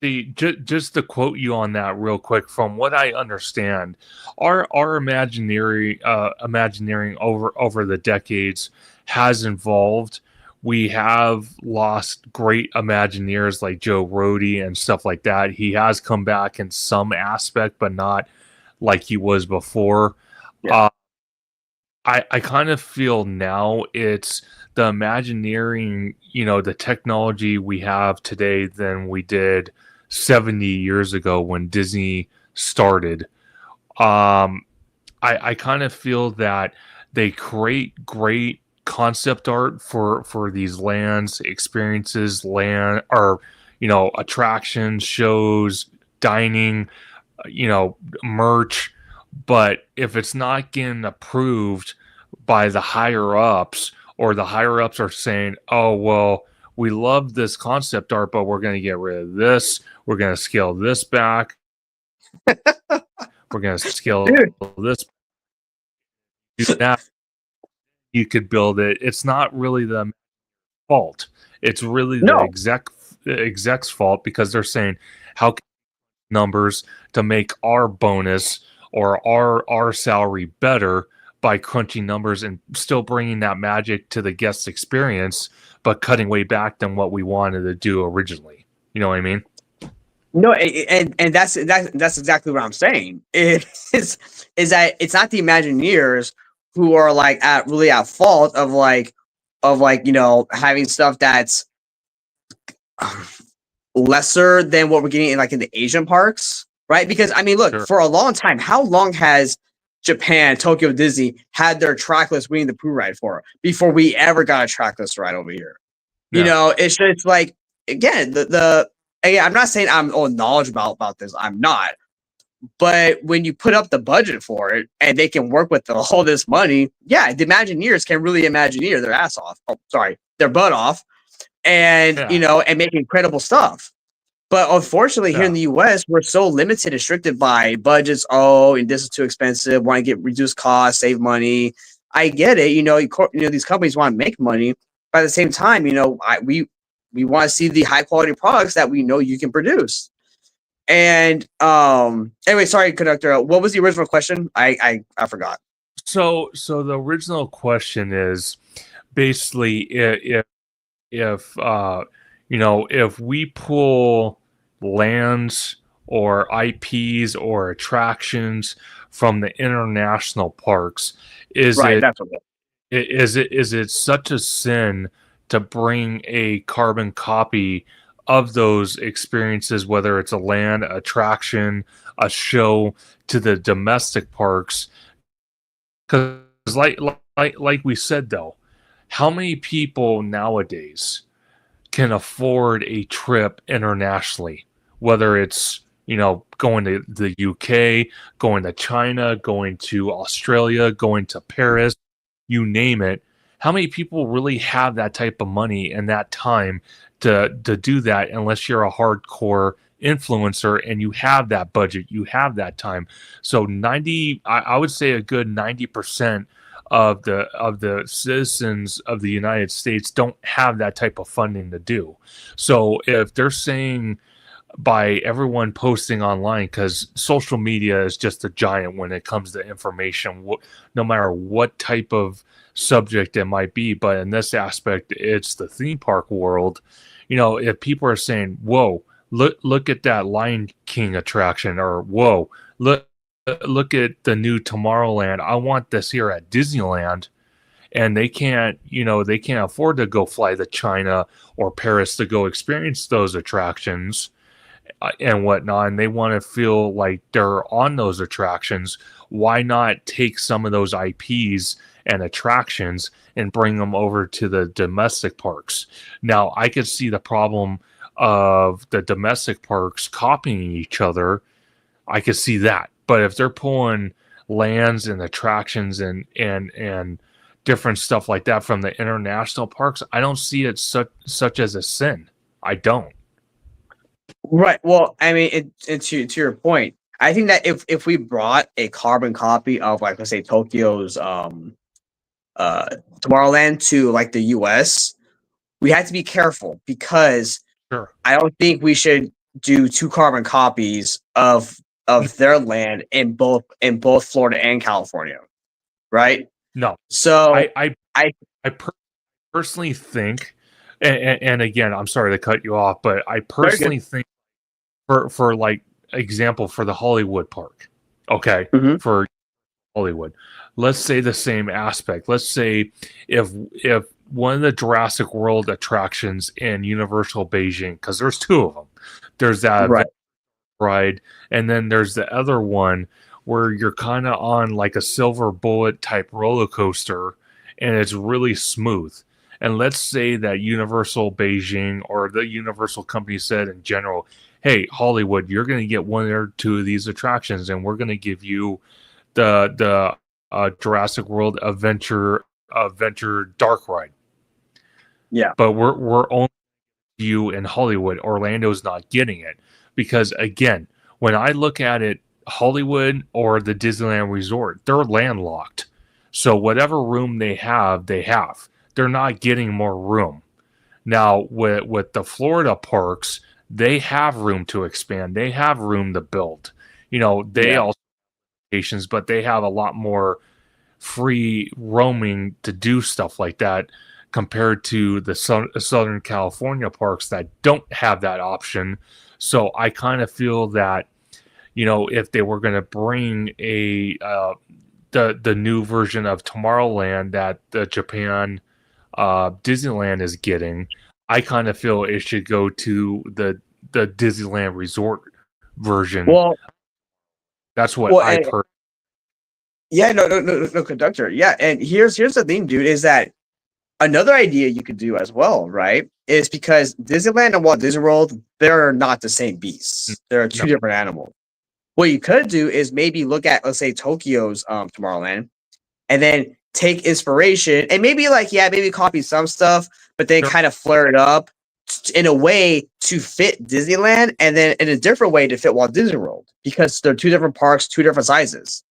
just to quote you on that real quick, from what I understand, our imagineering over the decades has evolved. We have lost great Imagineers like Joe Rody and stuff like that. He has come back in some aspect, but not like he was before. Yeah. I kind of feel now it's the Imagineering, the technology we have today than we did 70 years ago when Disney started. I kind of feel that they create great concept art for these lands, experiences, attractions, shows, dining, merch. But if it's not getting approved by the higher ups, or the higher ups are saying, oh, well, we love this concept art, but we're going to get rid of this. We're going to scale this back. We're going to scale this. That you could build it. It's not really the fault. It's really the exec's fault, because they're saying, how can numbers to make our bonus or our salary better by crunching numbers and still bringing that magic to the guest experience, but cutting way back than what we wanted to do originally. You know what I mean? No, and that's exactly what I'm saying. Is that it's not the Imagineers who are like at fault of having stuff that's lesser than what we're getting in the Asian parks, right? Because I mean, look, Sure. For a long time, how long has Japan, Tokyo Disney had their trackless Winnie the Pooh ride for before we ever got a trackless ride over here? Yeah. It's just like, again, I'm not saying I'm knowledgeable about this. I'm not. But when you put up the budget for it and they can work with all this money, yeah, the Imagineers can really Imagineer their ass off. Oh, sorry, their butt off, and and make incredible stuff. But unfortunately, here in the U.S., we're so limited, restricted by budgets. Oh, and this is too expensive. Want to get reduced costs, save money. I get it. These companies want to make money, but at the same time, we want to see the high quality products that we know you can produce. And anyway, sorry, Conductor. What was the original question? I forgot. So the original question is basically, if we pull lands or IPs or attractions from the international parks, is it such a sin to bring a carbon copy of those experiences, whether it's a land, attraction, a show, to the domestic parks? Because like we said, though, how many people nowadays can afford a trip internationally, whether it's, you know, going to the UK, going to China, going to Australia, going to Paris, you name it. How many people really have that type of money and that time to do that, unless you're a hardcore influencer and you have that budget, you have that time? So 90, I would say a good 90% of the citizens of the United States don't have that type of funding to do. So if they're saying, by everyone posting online, because social media is just a giant when it comes to information, no matter what type of subject it might be. But in this aspect, it's the theme park world. You know, if people are saying, whoa, look at that Lion King attraction, or whoa, look at the new Tomorrowland, I want this here at Disneyland, and they can't, you know, they can't afford to go fly to China or Paris to go experience those attractions and whatnot, and they want to feel like they're on those attractions. Why not take some of those IPs and attractions and bring them over to the domestic parks? Now, I could see the problem of the domestic parks copying each other. I could see that. But if they're pulling lands and attractions and different stuff like that from the international parks, I don't see it such as a sin. I don't. Right. Well, I mean, to your point, I think that if we brought a carbon copy of, like, let's say Tokyo's Tomorrowland to, like, the US, we had to be careful, because Sure. I don't think we should do two carbon copies of their land in both Florida and California, right? No. So I personally think, and again, I'm sorry to cut you off, but I personally think, for like example, for the Hollywood park, okay, for Hollywood, let's say the same aspect. Let's say if one of the Jurassic World attractions in Universal Beijing, because there's two of them, there's that ride, and then there's the other one where you're kind of on like a silver bullet type roller coaster, and it's really smooth. And let's say that Universal Beijing, or the Universal company, said in general, hey, Hollywood, you're going to get one or two of these attractions, and we're going to give you the Jurassic World Adventure Dark Ride. Yeah. But we're only you in Hollywood. Orlando's not getting it, because again, when I look at it, Hollywood or the Disneyland Resort, they're landlocked. So whatever room they have, they have. They're not getting more room. Now with the Florida parks, they have room to expand. They have room to build. You know, they also have locations, but they have a lot more free roaming to do stuff like that, compared to the Southern California parks that don't have that option. So I kind of feel that, you know, if they were going to bring the new version of Tomorrowland that the Japan Disneyland is getting, I kind of feel it should go to the Disneyland Resort version. Well, that's what I've heard. Yeah, no, Conductor. Yeah, and here's the thing, dude, is that another idea you could do as well, right? Is because Disneyland and Walt Disney World, they're not the same beasts. They're two different animals. What you could do is maybe look at, let's say, Tokyo's Tomorrowland, and then take inspiration and maybe maybe copy some stuff, but then kind of flare it up in a way to fit Disneyland, and then in a different way to fit Walt Disney World, because they're two different parks, two different sizes.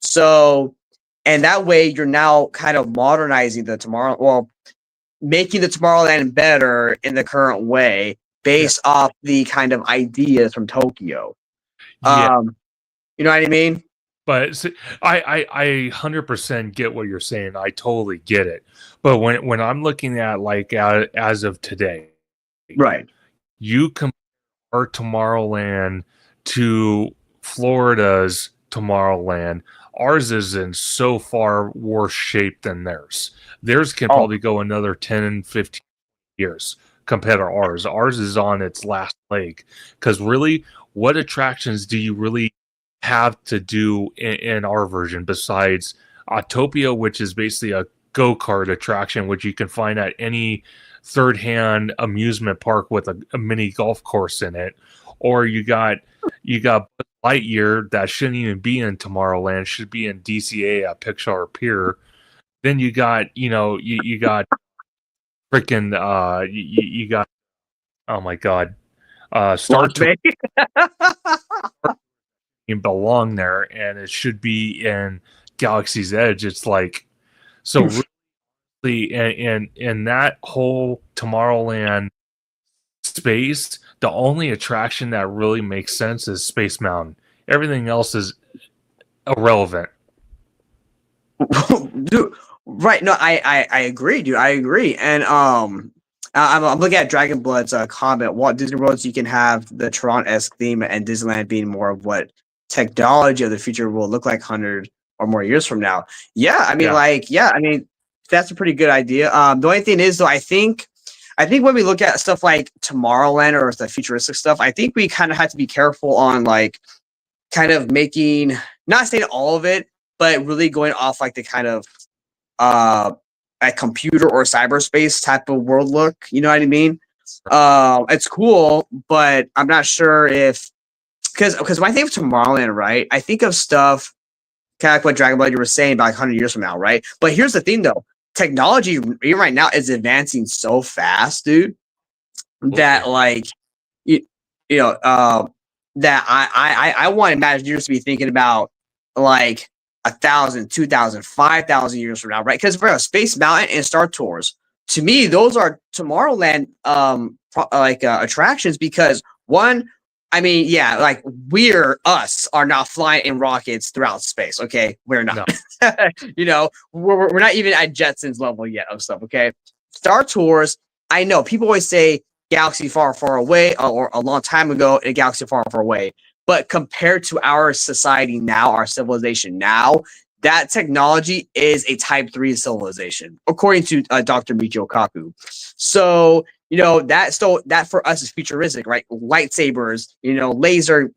So, and that way you're now kind of modernizing making the Tomorrowland better in the current way based off the kind of ideas from Tokyo. You know what I mean? But I 100% get what you're saying. I totally get it. But when I'm looking at, like, as of today, right, you compare our Tomorrowland to Florida's Tomorrowland. Ours is in so far worse shape than theirs. Theirs can probably go another 10, 15 years compared to ours. Ours is on its last leg. Because really, what attractions do you really have to do in our version besides Autopia, which is basically a go-kart attraction, which you can find at any third-hand amusement park with a mini golf course in it, or you got Lightyear that shouldn't even be in Tomorrowland, should be in DCA at Pixar Pier. Then you got, you got freaking you got, oh my god, Star Tours belong there, and it should be in Galaxy's Edge. It's like, so really in that whole Tomorrowland space, the only attraction that really makes sense is Space Mountain. Everything else is irrelevant. Dude, right? No, I agree, dude. I agree, and I'm looking at Dragon Blood's comment. Walt Disney World, you can have the Tron-esque theme, and Disneyland being more of what technology of the future will look like 100 or more years from now. Yeah, I mean, that's a pretty good idea. The only thing is, though, I think when we look at stuff like Tomorrowland or the futuristic stuff, I think we kind of have to be careful on like kind of making, not saying all of it, but really going off like the kind of a computer or cyberspace type of world look. You know what I mean? It's cool, but I'm not sure if, because when I think of Tomorrowland, right, I think of stuff kind of like what Dragon Ball you were saying about like 100 years from now, right? But here's the thing, though. Technology even right now is advancing so fast, dude, that like that I want Imagineers to be thinking about like 1,000, 2,000, 5,000 years from now, right? Because for Space Mountain and Star Tours, to me, those are Tomorrowland attractions, because one, I mean, yeah, like us are not flying in rockets throughout space. Okay, we're not. No. we're not even at Jetsons level yet of stuff. Okay, Star Tours. I know people always say galaxy far, far away, or a long time ago, in a galaxy far, far away. But compared to our society now, our civilization now, that technology is a Type 3 civilization, according to Dr. Michio Kaku. So that for us is futuristic, right? Lightsabers, laser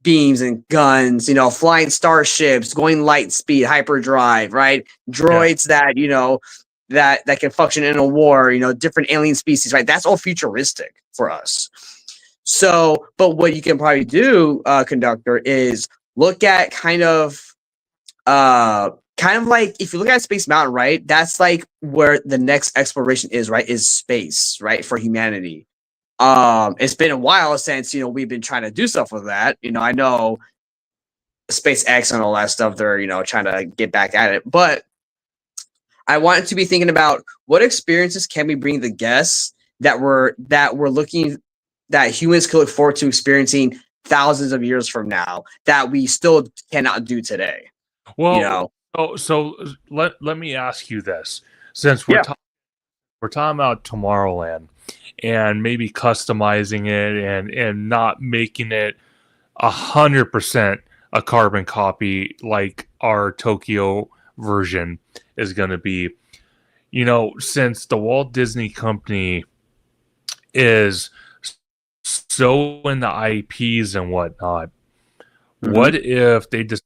beams and guns, flying starships, going light speed, hyperdrive, right? Droids that that can function in a war, different alien species, right? That's all futuristic for us. So, but what you can probably do, Conductor, is look at kind of like, if you look at Space Mountain, right? That's like where the next exploration is, right? Is space, right? For humanity. It's been a while since, we've been trying to do stuff with that. I know SpaceX and all that stuff, they're, trying to get back at it. But I wanted to be thinking about what experiences can we bring the guests that we're looking, that humans could look forward to experiencing thousands of years from now that we still cannot do today. Well, so let me ask you this, since we're talking about Tomorrowland and maybe customizing it and not making it 100% a carbon copy like our Tokyo version is going to be, since the Walt Disney Company is so in the IPs and whatnot, what if they just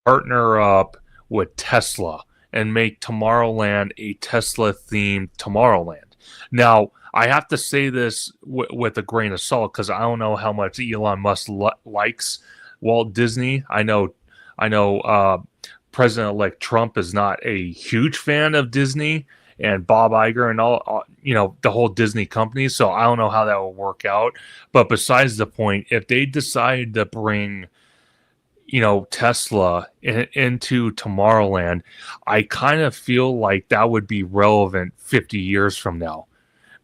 partner up with Tesla and make Tomorrowland a Tesla-themed Tomorrowland? Now, I have to say this with a grain of salt, because I don't know how much Elon Musk likes Walt Disney. I know President-elect Trump is not a huge fan of Disney and Bob Iger and all, the whole Disney company. So I don't know how that will work out. But besides the point, if they decide to bring, Tesla into Tomorrowland, I kind of feel like that would be relevant 50 years from now,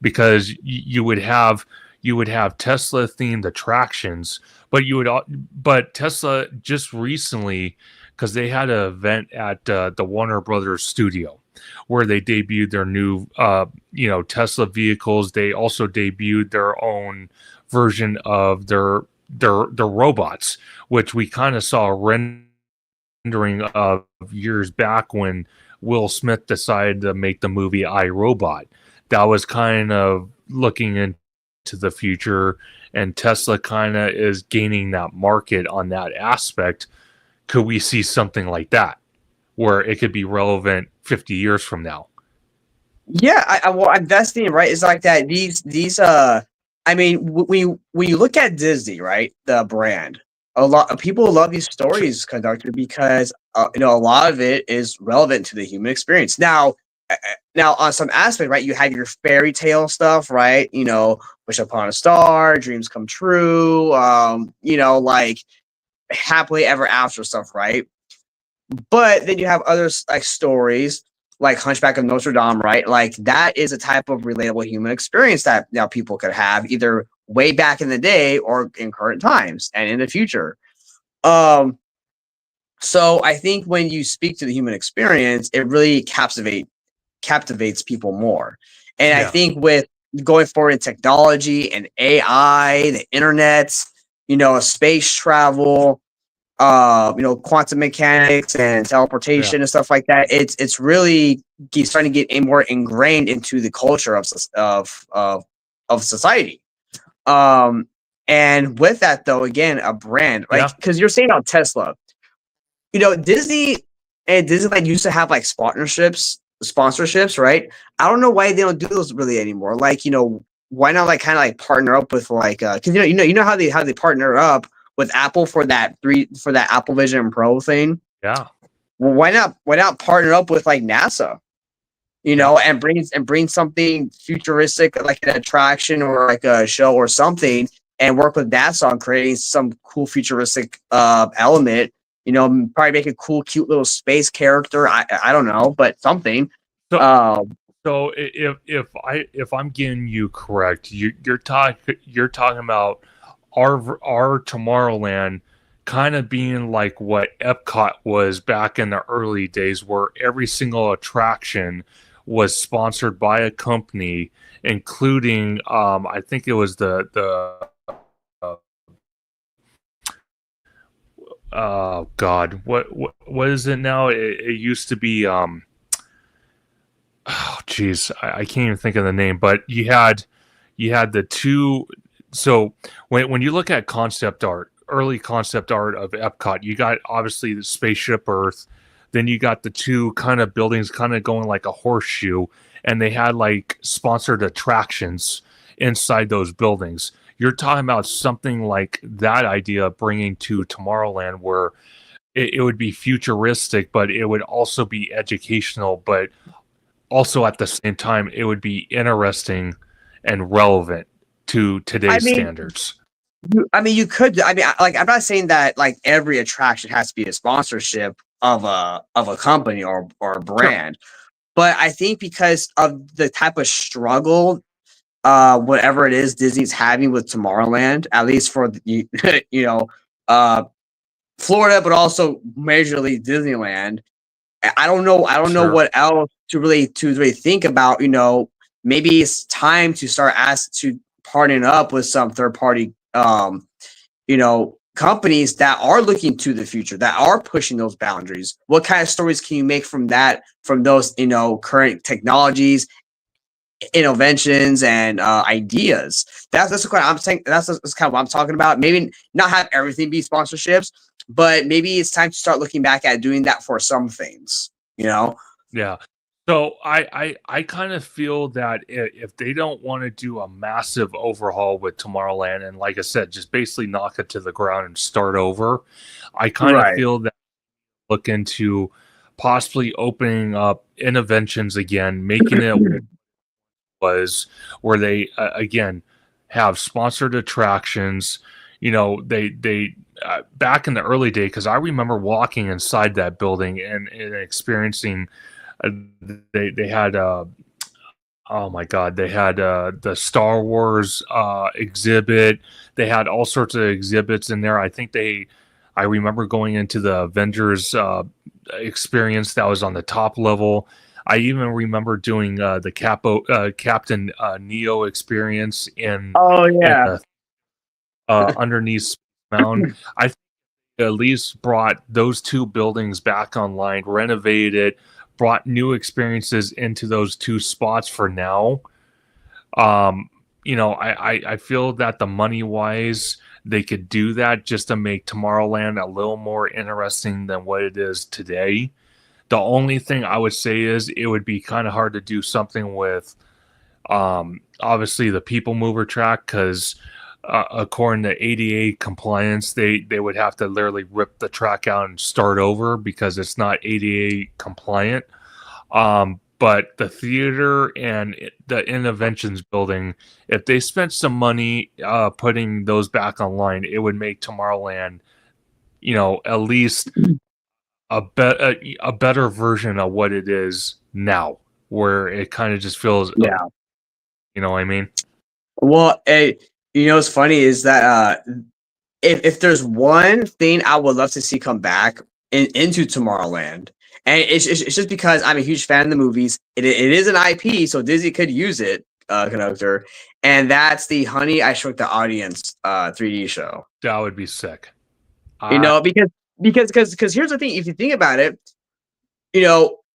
because you would have Tesla themed attractions, but Tesla just recently, because they had an event at the Warner Brothers studio where they debuted their new Tesla vehicles. They also debuted their own version of their robots, which we kind of saw a rendering of years back when Will Smith decided to make the movie I, Robot. That was kind of looking into the future, and Tesla kind of is gaining that market on that aspect. Could we see something like that where it could be relevant 50 years from now? Yeah, well, I'm investing, right? It's like that. I mean, when you look at Disney, right, the brand, a lot of people love these Sure. stories, Conductor, because a lot of it is relevant to the human experience. Now on some aspect, right, you have your fairy tale stuff, right? Wish upon a star, dreams come true. Like happily ever after stuff, right? But then you have others like stories like Hunchback of Notre Dame, right? Like that is a type of relatable human experience that now people could have either way back in the day or in current times and in the future. Um, so I think when you speak to the human experience, it really captivates people more. And I Yeah. think with going forward in technology and AI, the internet, space travel, quantum mechanics and Yeah. teleportation and stuff like that. It's really starting to get more ingrained into the culture of society. Um, and with that, though, again, a brand Yeah. like because you're saying about Tesla, Disney and Disneyland used to have like sponsorships, right? I don't know why they don't do those really anymore. Like, why not like kind of like partner up with like because you know how they partner up with Apple for that Apple Vision Pro thing. Yeah. Well, why not partner up with like NASA, Yeah. and bring something futuristic like an attraction or like a show or something, and work with NASA on creating some cool futuristic element. Probably make a cool, cute little space character. I don't know, but something. So Um, so if I'm getting you correct, you're talking about our Tomorrowland kind of being like what Epcot was back in the early days, where every single attraction was sponsored by a company, including I think it was the uh, oh God, what is it now? It used to be oh geez, I can't even think of the name, but you had the two. So when you look at concept art, early concept art of Epcot, you got obviously the spaceship Earth, then you got the two kind of buildings kind of going like a horseshoe, and they had like sponsored attractions inside those buildings. You're talking about something like that idea bringing to Tomorrowland, where it would be futuristic, but it would also be educational, but also at the same time it would be interesting and relevant to I today's mean, standards. you could. I mean, like, I'm not saying that like every attraction has to be a sponsorship of a company or a Sure. brand, but I think because of the type of struggle, whatever it is Disney's having with Tomorrowland, at least for the, uh, Florida, but also majorly Disneyland. I don't know Sure. what else to really think about. Maybe it's time to start to partnering up with some third party companies that are looking to the future, that are pushing those boundaries. What kind of stories can you make from those, current technologies, innovations, and ideas? That's what I'm saying. That's kind of what I'm talking about. Maybe not have everything be sponsorships, but maybe it's time to start looking back at doing that for some things. Yeah. So I kind of feel that if they don't want to do a massive overhaul with Tomorrowland, and like I said, just basically knock it to the ground and start over, I kind of Right. feel that look into possibly opening up interventions again, making it was where they again have sponsored attractions. They back in the early day, because I remember walking inside that building and experiencing. Uh, they had oh my god, they had the Star Wars exhibit. They had all sorts of exhibits in there. I remember going into the Avengers experience that was on the top level. I even remember doing the Captain Neo experience Oh in yeah. the underneath Space Mountain. I think at least brought those two buildings back online, renovated, brought new experiences into those two spots for now. Um, I feel that the money wise, they could do that just to make Tomorrowland a little more interesting than what it is today. The only thing I would say is it would be kind of hard to do something with obviously the people mover track, because according to ADA compliance, they would have to literally rip the track out and start over because it's not ADA compliant. But the theater and the Innovations building, if they spent some money putting those back online, it would make Tomorrowland, at least a better version of what it is now, where it kind of just feels, Yeah. you know what I mean? Well, what's funny is that if there's one thing I would love to see come back into Tomorrowland, and it's just because I'm a huge fan of the movies. It is an IP, so Disney could use it, Conductor, and that's the Honey, I Shrunk the Audience 3D show. That would be sick. Because here's the thing: if you think about it,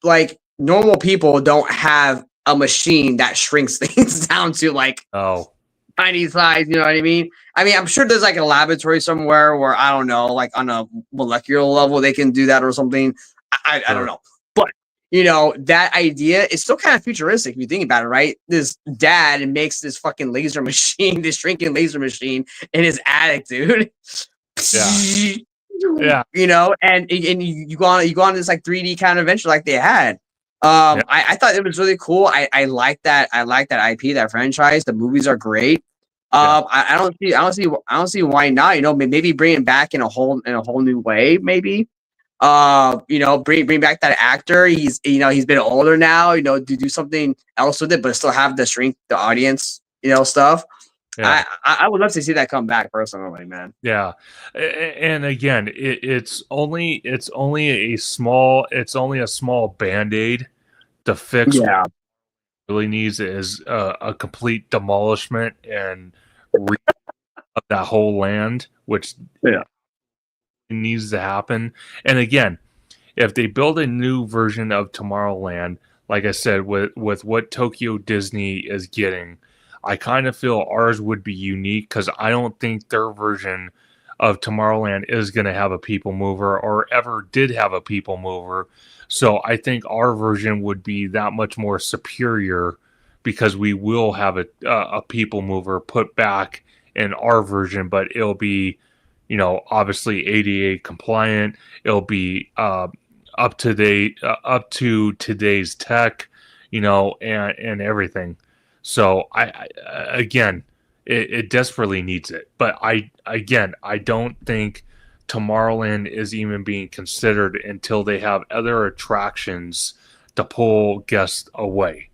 like normal people don't have a machine that shrinks things down to like tiny size. You know what I mean? I'm sure there's like a laboratory somewhere where I don't know, like on a molecular level, they can do that or something. I don't know, but that idea is still kind of futuristic if you think about it, right? This dad makes this fucking laser machine, this shrinking laser machine in his attic, dude. Yeah. And you go on this like 3D kind of adventure like they had. I thought it was really cool. I like that. I like that IP, that franchise. The movies are great. I don't see why not. Maybe bring it back in a whole new way. Maybe. Bring back that actor. He's been older now. Do something else with it, but still have the shrink the audience. Stuff. Yeah. I would love to see that come back personally, man. Yeah, and again, it's only a small Band-Aid to fix. Yeah, what really needs is a complete demolishment and of that whole land, which needs to happen. And again, if they build a new version of Tomorrowland, like I said, with what Tokyo Disney is getting, I kind of feel ours would be unique, because I don't think their version of Tomorrowland is going to have a people mover or ever did have a people mover. So I think our version would be that much more superior, because we will have a people mover put back in our version, but it'll be, obviously ADA compliant. It'll be up to date, up to today's tech, and everything. So again, it desperately needs it. But I don't think Tomorrowland is even being considered until they have other attractions to pull guests away.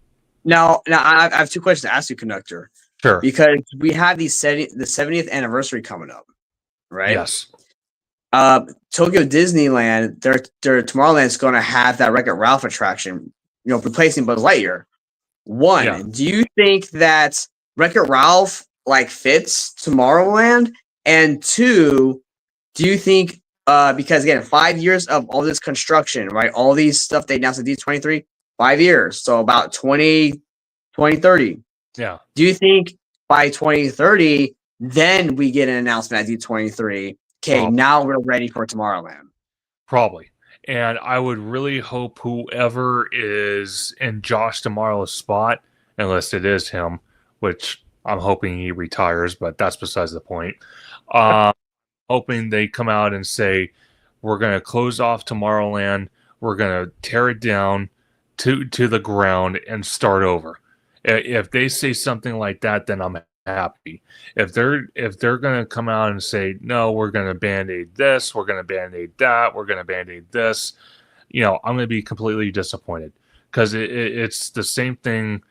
Now I have two questions to ask you, Conductor. Sure. Because we have the 70th anniversary coming up, right? Yes. Tokyo Disneyland, their Tomorrowland is going to have that Wreck-It Ralph attraction, replacing Buzz Lightyear. One, do you think that Wreck-It Ralph like fits Tomorrowland? And two, do you think because again, 5 years of all this construction, right? All these stuff they announced at D23, 5 years, so about 2030. Yeah. Do you think by 2030, then we get an announcement at D23? Okay, now we're ready for Tomorrowland. Probably. And I would really hope whoever is in Josh Tomorrow's spot, unless it is him, which I'm hoping he retires, but that's besides the point. Hoping they come out and say, we're going to close off Tomorrowland. We're going to tear it down to the ground and start over. If they say something like that, then I'm happy. If they're going to come out and say, no, we're going to Band-Aid this, we're going to Band-Aid that, we're going to Band-Aid this, I'm going to be completely disappointed, because it's the same thing.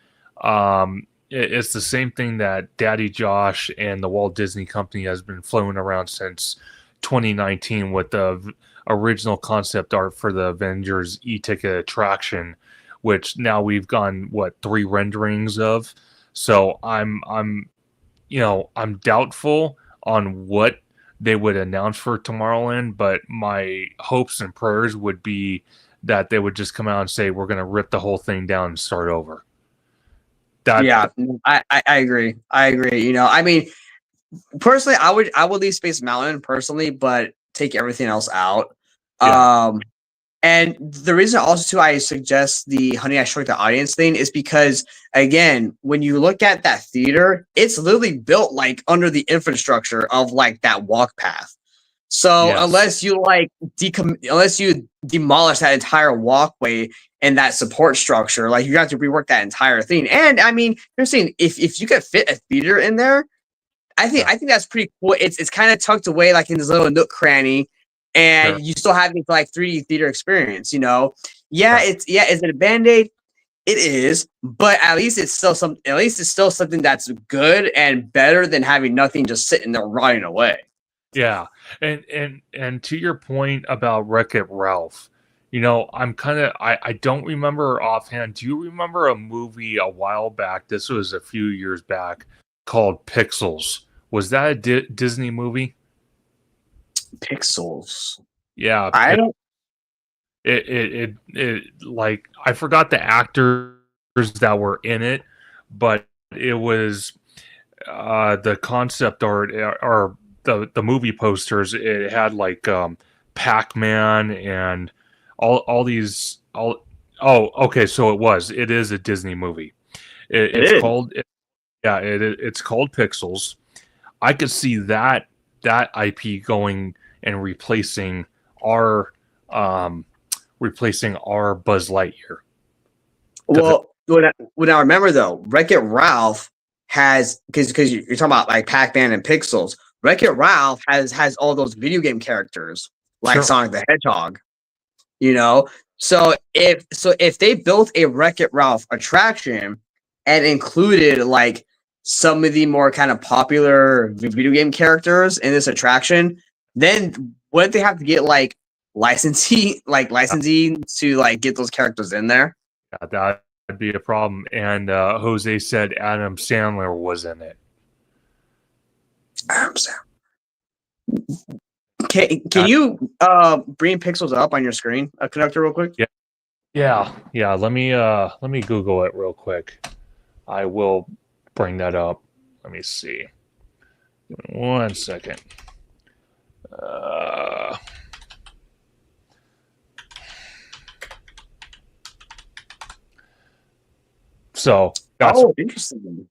It's the same thing that Daddy Josh and the Walt Disney Company has been floating around since 2019 with the original concept art for the Avengers e-ticket attraction, which now we've gone 3 renderings of. So I'm doubtful on what they would announce for Tomorrowland, but my hopes and prayers would be that they would just come out and say, we're going to rip the whole thing down and start over. I agree. Personally, I would leave Space Mountain personally, but take everything else out. And the reason also too I suggest the Honey I Shrunk the Audience thing is because again, when you look at that theater, it's literally built like under the infrastructure of like that walk path. So Yes. unless you like unless you demolish that entire walkway and that support structure, like you have to rework that entire thing. And I mean, you're saying if you could fit a theater in there, I think that's pretty cool. It's kind of tucked away like in this little nook cranny, and you still have the like 3D theater experience. You know, is it a Band-Aid? It is, but at least it's still something that's good and better than having nothing just sitting there rotting away. Yeah, and to your point about Wreck-It Ralph, I don't remember offhand. Do you remember a movie a while back? This was a few years back called Pixels. Was that a Disney movie? Pixels. Yeah, I don't. It like I forgot the actors that were in it, but it was the concept art or the movie posters. It had like Pac-Man and all these. Oh, okay, so it is a Disney movie. It's called Pixels. I could see that IP going and replacing our Buzz Lightyear. Well, when I remember though, Wreck-It Ralph has because you're talking about like Pac-Man and Pixels. Wreck-It Ralph has all those video game characters like Sonic the Hedgehog. You know, so if they built a Wreck-It Ralph attraction and included like some of the more kind of popular video game characters in this attraction, then wouldn't they have to get like licensing to like get those characters in there? Yeah, that'd be a problem. And Jose said Adam Sandler was in it. Adam Sandler. Can you bring Pixels up on your screen, Conductor, real quick? Yeah. Let me Google it real quick. I will bring that up. Let me see. 1 second. So that's interesting.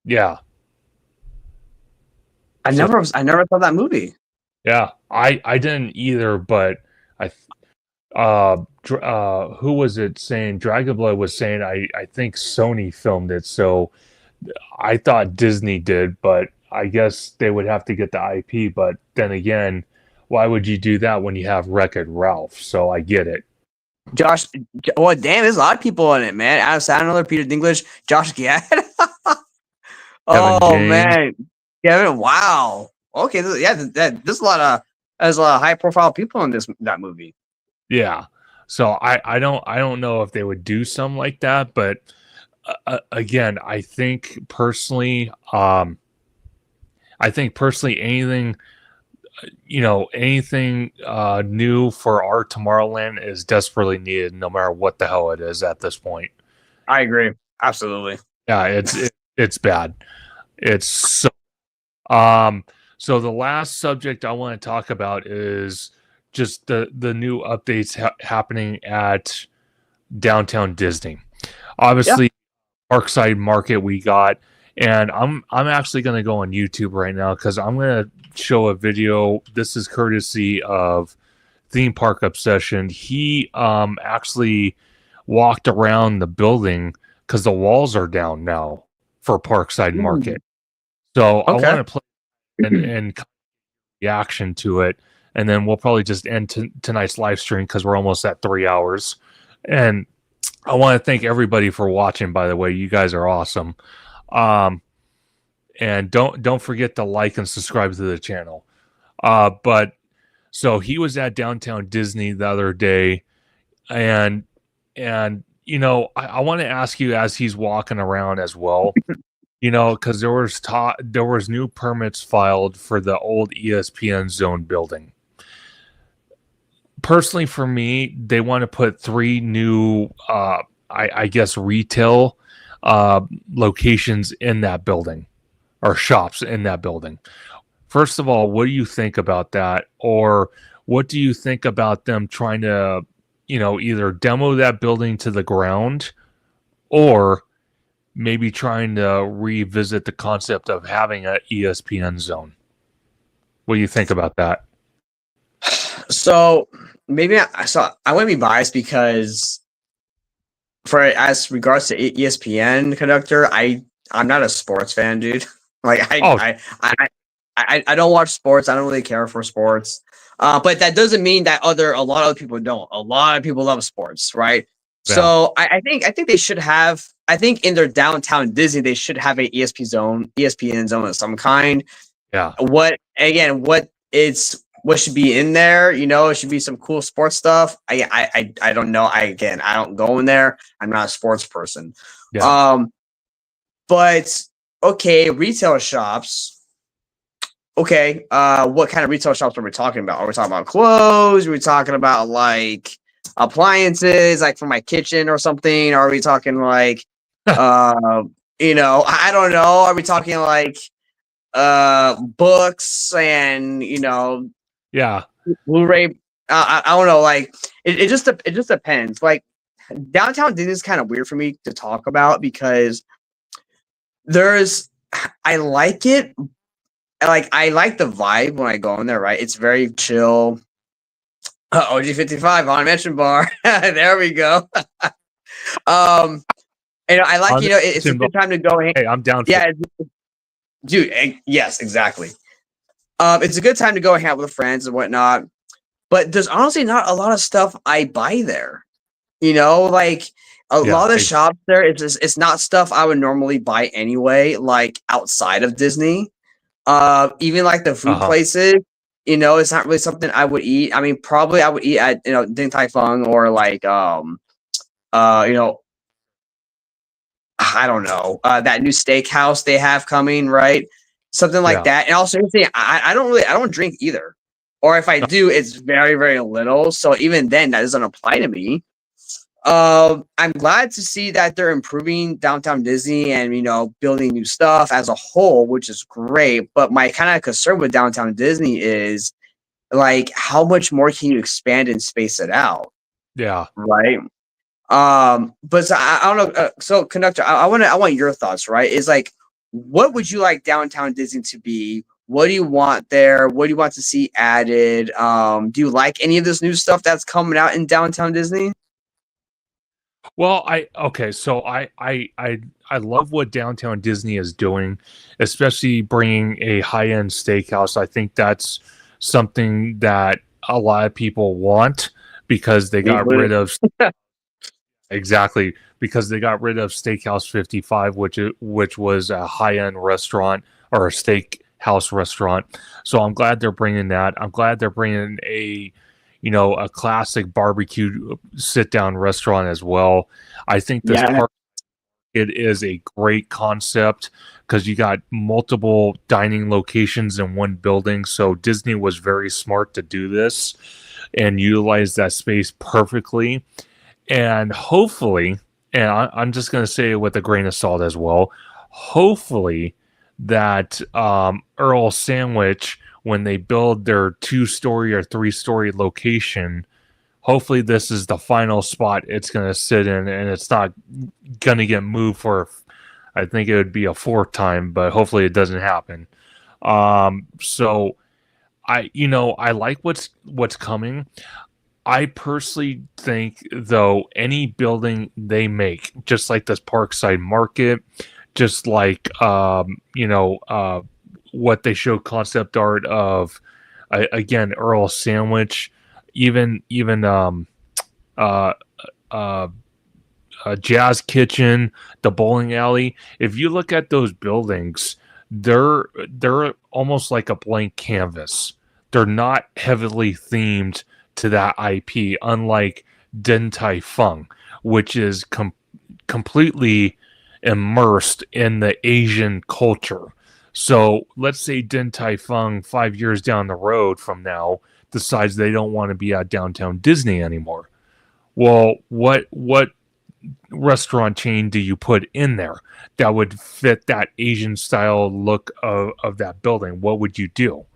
Yeah. I never saw that movie. Yeah, I didn't either, but who was it saying? Dragonblood was saying I think Sony filmed it, so I thought Disney did, but I guess they would have to get the IP. But then again, why would you do that when you have Wreck-It Ralph? So I get it. Josh, damn, there's a lot of people in it, man. Adam Sandler, Peter Dinklage, Josh Gad. Man, Kevin, wow. Okay, there's a lot of high profile people in that movie. Yeah, so I don't know if they would do something like that, but again, I think personally anything new for our Tomorrowland is desperately needed, no matter what the hell it is at this point. I agree, absolutely. Yeah, it's bad. It's so. So the last subject I want to talk about is just the new updates happening at Downtown Disney. Obviously, Parkside Market we got, and I'm actually going to go on YouTube right now because I'm going to show a video. This is courtesy of Theme Park Obsession. He actually walked around the building because the walls are down now for Parkside Market. So I want to play and reaction to it, and then we'll probably just end tonight's live stream because we're almost at 3 hours. And I want to thank everybody for watching. By the way, you guys are awesome. And don't forget to like and subscribe to the channel. But so he was at Downtown Disney the other day, and I want to ask you as he's walking around as well. Because there was new permits filed for the old ESPN Zone building. Personally, for me, they want to put 3 new, I guess, retail locations in that building, or shops in that building. First of all, what do you think about that? Or what do you think about them trying to either demo that building to the ground, or maybe trying to revisit the concept of having an ESPN zone. What do you think about that? So maybe I want to be biased because for as regards to ESPN conductor, I'm not a sports fan, dude. Like Oh, I don't watch sports. I don't really care for sports. But that doesn't mean that a lot of other people don't. A lot of people love sports, right? yeah, So I think they should have. I think in their downtown Disney, they should have a ESPN zone of some kind. yeah, What should be in there? It should be some cool sports stuff. I don't know. I don't go in there. I'm not a sports person. yeah. Um, but okay, retail shops. Okay, what kind of retail shops are we talking about? Are we talking about clothes? Are we talking about like appliances, like for my kitchen or something? Are we talking like, I don't know. Are we talking like books and Yeah. Blu-ray? I don't know. Like it just depends. Like downtown Disney is kind of weird for me to talk about because I like it. Like I like the vibe when I go in there, right? It's very chill. OG55 on mention bar. There we go. um, I like it's a good time to go. Hey, I'm down. Yeah, dude. Yes, exactly. It's a good time to go hang out with friends and whatnot. But there's honestly not a lot of stuff I buy there. Like a lot of the shops there, it's not stuff I would normally buy anyway. Like outside of Disney. Even like the food places, it's not really something I would eat. I mean, probably I would eat at Din Tai Fung or like I don't know, that new steakhouse they have coming, right? Something like that. And also, I don't drink either, or if I do, it's very very little. So even then, that doesn't apply to me. I'm glad to see that they're improving downtown Disney and building new stuff as a whole, which is great. But my kind of concern with downtown Disney is like how much more can you expand and space it out? Yeah. Right. But so, I don't know. So conductor, I want your thoughts. Right? Is like, what would you like downtown Disney to be? What do you want there? What do you want to see added? Do you like any of this new stuff that's coming out in downtown Disney? Well, so I love what Downtown Disney is doing, especially bringing a high-end steakhouse. I think that's something that a lot of people want because they got rid of exactly because they got rid of Steakhouse 55, which was a high-end restaurant or a steakhouse restaurant. So I'm glad they're bringing that. I'm glad they're bringing a classic barbecue sit-down restaurant as well. I think this park, it is a great concept because you got multiple dining locations in one building. So Disney was very smart to do this and utilize that space perfectly. And hopefully, and I'm just going to say it with a grain of salt as well, hopefully that Earl Sandwich, when they build their 2-story or 3-story location, hopefully this is the final spot it's going to sit in and it's not going to get moved for, I think it would be a 4th time, but hopefully it doesn't happen. So I like what's coming. I personally think, though, any building they make, just like this Parkside Market, just like what they show concept art of, again, Earl Sandwich, even Jazz Kitchen, the bowling alley. If you look at those buildings, they're almost like a blank canvas. They're not heavily themed to that IP, unlike Din Tai Fung, which is completely immersed in the Asian culture. So let's say Din Tai Fung 5 years down the road from now decides they don't want to be at downtown Disney anymore. Well, what restaurant chain do you put in there that would fit that Asian style look of that building? What would you do?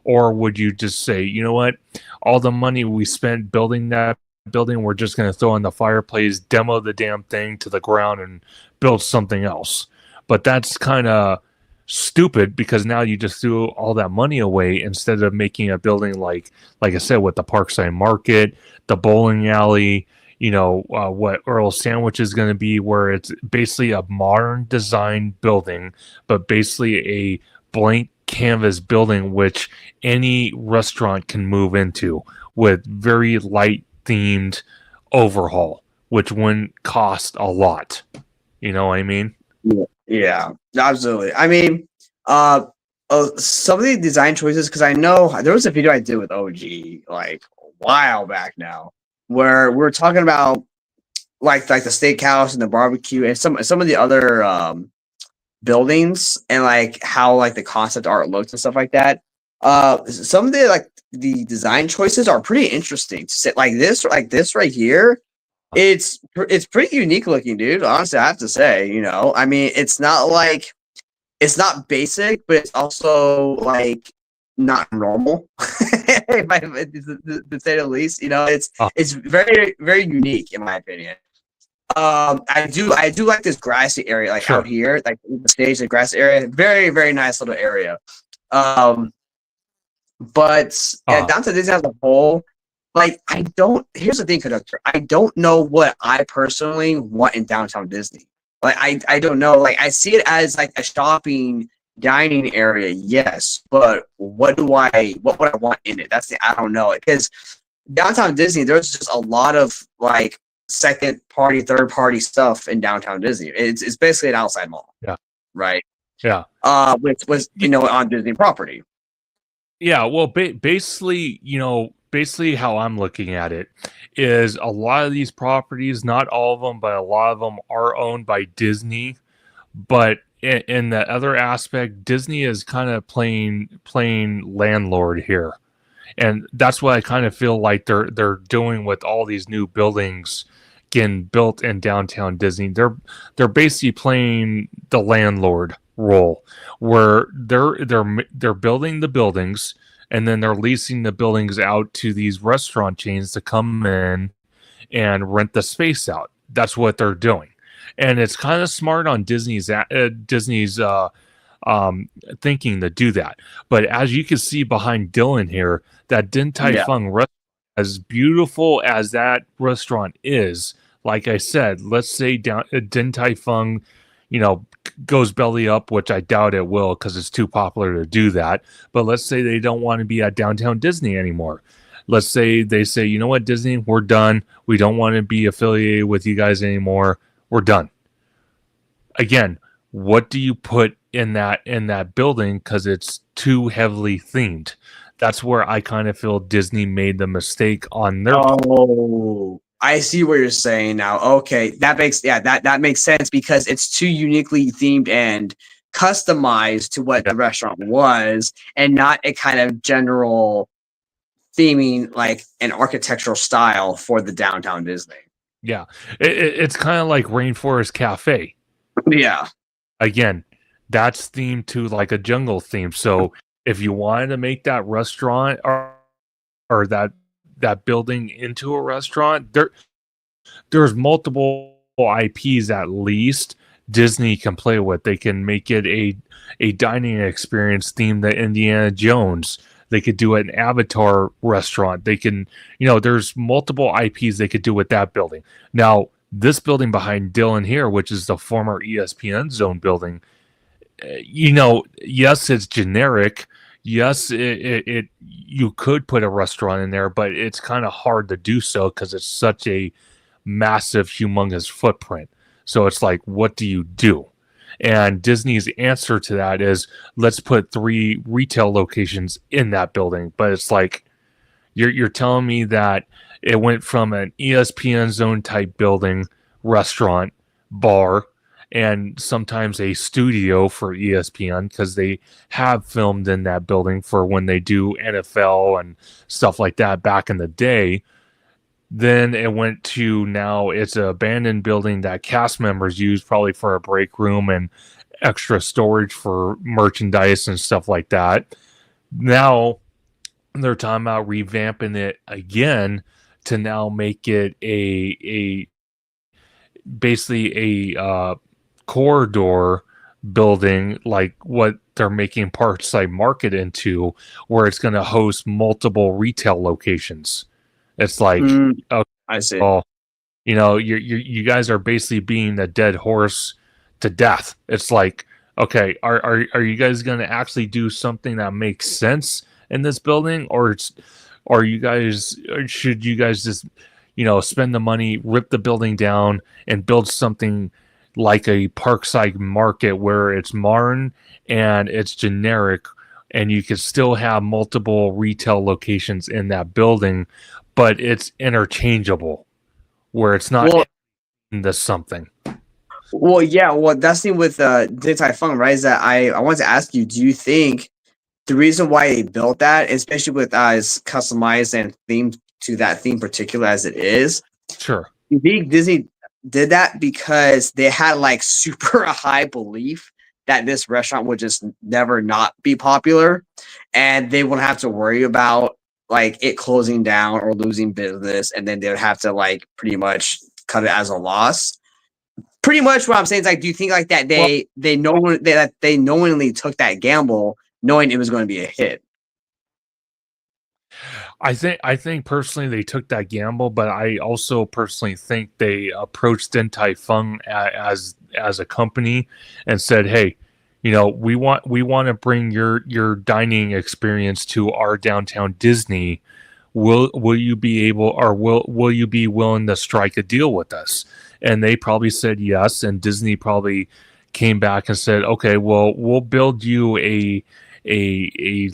Or would you just say, you know what, all the money we spent building that building, we're just going to throw in the fireplace, demo the damn thing to the ground, and build something else. But that's kind of stupid because now you just threw all that money away instead of making a building like I said, with the Parkside Market, the bowling alley, what Earl's Sandwich is going to be, where it's basically a modern design building, but basically a blank canvas building which any restaurant can move into with very light themed overhaul, which wouldn't cost a lot. You know what I mean? Yeah, absolutely. I mean, some of the design choices, because I know there was a video I did with OG like a while back now, where we were talking about like the steakhouse and the barbecue and some of the other buildings and like how like the concept art looks and stuff like that. Some of the design choices are pretty interesting. To sit like this right here, it's pretty unique looking, dude. Honestly, I have to say, I mean, it's not basic, but it's also like not normal, to say the least. It's very, very unique in my opinion. I do like this grassy area, like out here, like the stage, the grassy area, very, very nice little area. But downtown Disney as a whole, like here's the thing, Conductor. I don't know what I personally want in downtown Disney. Like I don't know. Like I see it as like a shopping dining area, yes, but what would I want in it? I don't know. Because downtown Disney, there's just a lot of like second party, third party stuff in downtown Disney. It's basically an outside mall. Yeah. Right. Yeah. Which was on Disney property. Yeah. Well, basically how I'm looking at it is a lot of these properties, not all of them, but a lot of them are owned by Disney. But in the other aspect, Disney is kind of playing landlord here. And that's what I kind of feel like they're doing with all these new buildings getting built in downtown Disney. They're basically playing the landlord role, where they're building the buildings and then they're leasing the buildings out to these restaurant chains to come in and rent the space out. That's what they're doing, and it's kind of smart on Disney's thinking to do that. But as you can see behind Dylan here, that Din Tai Fung restaurant, as beautiful as that restaurant is, like I said, let's say Din Tai Fung, goes belly up, which I doubt it will because it's too popular to do that. But let's say they don't want to be at downtown Disney anymore. Let's say they say, you know what, Disney, we're done. We don't want to be affiliated with you guys anymore. We're done. Again, what do you put in that building? Because it's too heavily themed. That's where I kind of feel Disney made the mistake on their. Oh, I see what you're saying now. Okay, that makes sense because it's too uniquely themed and customized to what the restaurant was, and not a kind of general theming like an architectural style for the downtown Disney. Yeah, it's kind of like Rainforest Cafe. Yeah. Again, that's themed to like a jungle theme. So if you wanted to make that restaurant or that building into a restaurant, there's multiple IPs at least Disney can play with. They can make it a dining experience themed to Indiana Jones. They could do an Avatar restaurant. They can, there's multiple IPs they could do with that building. Now, this building behind Dylan here, which is the former ESPN Zone building, yes, it's generic. Yes, it you could put a restaurant in there, but it's kind of hard to do so because it's such a massive, humongous footprint. So it's like, what do you do? And Disney's answer to that is, let's put 3 retail locations in that building. But it's like, you're telling me that it went from an ESPN Zone type building, restaurant, bar, and sometimes a studio for ESPN, because they have filmed in that building for when they do NFL and stuff like that back in the day. Then it went to now it's an abandoned building that cast members use probably for a break room and extra storage for merchandise and stuff like that. Now they're talking about revamping it again to now make it a basically a corridor building like what they're making Parkside Market into, where it's going to host multiple retail locations. It's like, okay, I see. well, you know, you guys are basically being a dead horse to death. It's like, okay, are you guys going to actually do something that makes sense in this building, or should you guys just, you know, spend the money, rip the building down, and build something like a Parkside Market where it's modern and it's generic, and you can still have multiple retail locations in that building, but it's interchangeable, where it's not Well, into something. well, yeah. Well, that's the thing with Din Tai Fung, right? Is that I wanted to ask you, do you think the reason why they built that, especially with as customized and themed to that theme particular as it is, Sure. you think Disney did that because they had like super high belief that this restaurant would just never not be popular, and they wouldn't have to worry about like it closing down or losing business, and then they would have to like pretty much cut it as a loss. Pretty much what I'm saying is like, do you think like that they knowingly took that gamble, knowing it was going to be a hit? I think personally they took that gamble, but I also personally think they approached Din Tai Fung as a company and said, "Hey, you know, we want to bring your dining experience to our downtown Disney. Will you be able, or will you be willing to strike a deal with us?" And they probably said yes, and Disney probably came back and said, "Okay, well, we'll build you a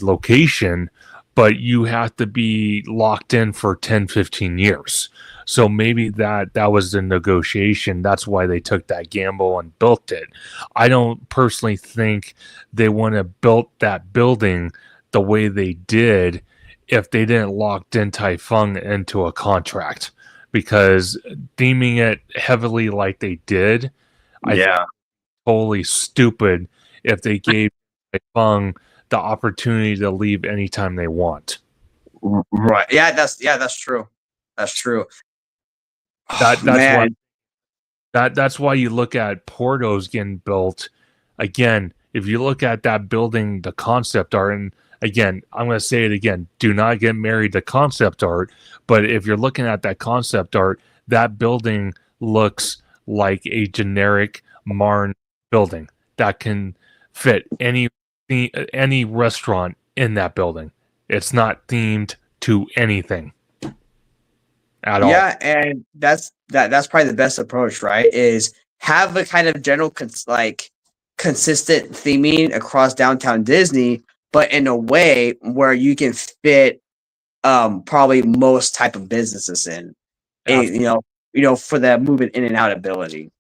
location, but you have to be locked in for 10-15 years." So maybe that was the negotiation. That's why they took that gamble and built it. I don't personally think they want to build that building the way they did if they didn't lock Din Tai Fung into a contract, because theming it heavily like they did, I think Yeah, totally stupid if they gave Tai Fung the opportunity to leave anytime they want. right. That's true. That's true. Oh, That's why man. that's why you look at Portos getting built. Again, if you look at that building, the concept art, and again, I'm going to say it again, do not get married to concept art, but if you're looking at that concept art, that building looks like a generic Marn building that can fit any restaurant in that building. It's not themed to anything at all. Yeah, and that's probably the best approach, right? Is have a kind of general consistent theming across downtown Disney, but in a way where you can fit probably most type of businesses in. For the moving in and out ability.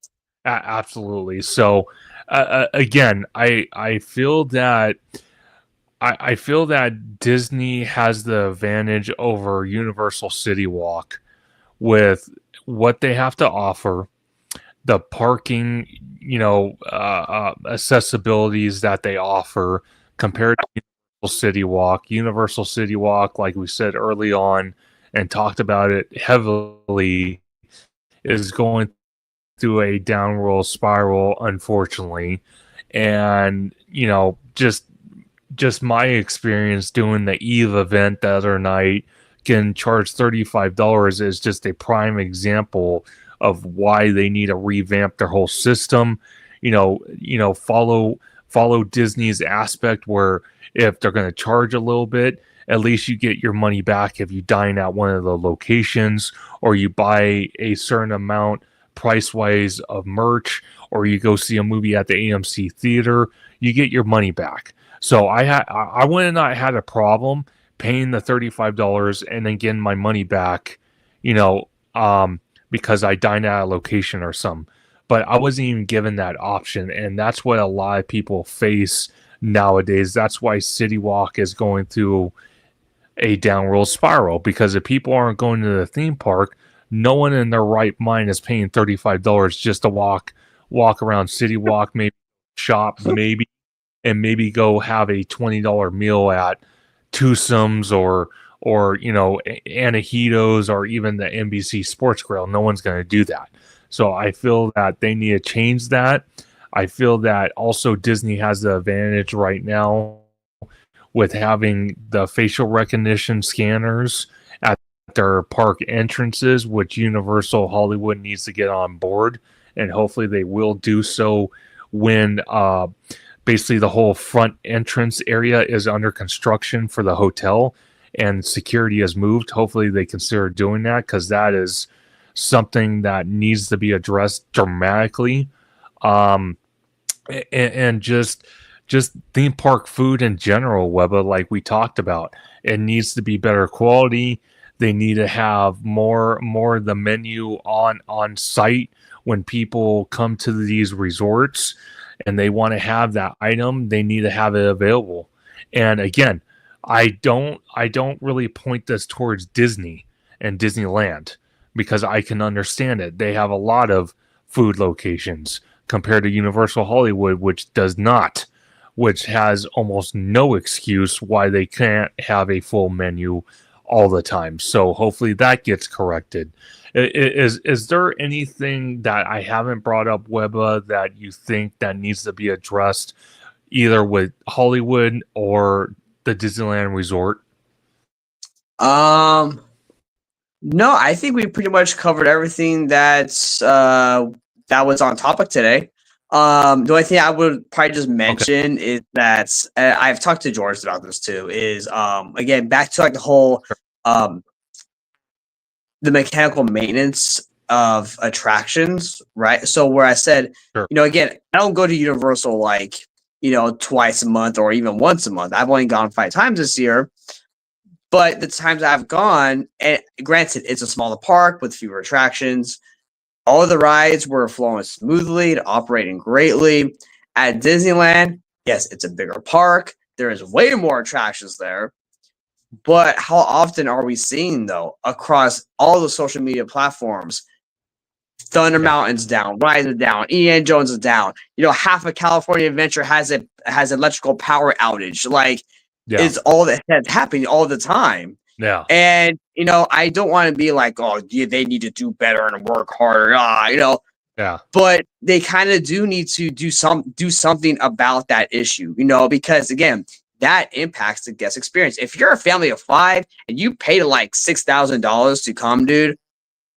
Absolutely. So again, I feel that I feel that Disney has the advantage over Universal City Walk with what they have to offer, the parking, accessibilities that they offer compared to Universal City Walk. Universal City Walk, like we said early on and talked about it heavily, is going through a downward spiral, unfortunately. And, just my experience doing the Eve event the other night, getting charged $35 is just a prime example of why they need to revamp their whole system. Follow Disney's aspect, where if they're going to charge a little bit, at least you get your money back if you dine at one of the locations, or you buy a certain amount price wise of merch, or you go see a movie at the AMC theater, you get your money back. So I wouldn't not had a problem paying the $35 and then getting my money back, because I dined at a location or some. But I wasn't even given that option, and that's what a lot of people face nowadays. That's why City Walk is going through a downward spiral, because if people aren't going to the theme park, no one in their right mind is paying $35 just to walk around City Walk, maybe shop, maybe, and maybe go have a $20 meal at Twosomes or Antojitos or even the NBC Sports Grill. No one's going to do that. So I feel that they need to change that. I feel that also Disney has the advantage right now with having the facial recognition scanners at their park entrances, which Universal Hollywood needs to get on board, and hopefully they will do so when basically the whole front entrance area is under construction for the hotel and security has moved. Hopefully they consider doing that, because that is something that needs to be addressed dramatically. And just theme park food in general, Webba, like we talked about, it needs to be better quality. They need to have more of the menu on site when people come to these resorts and they want to have that item. They need to have it available. And again, I don't really point this towards Disney and Disneyland, because I can understand it. They have a lot of food locations compared to Universal Hollywood, which does not, which has almost no excuse why they can't have a full menu all the time. So hopefully that gets corrected. Is there anything that I haven't brought up, Webba, that you think that needs to be addressed either with Hollywood or the Disneyland Resort? No, I think we pretty much covered everything that was on topic today. The only thing I would probably just mention is that I've talked to George about this too. Is again, back to like the whole the mechanical maintenance of attractions, right? So where I said, Sure. Again, I don't go to Universal like twice a month or even once a month. I've only gone 5 times this year. But the times I've gone, and granted, it's a smaller park with fewer attractions. All of the rides were flowing smoothly and operating greatly. At Disneyland, yes, it's a bigger park. There is way more attractions there. But how often are we seeing, though, across all the social media platforms, Thunder Mountain's down, Rise is down, Ian Jones is down. Half of California Adventure has electrical power outage. Like, it's all that's happening all the time. Yeah. And, I don't want to be like, oh, yeah, they need to do better and work harder. Yeah. But they kind of do need to do something about that issue, because again, that impacts the guest experience. If you're a family of 5 and you pay like $6,000 to come, dude.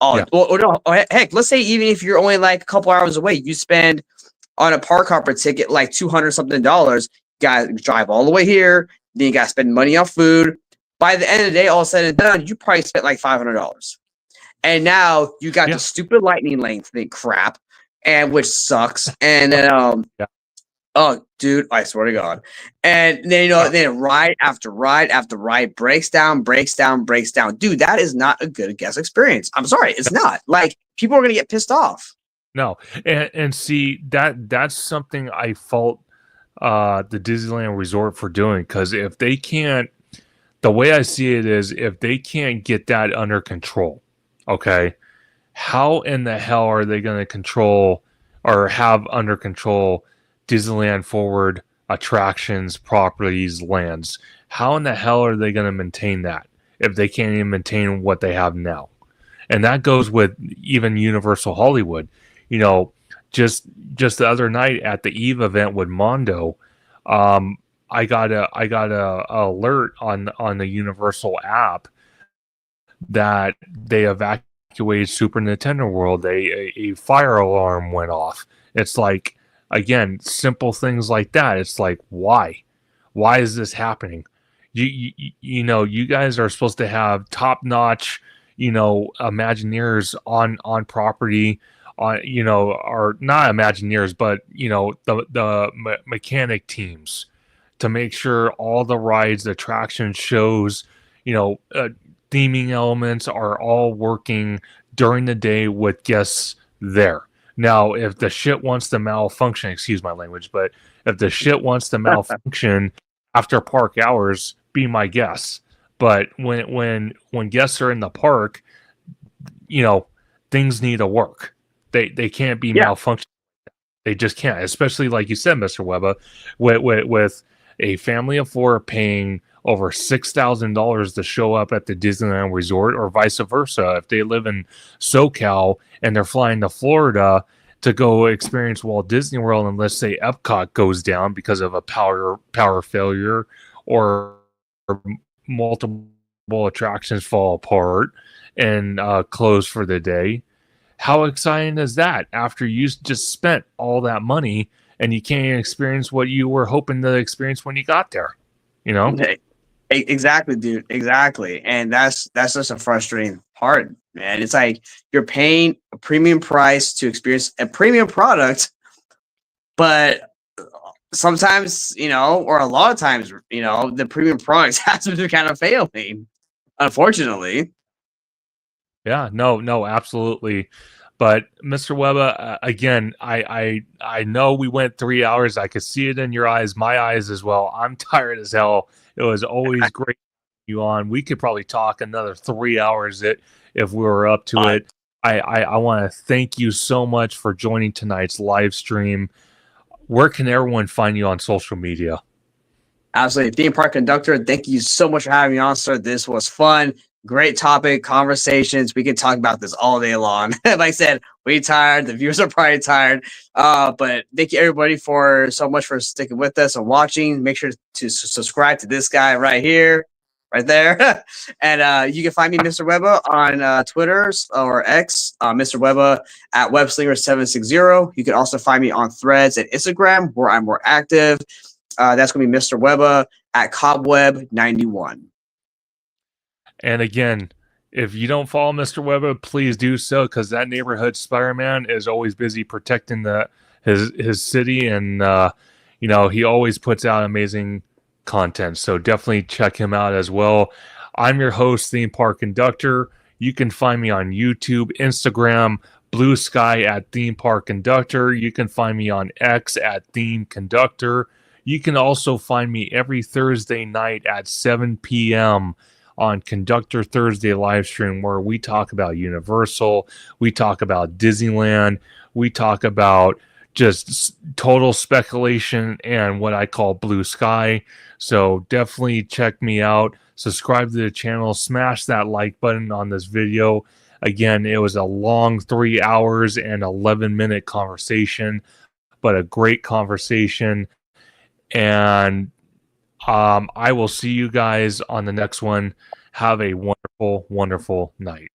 Heck, let's say even if you're only like a couple hours away, you spend on a park hopper ticket like $200 something. You gotta drive all the way here. Then you gotta spend money on food. By the end of the day, all said and done, you probably spent like $500. And now you got the stupid lightning lane thing crap, and which sucks. And then oh, dude, I swear to God. And then then ride after ride after ride breaks down. Dude, that is not a good guest experience. I'm sorry, it's not. Like, people are gonna get pissed off. No, and see that's something I fault the Disneyland Resort for doing, because if they can't, the way I see it is, if they can't get that under control, okay, how in the hell are they going to control or have under control Disneyland Forward attractions, properties, lands? How in the hell are they going to maintain that if they can't even maintain what they have now? And that goes with even Universal Hollywood. Just the other night at the Eve event with Mondo, I got a alert on the Universal app that they evacuated Super Nintendo World. A fire alarm went off. It's like, again, simple things like that. It's like, why is this happening? You guys are supposed to have top-notch, Imagineers on property, or not Imagineers, but the mechanic teams to make sure all the rides, attractions, shows, theming elements are all working during the day with guests there. Now, if the shit wants to malfunction, excuse my language, but if the shit wants to malfunction after park hours, be my guest. But when guests are in the park, things need to work. They can't be malfunctioning. They just can't, especially like you said, Mr. Webba, with a family of 4 paying over $6,000 to show up at the Disneyland Resort, or vice versa. If they live in SoCal and they're flying to Florida to go experience Walt Disney World, and let's say Epcot goes down because of a power failure, or multiple attractions fall apart and close for the day. How exciting is that after you just spent all that money and you can't experience what you were hoping to experience when you got there? You know? Exactly, dude. Exactly. And that's just a frustrating part, man. It's like you're paying a premium price to experience a premium product, but sometimes, or a lot of times, the premium products have to kind of failing, unfortunately. Yeah, no, absolutely. But Mr. Webber, again, I know we went 3 hours. I could see it in your eyes, my eyes as well. I'm tired as hell. It was always great you on. We could probably talk another 3 hours if we were up to it. I want to thank you so much for joining tonight's live stream. Where can everyone find you on social media? Absolutely. Theme Park Conductor, thank you so much for having me on, sir. This was fun. Great topic, conversations. We can talk about this all day long. Like I said, we tired. The viewers are probably tired. But thank you everybody for so much for sticking with us and watching. Make sure to subscribe to this guy right here, right there. And you can find me, Mr. Webber, on Twitter or X, Mr. Webber at Webslinger760. You can also find me on Threads and Instagram, where I'm more active. That's going to be Mr. Webber at Cobweb91. And again, if you don't follow Mr. Webber, please do so, because that neighborhood Spider-Man is always busy protecting his city, and he always puts out amazing content. So definitely check him out as well. I'm your host, Theme Park Conductor. You can find me on YouTube, Instagram, Bluesky at Theme Park Conductor. You can find me on X at Theme Conductor. You can also find me every Thursday night at 7 p.m. on Conductor Thursday live stream, where we talk about Universal, we talk about Disneyland, we talk about just total speculation and what I call blue sky. So definitely check me out, subscribe to the channel, smash that like button on this video. Again, it was a long 3 hours and 11-minute conversation, but a great conversation. And I will see you guys on the next one. Have a wonderful, wonderful night.